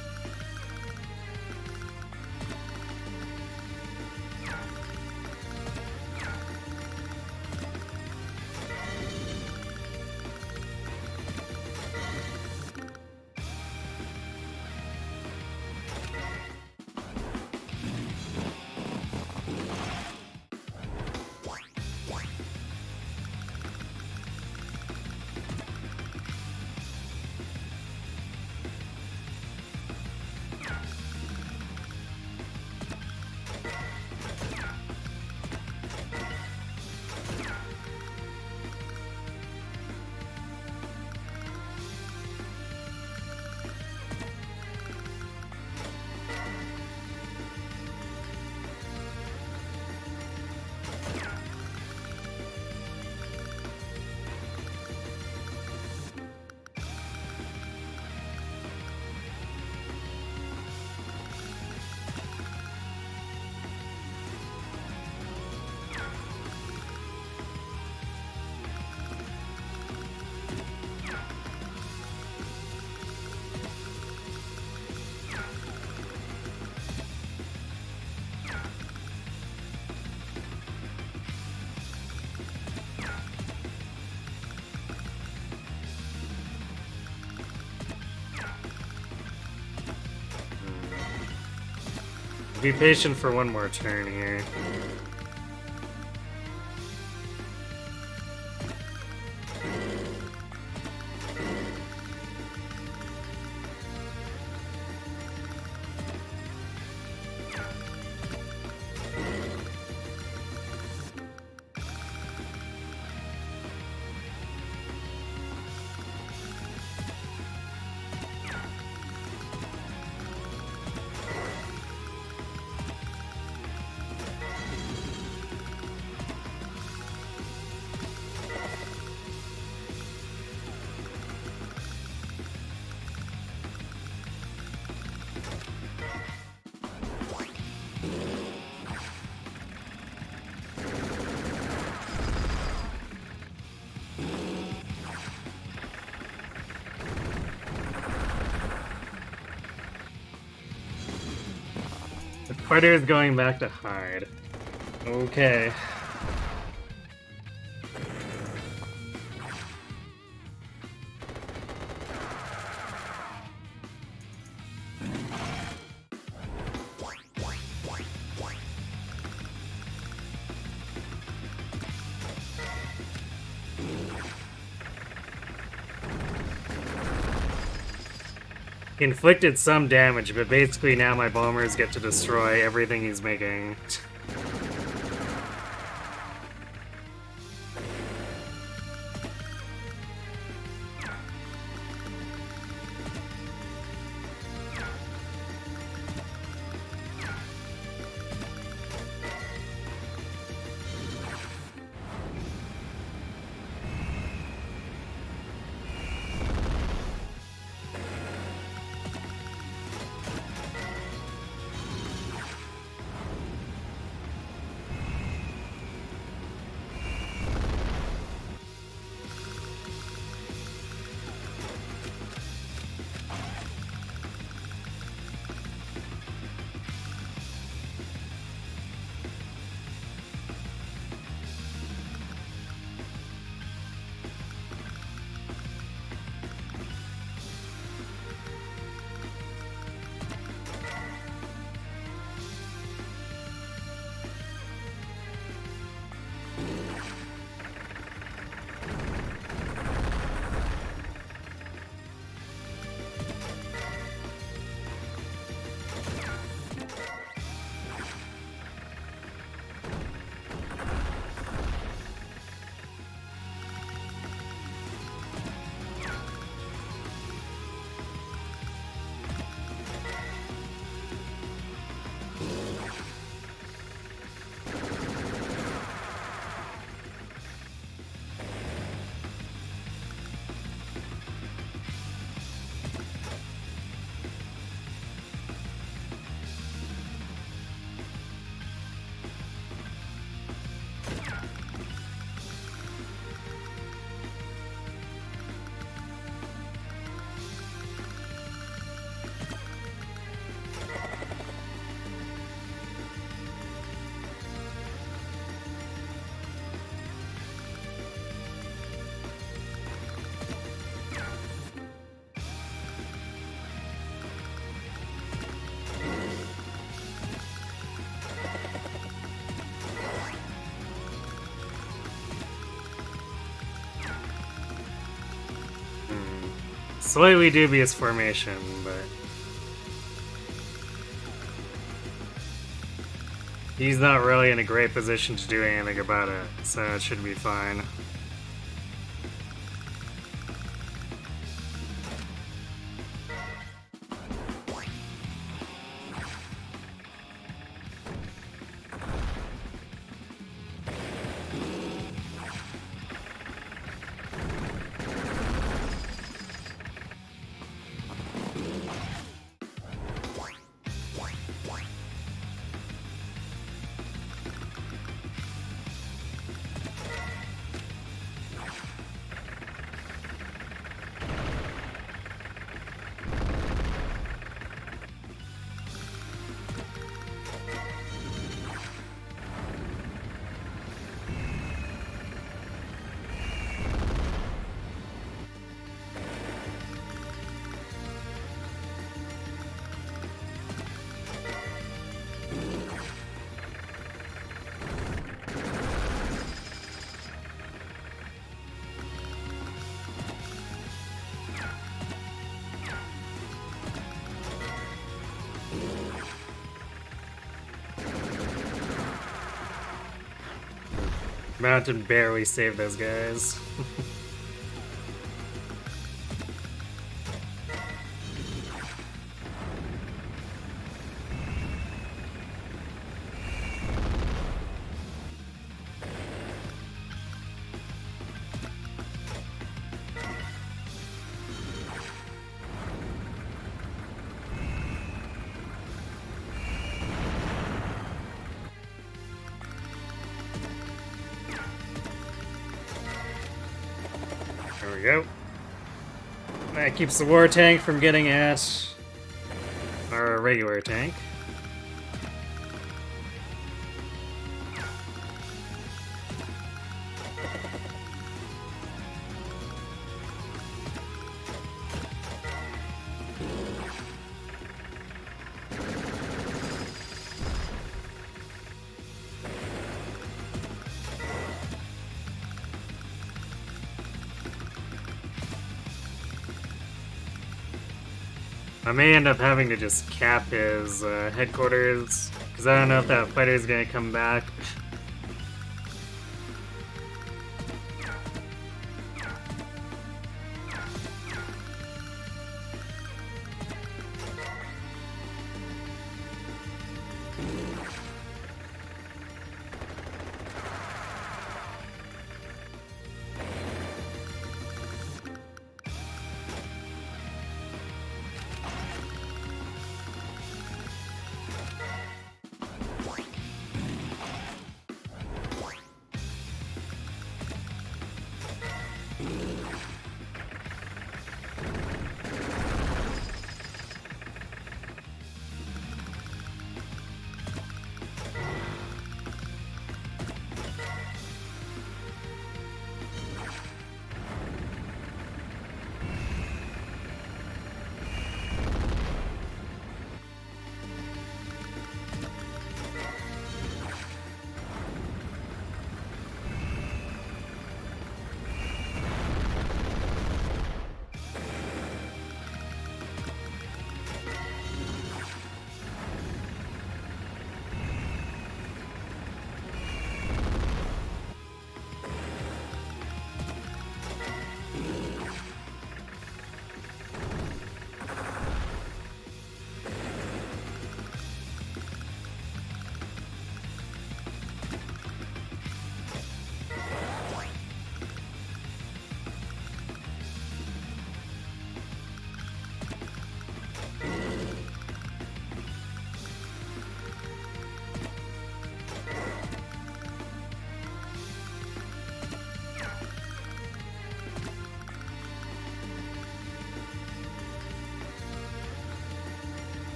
Be patient for one more turn here. The fighter is going back to hide. Okay. He inflicted some damage, but basically now my bombers get to destroy everything he's making. slightly dubious formation, but he's not really in a great position to do anything about it, so it should be fine. Mountain barely saved those guys. There we go. That keeps the war tank from getting at our regular tank. I may end up having to just cap his headquarters, because I don't know if that fighter is going to come back.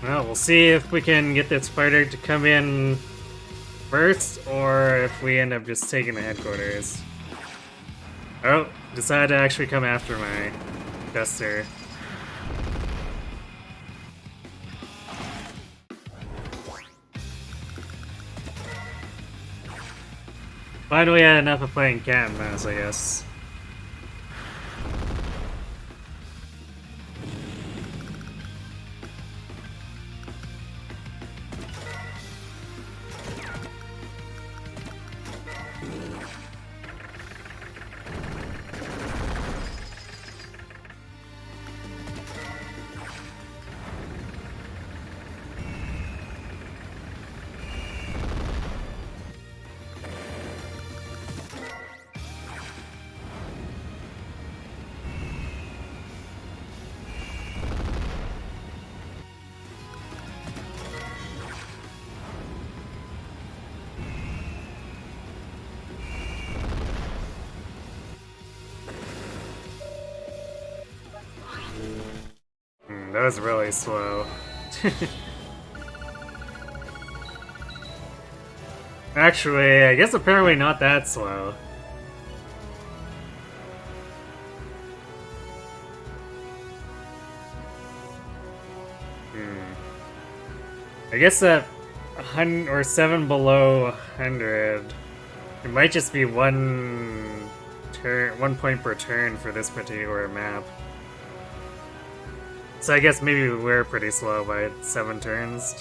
Well, we'll see if we can get this fighter to come in first, or if we end up just taking the headquarters. Oh, decided to actually come after my Duster. Finally had enough of playing cat and mouse, I guess. That was really slow. Actually, I guess apparently not that slow. I guess that 100 or 7 below 100, it might just be one point per turn for this particular map. So I guess maybe we're pretty slow by 7 turns.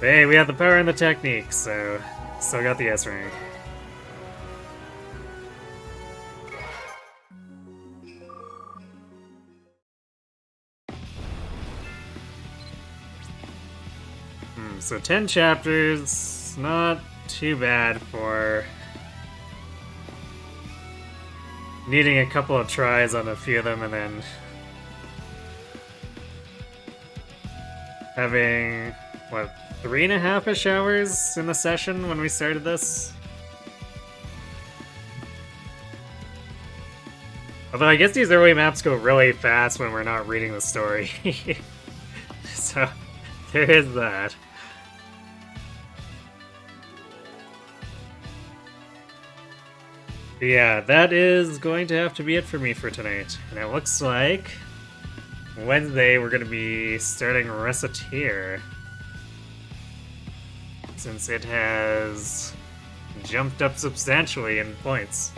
But hey, we have the power and the technique, so still got the S rank. So 10 chapters, not too bad for needing a couple of tries on a few of them and then having, what, 3.5-ish hours in the session when we started this? Although I guess these early maps go really fast when we're not reading the story. So, there is that. But yeah, that is going to have to be it for me for tonight. And it looks like Wednesday we're going to be starting Reciteer, since it has jumped up substantially in points.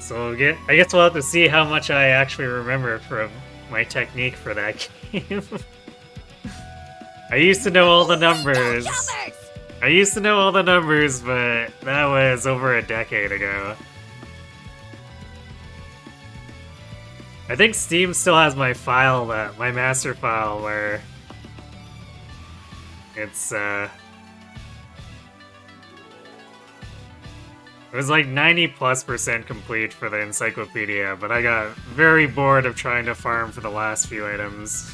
So I guess we'll have to see how much I actually remember from my technique for that game. I used to know all the numbers. I used to know all the numbers, but that was over a decade ago. I think Steam still has my file, my master file, where it's, it was like 90+% complete for the encyclopedia, but I got very bored of trying to farm for the last few items.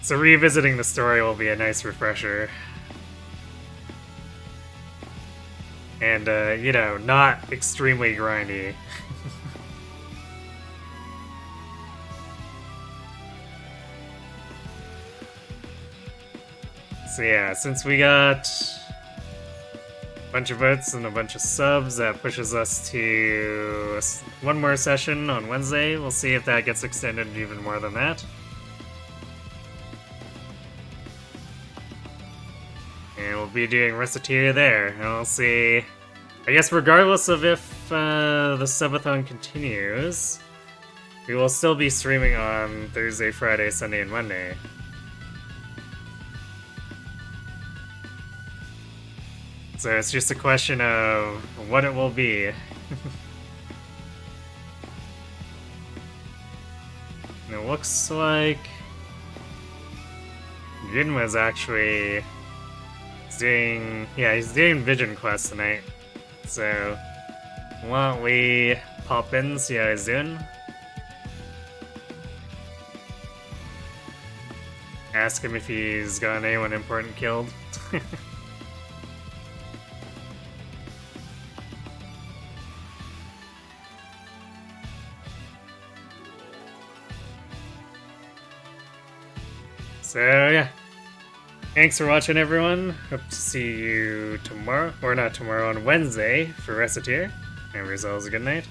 So revisiting the story will be a nice refresher. And, you know, not extremely grindy. So yeah, since we got a bunch of votes and a bunch of subs, that pushes us to one more session on Wednesday. We'll see if that gets extended even more than that. And we'll be doing Reciteer there, and we'll see. I guess regardless of if the subathon continues, we will still be streaming on Thursday, Friday, Sunday, and Monday. So it's just a question of what it will be. And it looks like Ginwa's actually he's doing Vision Quest tonight. So why don't we pop in, see how he's doing? Ask him if he's got anyone important killed. So yeah, thanks for watching, everyone. Hope to see you tomorrow, or not tomorrow, on Wednesday for Reciteer. And yourselves a good night.